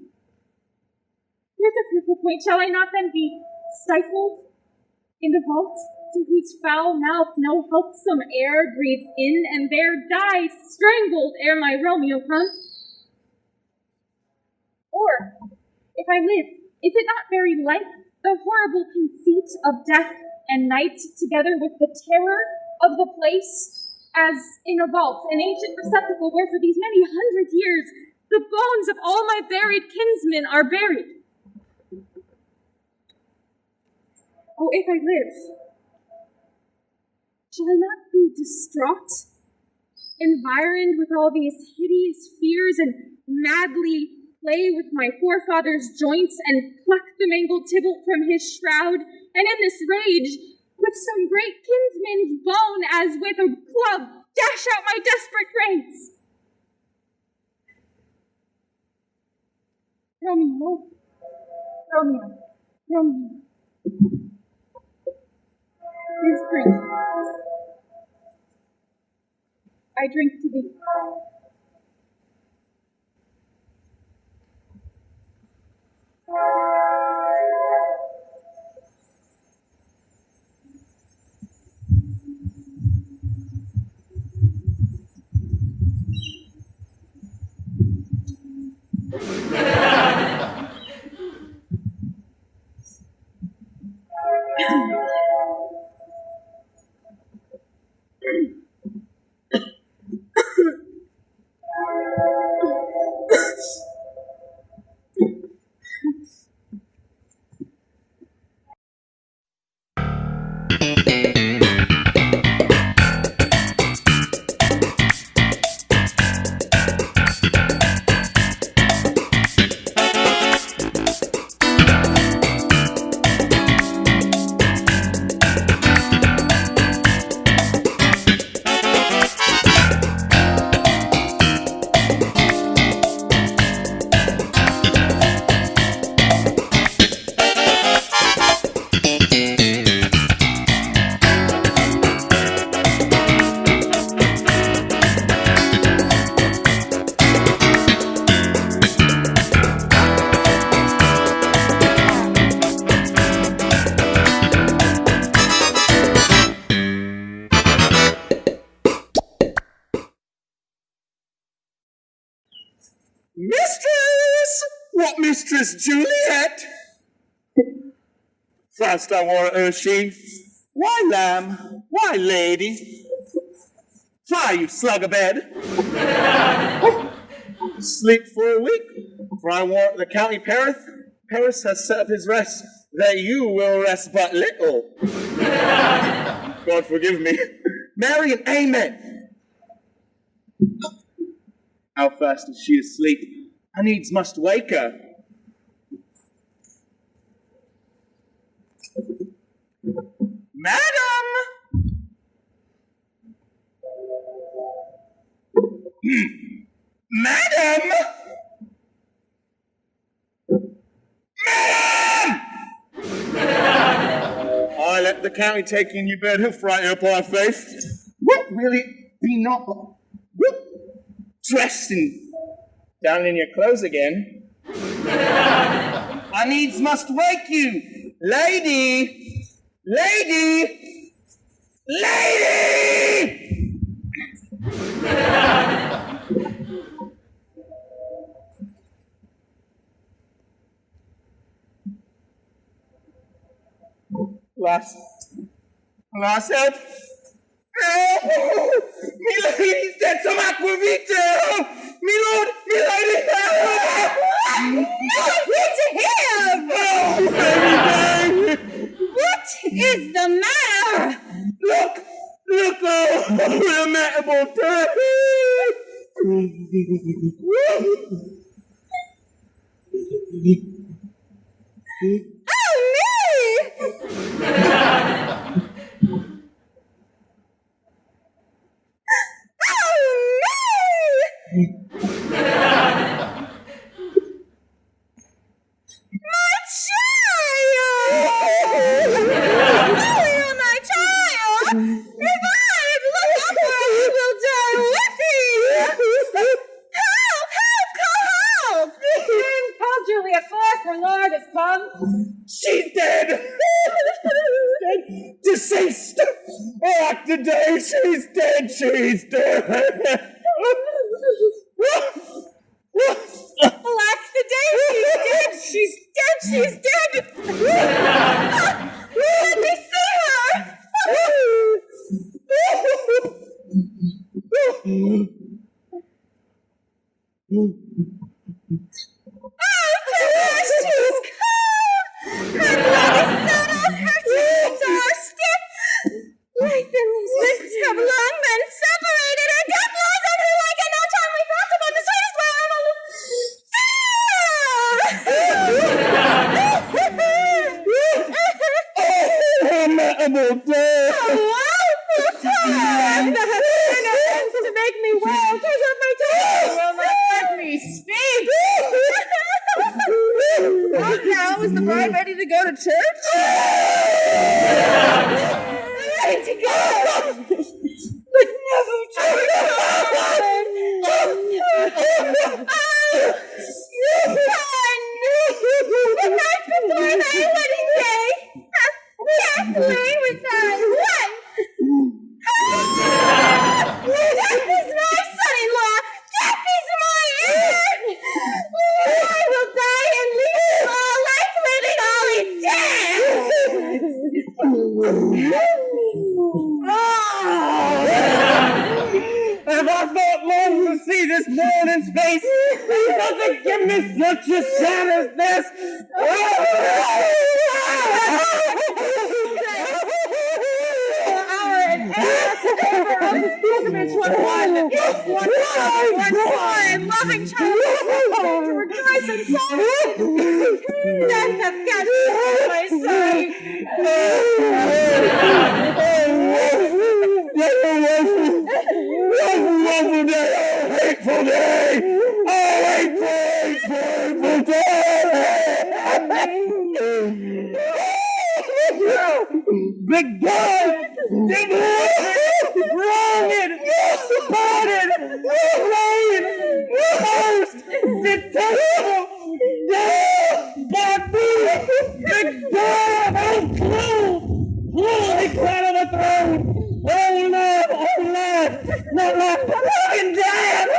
Here's a fearful point. Shall I not then be stifled in the vault, to whose foul mouth no healthsome air breathes in, and there die strangled ere my Romeo comes? Or, if I live, is it not very like the horrible conceit of death and night, together with the terror of the place, as in a vault, an ancient receptacle where for these many 100 years the bones of all my buried kinsmen are buried? Oh, if I live, shall I not be distraught, environed with all these hideous fears, and madly play with my forefather's joints, and pluck the mangled tybalt from his shroud, and in this rage, with some great kinsman's bone, as with a club, dash out my desperate reins? Romeo. Here's drink. I drink to thee. Mistress! What mistress, Juliet? First I wore her she. Why, lamb? Why, lady? Fly, you slug a bed. Sleep for a week, for I warrant the county Paris has set up his rest, that you will rest but little. God forgive me. Mary and amen. How fast is she asleep? I needs must wake her. Madam! Madam! Madam! I let the county take in your bed, he'll frighten up our faith. What will it be not? Dressed and down in your clothes again. I needs must wake you. Lady! Lady! Lady! Last help. Help! Me lady's dead, some aquavita! Me lord, me lady, help! No, it's him! Oh, baby, baby! lamentable day! Oh, me! Juliet forth, her lord has come. She's dead! Dead! Deceased! Alack the day! She's dead! She's dead! Alack the day! She's dead! She's dead! Let me see her! She's cold! Her blood is settled, her joints are stiff. Life and these lips have long been separated. Her death lies on her like an untimely frost upon the sweetest Lamentable day! A woeful time! The sinner ends to make me wail, tears up my tongue, will not let me speak! What now? Is the bride ready to go to church? Ready to go! But never to return! The night before my wedding day, death lay with thy wife! Death is my son-in-law! Death is my heir! I will die and leave you all life living, all is dead! Have I thought long to see this morning's face? It doesn't give me such a shout as this! Loving child, to rejoice and song. Death hath cast my sight. Hateful day! Oh, hateful day! Big God! Big wronged! Spotted! Slain! Most detestable! But me! Big God! Oh, cruel! Cruelly crown of the throne! Oh, Lord! Oh, Lord! Not Lord! Fucking damn!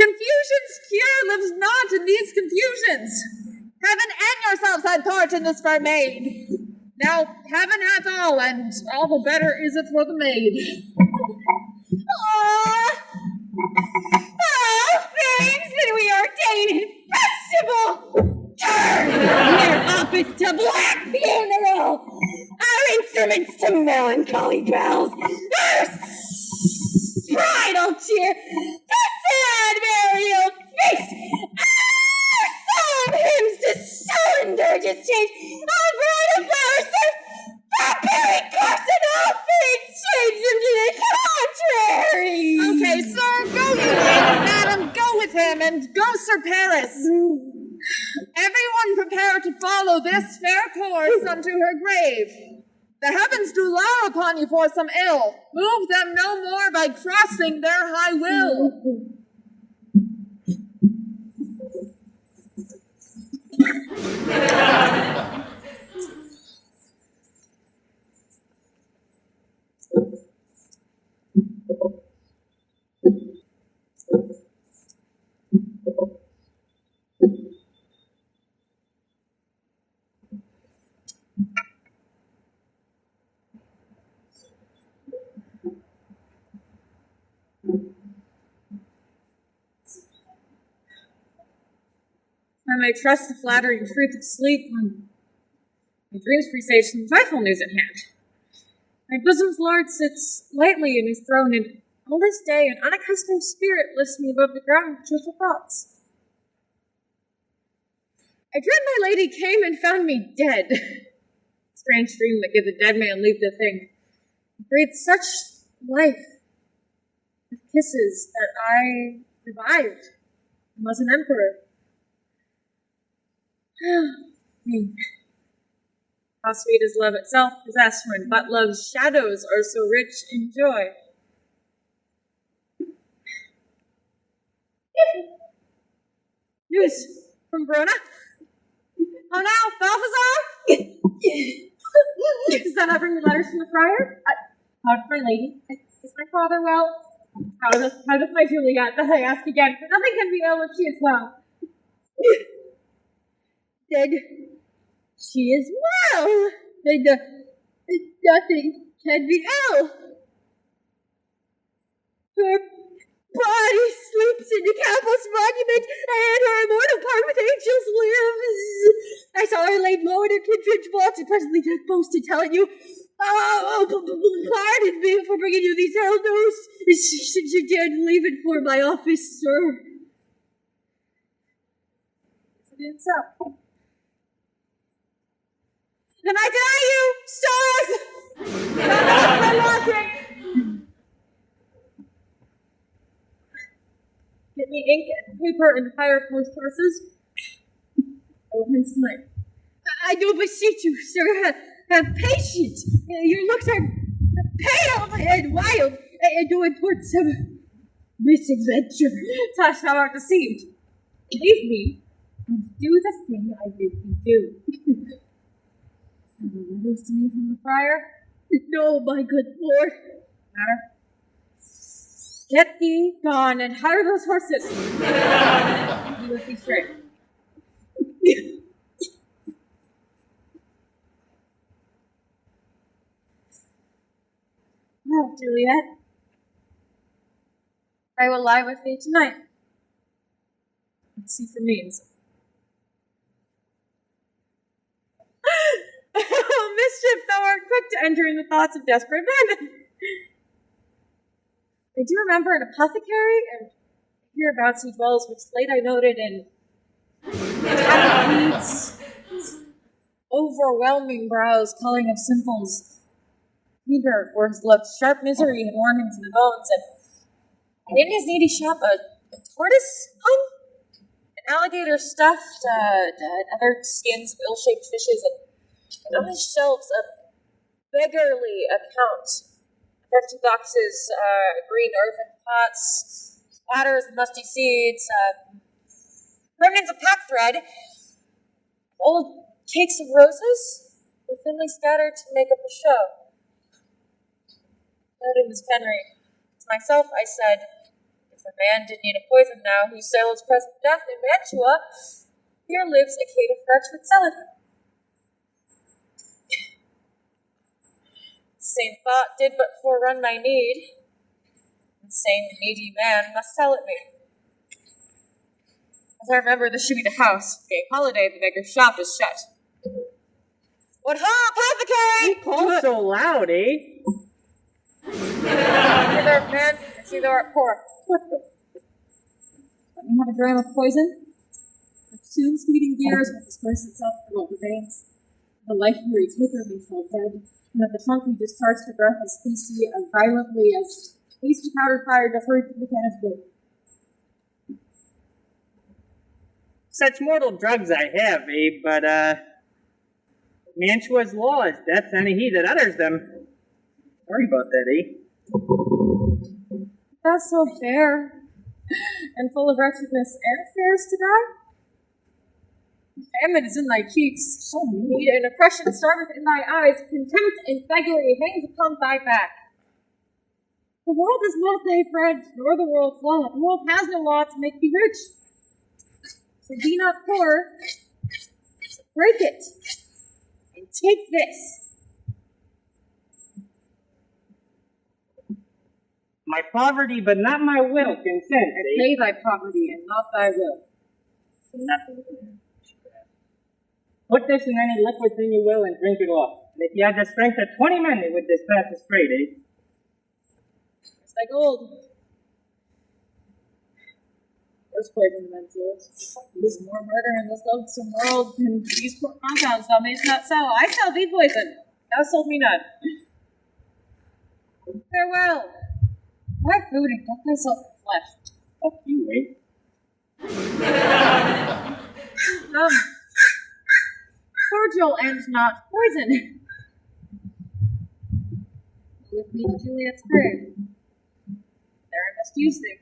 Confusion's cure lives not in these confusions. Heaven and yourselves had part in this fair maid. Now Well, heaven hath all, and all the better is it for the maid. Oh, thanks, and we ordain festival! Turn your office to black funeral! Our instruments to melancholy bells! Our bridal cheer to sad burial feast! Our solemn hymns to sullen dirges change! Our bridal flowers serve barbaric corpse and all fates change them to the contrary! Okay, sir, go you in, madam, go with him, and go Sir Paris. Everyone prepare to follow this fair course unto her grave. The heavens do lower upon you for some ill. Move them no more by crossing their high will. I may trust the flattering truth of sleep when my dreams presage some joyful news at hand. My bosom's lord sits lightly in his throne, and all this day an unaccustomed spirit lifts me above the ground with cheerful thoughts. I dread my lady came and found me dead. Strange dream that gives a dead man leave to think. Breathed such life with kisses that I revived and was an emperor. How sweet is love itself possessed when but love's shadows are so rich in joy. News from Verona. Oh now, Balthazar! Does that not bring the letters from the friar? How is my lady? Is my father well? How does my Juliet? That I ask again, for nothing can be ill if she is well. Dead. She is well, and nothing can be ill. Her body sleeps in the Capel's monument, and her immortal part with angels lives. I saw her laid low in her kindred's vault, and presently took boast to telling you. Pardon me for bringing you these hell news. She dared leave it for my office, sir. It's up. Then I deny you, stars! Not off my logic! Get me ink and paper and hire post horses. I will hence tonight. I do beseech you, sir, have patience. Your looks are pale and wild, and going towards some misadventure. Tush, thou art deceived. Leave me and do the thing I bid thee do. Send the letters to me from the friar? No, my good lord. Matter. Get thee gone and hire those horses. You with thee straight. Well, Juliet, I will lie with thee tonight. Let's see for means. Oh, mischief, thou art quick to enter in the thoughts of desperate men. I do remember an apothecary, and hereabouts he dwells, which late I noted in tattered weeds, overwhelming brows, culling of simples, meager were his looks, sharp misery had worn him to the bones, and in his needy shop a tortoise hung, an alligator stuffed, and other skins of ill-shaped fishes, and on his shelves a beggarly account of empty boxes, green earthen pots, platters of musty seeds, remnants of pack thread, old cakes of roses were thinly scattered to make up a show. Noting Miss Penry, to myself I said, if a man did need a poison now whose sale is present death in Mantua, here lives a caitiff wretch would sell it. Same thought did but forerun my need. The same needy man must tell it me. As I remember, this should be the house. Being holiday, the beggar's shop is shut. What ho, apothecary! You call so loud, eh? Hither, man, and see thou art poor. Let me have a dram of poison. The soon speeding gears will disperse itself throughout the veins. The life-weary taker may fall dead, and that the trunk may discharge the breath as hasty and violently as hasty powder fire doth hurry from the cannon's bolt. Such mortal drugs I have, eh? But, Mantua's law is death to any he that utters them. Sorry about that, eh? That's so fair, and full of wretchedness, and fares to die? Famine is in thy cheeks, so need and oppression starveth in thy eyes, contempt and beggary hangs upon thy back. The world is not thy friend, nor the world's law. The world has no law to make thee rich. So be not poor, break it, and take this. My poverty, but not my will, consent, eh? Pay thy poverty, and not thy will. Put this in any liquid thing you will and drink it off. And if you had the strength of 20 men, it would dispatch us straight, eh? It's thy gold. There's poison in men's souls. There's more murder in this loathsome world than these poor compounds thou mayst not sell. I sell thee poison. Thou sold me none. Farewell. Have food and get thyself flesh. Fuck you, eh? Cordial and not poison. With me to Juliet's grave. There I must use thee.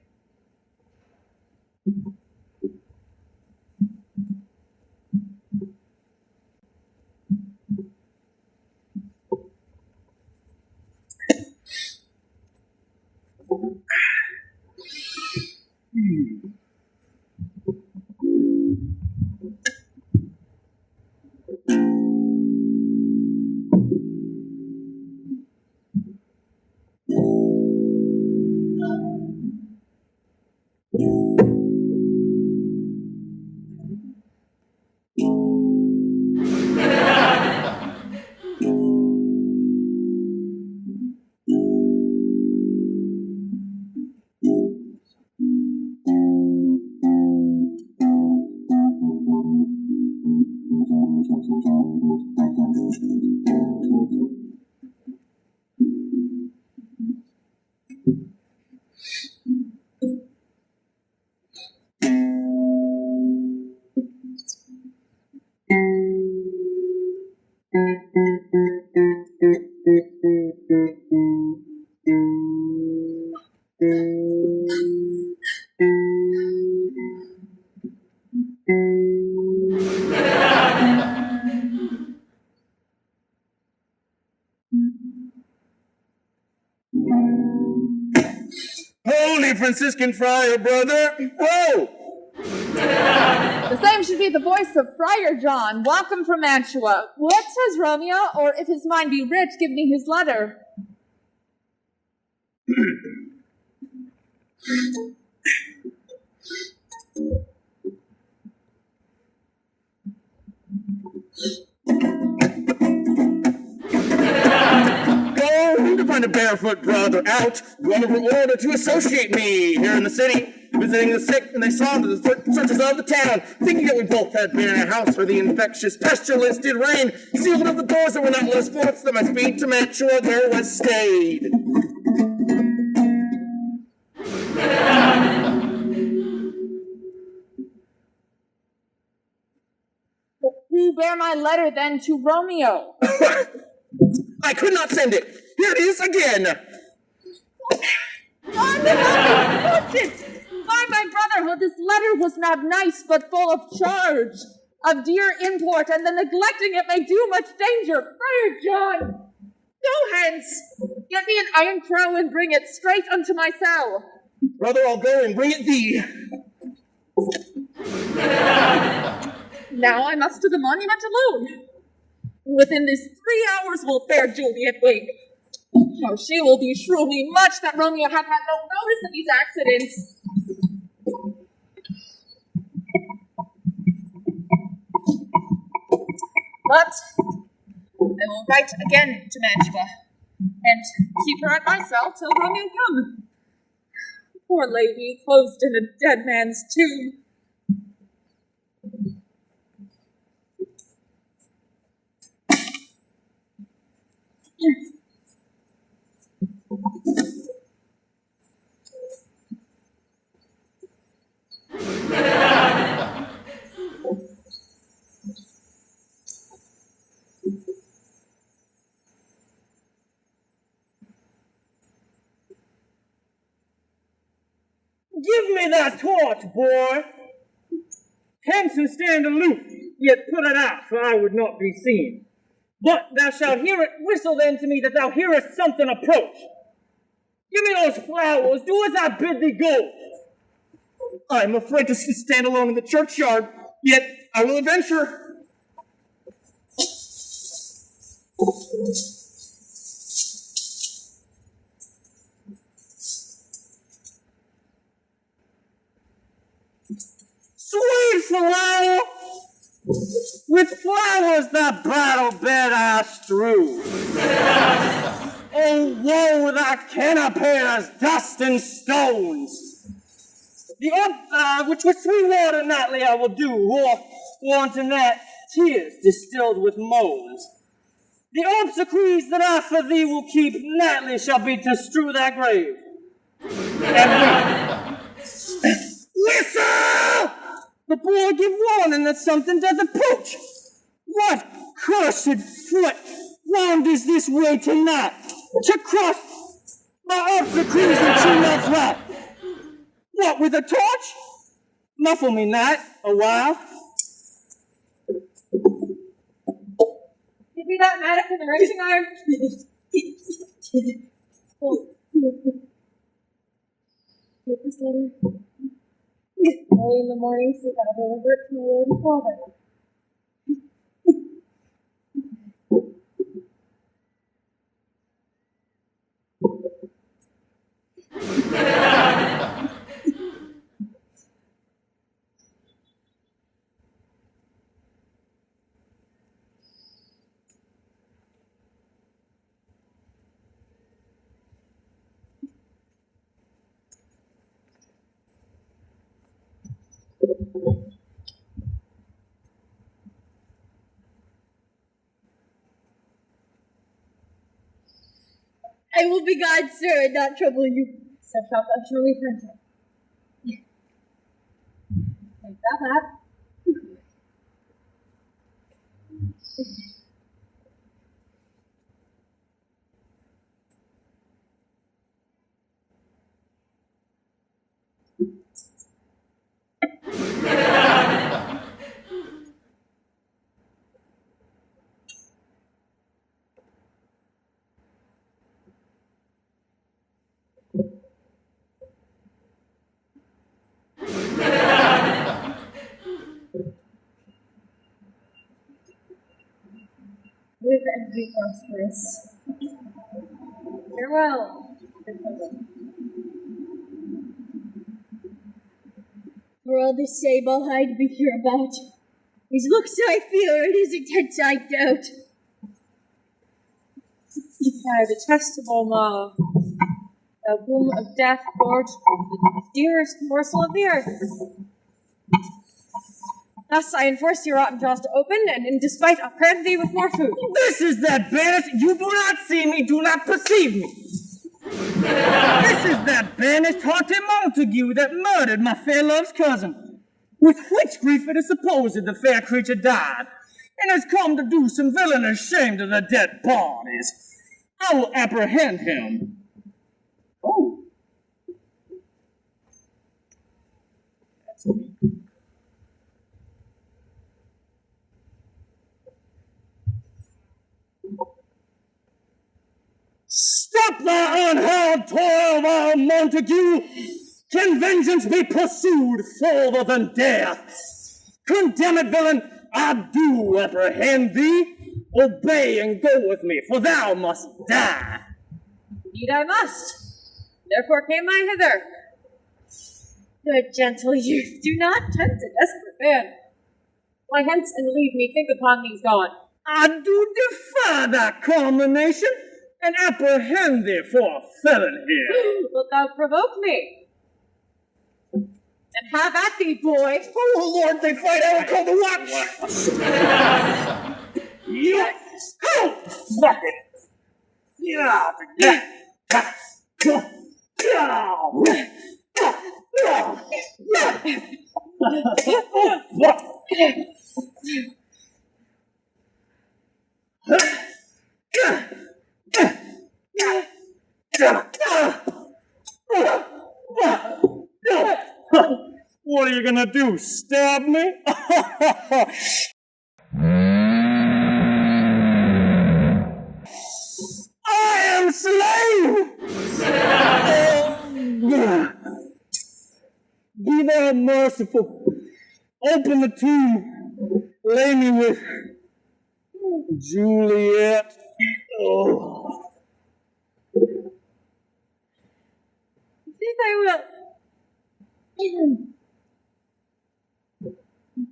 Holy Franciscan friar, brother! Whoa! The same should be the voice of Friar John. Welcome from Mantua. What says Romeo? Or if his mind be rich, give me his letter. Go to find a barefoot brother out, going over order to associate me here in the city, visiting the sick, and they saw the churches of the town, thinking that we both had been in a house where the infectious pestilence did reign, sealed up the doors that were not less forts that my speed to Mantua there was stayed. Who bear my letter then to Romeo? I could not send it. Here it is again. By my brotherhood, this letter was not nice, but full of charge, of dear import, and the neglecting it may do much danger. Friar John, go hence, get me an iron crow and bring it straight unto my cell. Brother, I'll go and bring it thee. Now I must to the monument alone. Within these 3 hours will fair Juliet wake. Oh, she will beshrew me much that Romeo hath had no notice of these accidents. But I will write again to Mantua, and keep her at my cell till Romeo come. Poor lady, closed in a dead man's tomb. Give me that torch, boy. Hence and stand aloof, yet put it out, for I would not be seen. But thou shalt hear it whistle then to me that thou hearest something approach. Give me those flowers, do as I bid thee go. I am afraid to stand alone in the churchyard, yet I will adventure. Sweet flower, with flowers thy bridal bed I strew. Oh, woe that canopiers, dust and stones. The which with sweet water nightly I will do, or wanting that, tears distilled with moans. The obsequies that I for thee will keep nightly shall be to strew thy grave. And whistle! The boy give warning that something doth approach. What cursed foot wanders this way tonight to cross my obsequies and true love's right? What, with a torch? Muffle me, knight, a while. Give me that mattock and the wrenching iron. Take this letter. Early in the morning, see that I deliver it to my Lord and Father. I will be God, sir, and not trouble you. So shalt thou surely repent it. Take that. Live and be prosperous. Farewell. For all the same, I'll hide me hereabout. His looks I fear, and his intents I doubt. Thou detestable love, thou womb of death, gorged the dearest morsel of the earth. Thus I enforce your rotten jaws to open, and in despite I'll cram thee with more food. This is that banished. You do not see me, do not perceive me. This is that banished haughty Montague that murdered my fair love's cousin. With which grief it is supposed the fair creature died, and has come to do some villainous shame to the dead bodies. I will apprehend him. Oh. That's me. Stop thy unheld toil, thou Montague! Can vengeance be pursued further than death? Condemned villain, I do apprehend thee. Obey and go with me, for thou must die. Indeed I must. Therefore came I hither. Good gentle youth, do not tempt a desperate man. Fly hence and leave me think upon these gone. I do defy thy culmination and apprehend thee for a felon here. Wilt thou provoke me? And have at thee, boy. Oh, Lord, they fight. I will call the watch. Yes. Oh, fuck it. Yeah. What are you gonna do? Stab me? I am slave! Be thou merciful. Open the tomb. Lay me with Juliet. Oh. I think I will.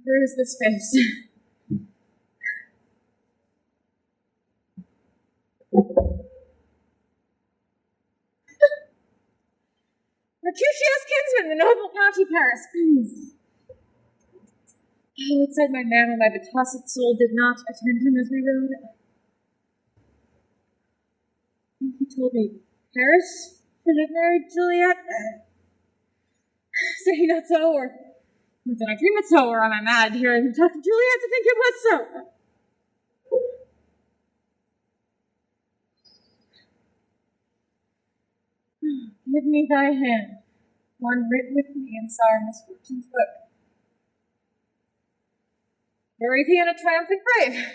Where is this face? Mercutio's kinsman, the noble county Paris. Oh, it said my man and my betossed soul did not attend him as we rode. He told me, Paris should have married Juliet. Say not so, or did I dream it so, or am I mad hearing him talk to Juliet to think it was so? Give me thy hand, one writ with me in sour misfortune's book. Bury thee in a triumphant grave.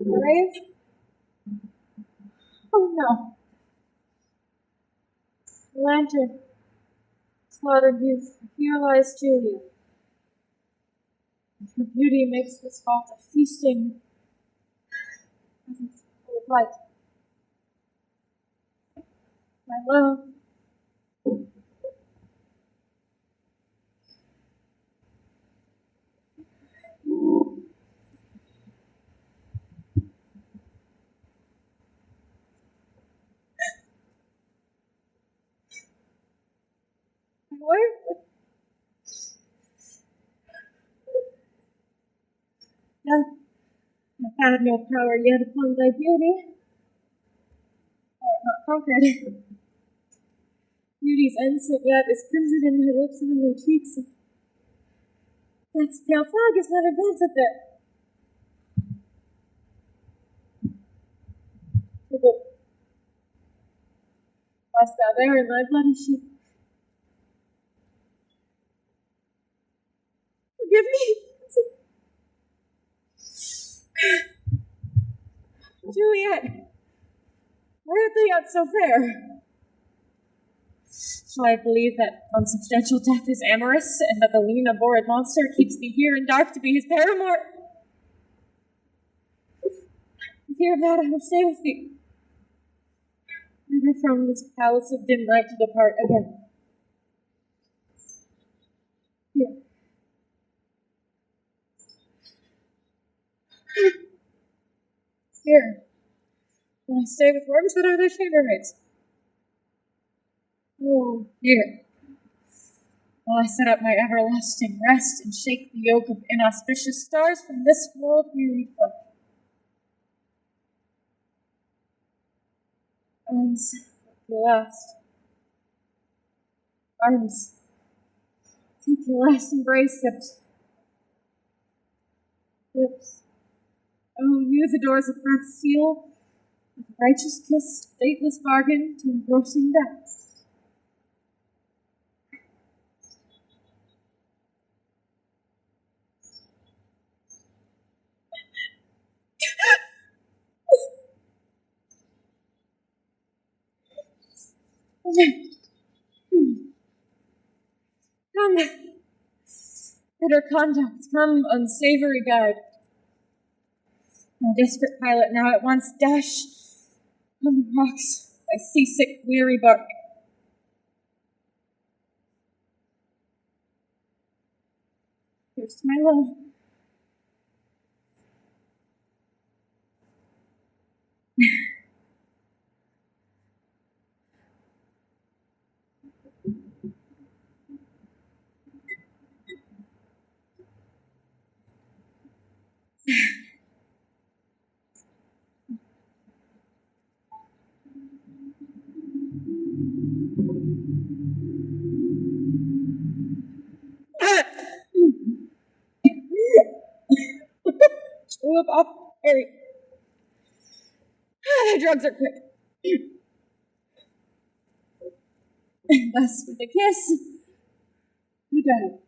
Grave? Oh no. Lantern. Slaughtered youth. Here lies Juliet. Her beauty makes this vault a feasting presence full of light. My love. I had no power yet upon thy beauty. Thou art not conquered. Beauty's ensign yet is crimson in thy lips and in thy cheeks. That pale flag is not advanced at there. Wast thou there in thy bloody sheet? Forgive me. Juliet, why art thou yet so fair? Shall I believe that unsubstantial death is amorous, and that the lean abhorred monster keeps thee here in dark to be his paramour? In fear of that, I will stay with thee, never from this palace of dim night to depart again. Here. Here. Will I stay with worms that are thy chambermaids? Oh, here. While I set up my everlasting rest and shake the yoke of inauspicious stars from this world-weary foot. Arms, your last. Arms, take your last embrace, lips. Lips. Oh, you the doors of earth seal, with righteous kiss, stateless bargain to engrossing death. Come, better conduct, come, unsavory guide. My desperate pilot now at once dash on the rocks by seasick, weary bark. Here's to my love. Whoop up, Harry. The drugs are quick. Thus, with a kiss, we died.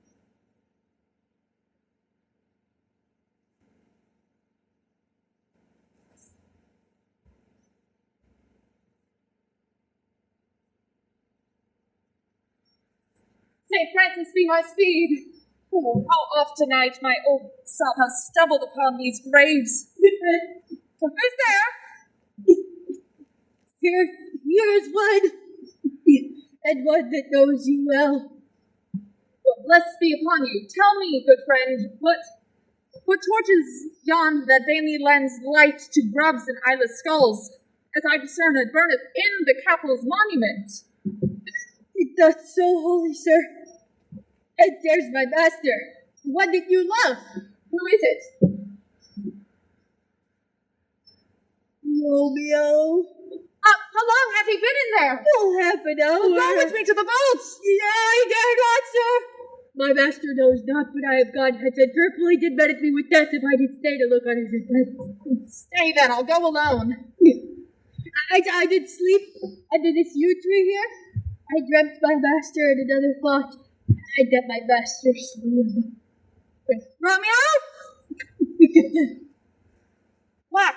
St. Francis be my speed. Oh, how oft tonight my old self has stumbled upon these graves. Who's there? Here is one, and one that knows you well. Well, blessed be upon you. Tell me, good friend, what torches yon that vainly lends light to grubs and eyeless skulls, as I discern it burneth in the capel's monument? It doth so, holy sir. And there's my master, the one that you love. Who is it? Romeo. How long have he been in there? Oh, half an hour. Go with me to the boat. I dare not, sir. My master knows not, but I have gone hence, and fearfully did menace me with death if I did stay to look on his return. Stay then, I'll go alone. I did sleep under this yew tree here. I dreamt my master and another thought, and that my master slew him. Romeo?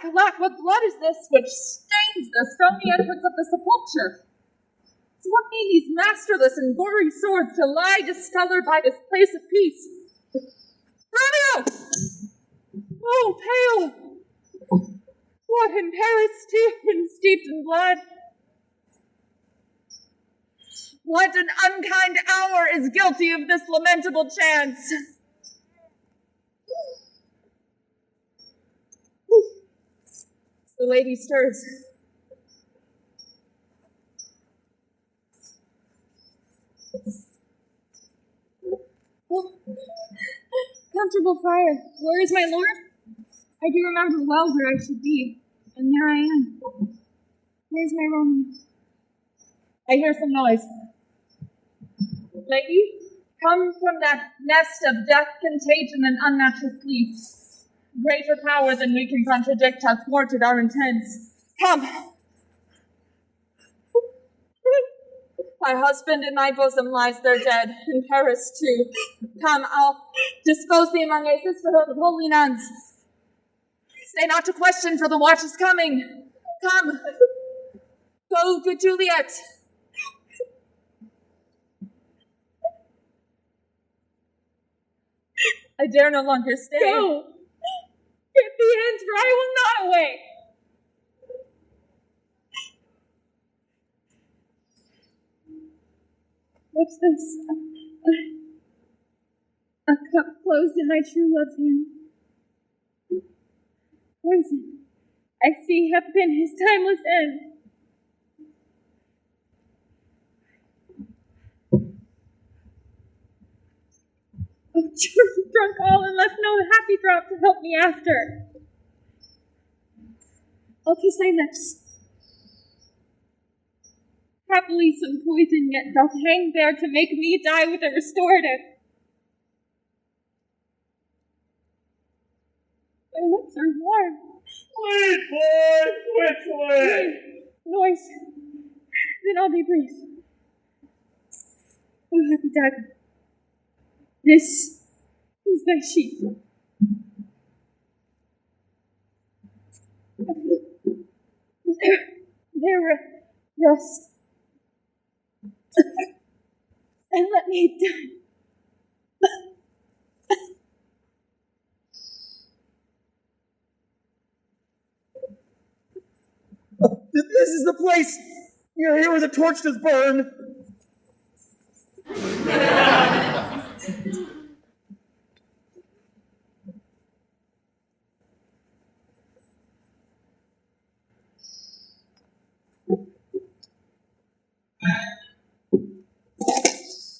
Alack, what blood is this which stains the stony entrance of the sepulchre? So what mean these masterless and gory swords to lie discolored by this place of peace? Romeo! Oh, pale! What in Paris steeped in blood? What an unkind hour is guilty of this lamentable chance? The lady stirs. Oh, comfortable friar, where is my lord? I do remember well where I should be, and there I am. Where's my Romeo? I hear some noise. Lady, come from that nest of death, contagion, and unnatural sleep. Greater power than we can contradict hath thwarted our intents. Come. My husband in my bosom lies there dead, in Paris too. Come, I'll dispose thee among a sisterhood of holy nuns. Stay not to question, for the watch is coming. Come. Go, good Juliet. I dare no longer stay. Go! Get thee hence, for I will not away! What's this? A cup closed in my true love's hand. Poison, I see, hath been his timeless end. Oh, drunk all and left no happy drop to help me after. I'll kiss thy lips. Happily some poison yet doth hang there to make me die with a restorative. My lips are warm. Lead, boy! Which way? Noise. Then I'll be brief. Oh, happy dagger. This is thy sheep. There rest. and let me die. This is the place! You're here where the torch does burn!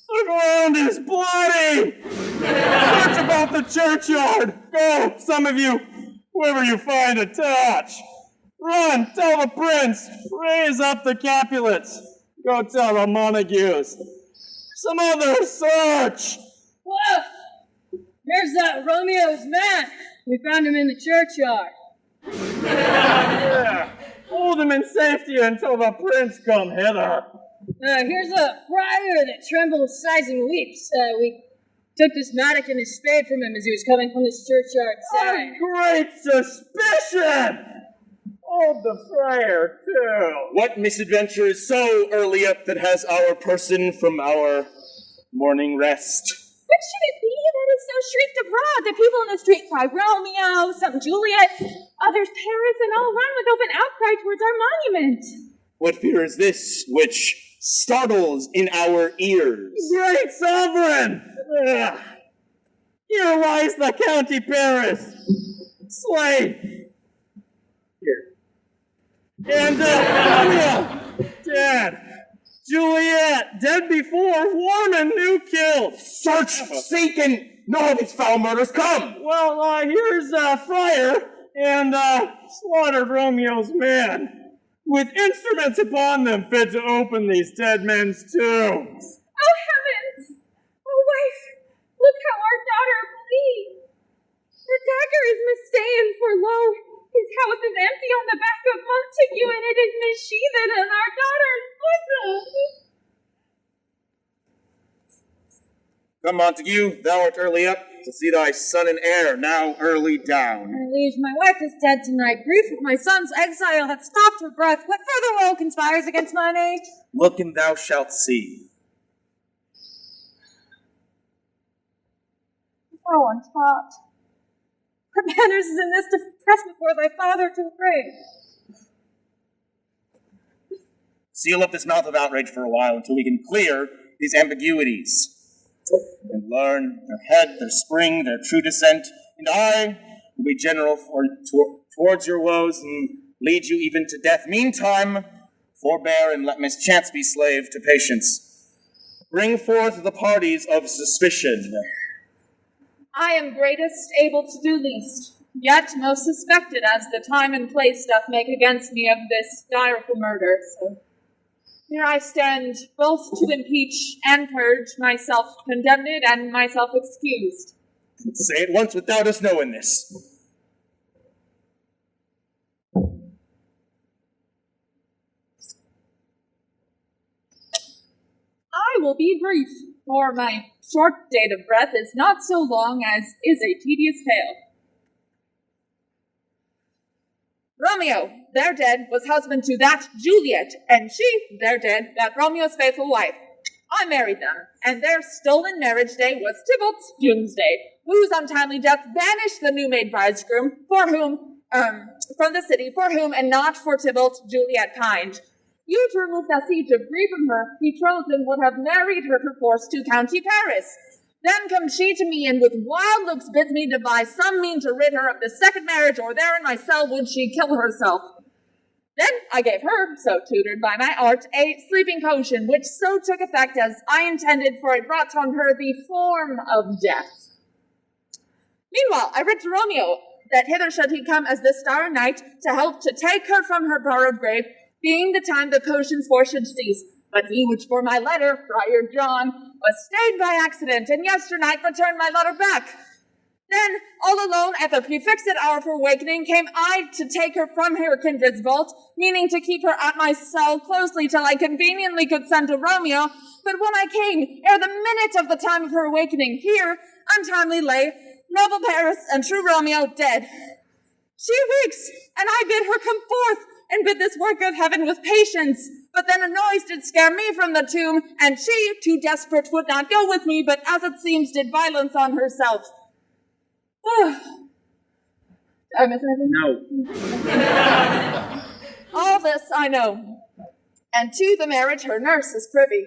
The ground is bloody! Search about the churchyard! Go, some of you, whoever you find, attach! Run, tell the prince! Raise up the Capulets! Go tell the Montagues! Some others, search! Whoa! There's that Romeo's man. We found him in the churchyard. Yeah. Hold him in safety until the prince come hither. Here's a friar that trembles, sighs, and weeps. We took this mattock and his spade from him as he was coming from this churchyard side. A great suspicion! Hold the friar, too. What misadventure is so early up that has our person from our morning rest? What should it be that is so shrieked abroad? The people in the street cry Romeo, some Juliet, others Paris, and all run with open outcry towards our monument. What fear is this which startles in our ears? Great sovereign! Here lies the county Paris, slain. Here. And Romeo, dead. Juliet, dead before, Warman, new killed. Search, seek, and know these foul murders. Come. Well, here's Friar and slaughtered Romeo's man, with instruments upon them fit to open these dead men's tombs. Oh, heavens! Oh, wife, look how our daughter bleeds. The dagger is mistaken, for lo, his house is empty on the back of Montague, and it is missheathed in our daughter's bosom. Come, Montague, thou art early up to see thy son and heir, now early down. My liege, my wife is dead tonight. Grief of my son's exile hath stopped her breath. What further woe conspires against mine age? Look and thou shalt see. Thou untaught. What manners is in this to press before thy father to the grave? Seal up this mouth of outrage for a while until we can clear these ambiguities and learn their head, their spring, their true descent. And I will be general towards your woes and lead you even to death. Meantime, forbear and let mischance be slave to patience. Bring forth the parties of suspicion. I am greatest, able to do least, yet most suspected as the time and place doth make against me of this direful murder. So here I stand, both to impeach and purge, myself condemned and myself excused. Say it once without us knowing this. I will be brief, for my short date of breath is not so long as is a tedious tale. Romeo, there dead, was husband to that Juliet, and she, there dead, that Romeo's faithful wife. I married them, and their stolen marriage day was Tybalt's doomsday, whose untimely death banished the new-made bridegroom, from the city, for whom, and not for Tybalt, Juliet pined. You to remove that siege of grief from her, betrothed and would have married her perforce to County Paris. Then comes she to me, and with wild looks bids me devise some mean to rid her of the second marriage, or there in my cell would she kill herself. Then I gave her, so tutored by my art, a sleeping potion, which so took effect as I intended, for it brought on her the form of death. Meanwhile, I writ to Romeo that hither should he come as this star night, to help to take her from her borrowed grave, being the time the potion's force should cease. But he which for my letter, Friar John, was stayed by accident, and yesternight returned my letter back. Then, all alone, at the prefixed hour for awakening, came I to take her from her kindred's vault, meaning to keep her at my cell closely till I conveniently could send to Romeo. But when I came, ere the minute of the time of her awakening, here, untimely lay, noble Paris and true Romeo dead. She wakes, and I bid her come forth, and bid this work of heaven with patience. But then a noise did scare me from the tomb, and she, too desperate, would not go with me, but as it seems did violence on herself. Did I miss anything? No. All this I know, and to the marriage her nurse is privy.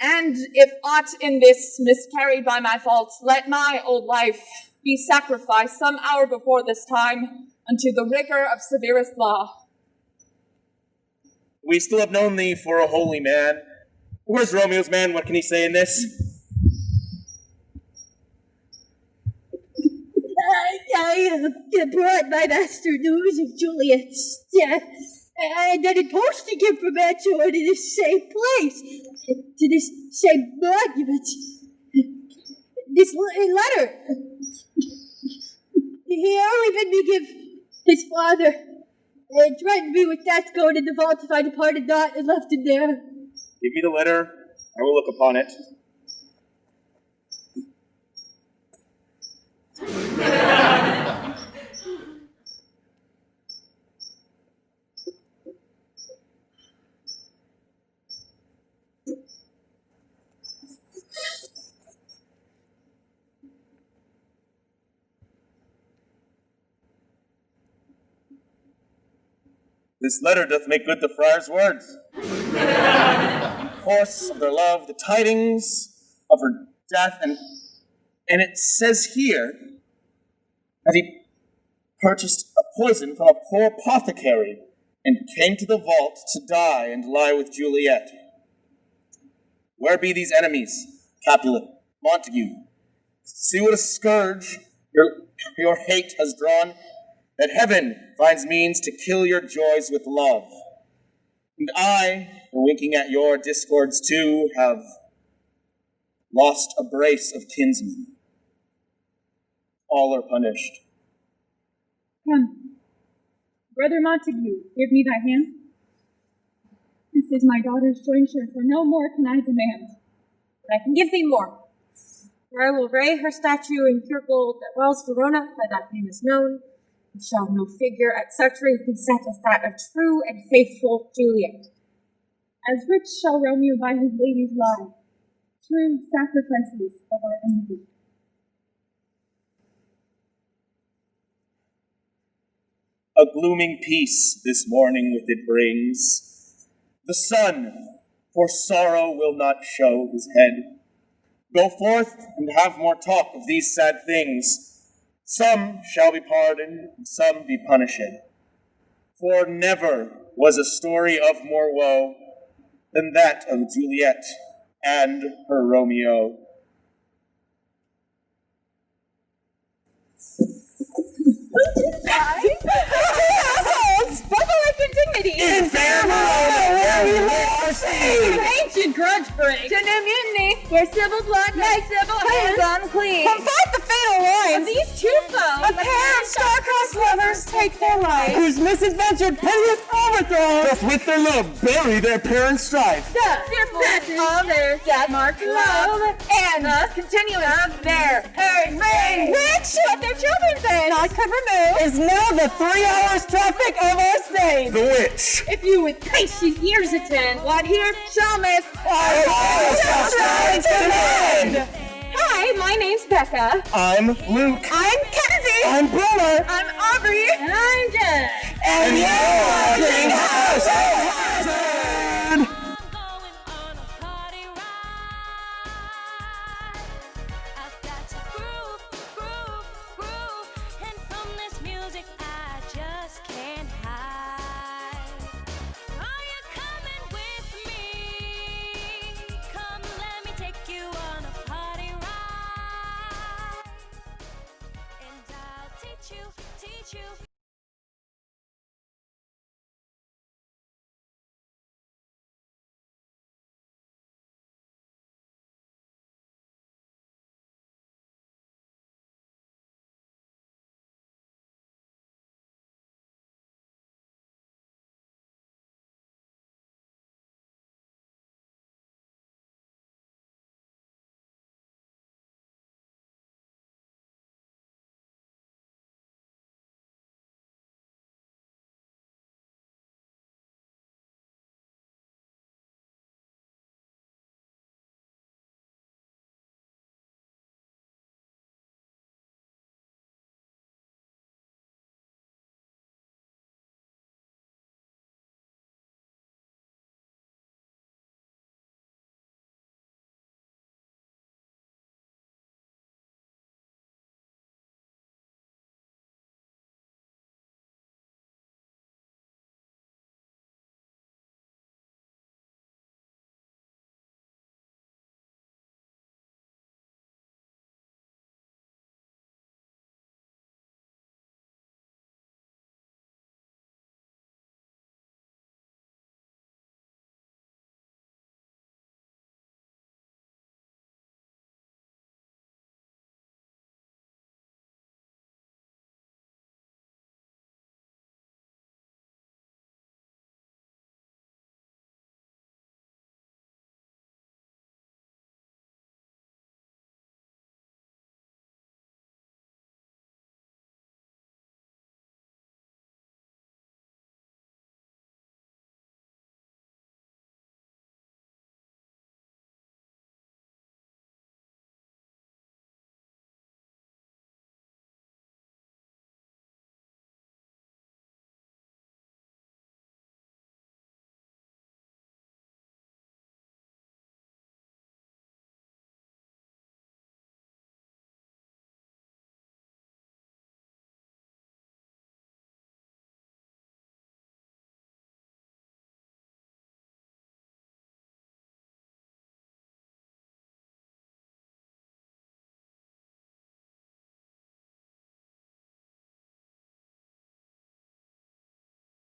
And if aught in this miscarried by my fault, let my old life be sacrificed some hour before this time unto the rigor of severest law. We still have known thee for a holy man. Where's Romeo's man? What can he say in this? I brought my master news of Juliet's death, and that it post to give Romeo to this same place, to this same monument. This letter. He only bid me give his father, and threatened me with death going in the vault if I departed not and left him there. Give me the letter. I will look upon it. This letter doth make good the friar's words. The course of their love, the tidings of her death, and it says here that he purchased a poison from a poor apothecary and came to the vault to die and lie with Juliet. Where be these enemies, Capulet, Montague? See what a scourge your hate has drawn, that heaven finds means to kill your joys with love. And I, winking at your discords too, have lost a brace of kinsmen. All are punished. Come, Brother Montague, give me thy hand. This is my daughter's jointure, for no more can I demand. But I can give thee more, for I will ray her statue in pure gold that Wells Verona by that name is known, and shall no figure at such rate be set as that of true and faithful Juliet. As rich shall Romeo by his lady's lie, true sacrifices of our enemy. A glooming peace this morning with it brings. The sun, for sorrow will not show his head. Go forth and have more talk of these sad things. Some shall be pardoned, and some be punished. For never was a story of more woe than that of Juliet and her Romeo. Spoken like your dignity! In fair Verona, where we love To ancient grudge break! To new mutiny! Where civil blood makes civil hands unclean! From fight the fatal lines! Of these two foes! A pair of star-crossed lovers take their life! Whose misadventured piteous overthrow doth with their love bury their parents' strife. Dear presses of their death marked love, and the continuance of their reign, which, what their children say, not could remove, Is now the 3 hours traffic of our state. The witch. If you with patient ears attend, what here shall miss, shall strive to mend. Hi, my name's Becca. I'm Luke. I'm Kenzie. I'm Bruno. I'm Aubrey. And I'm Jen. And you're watching House of Hazard. Teach you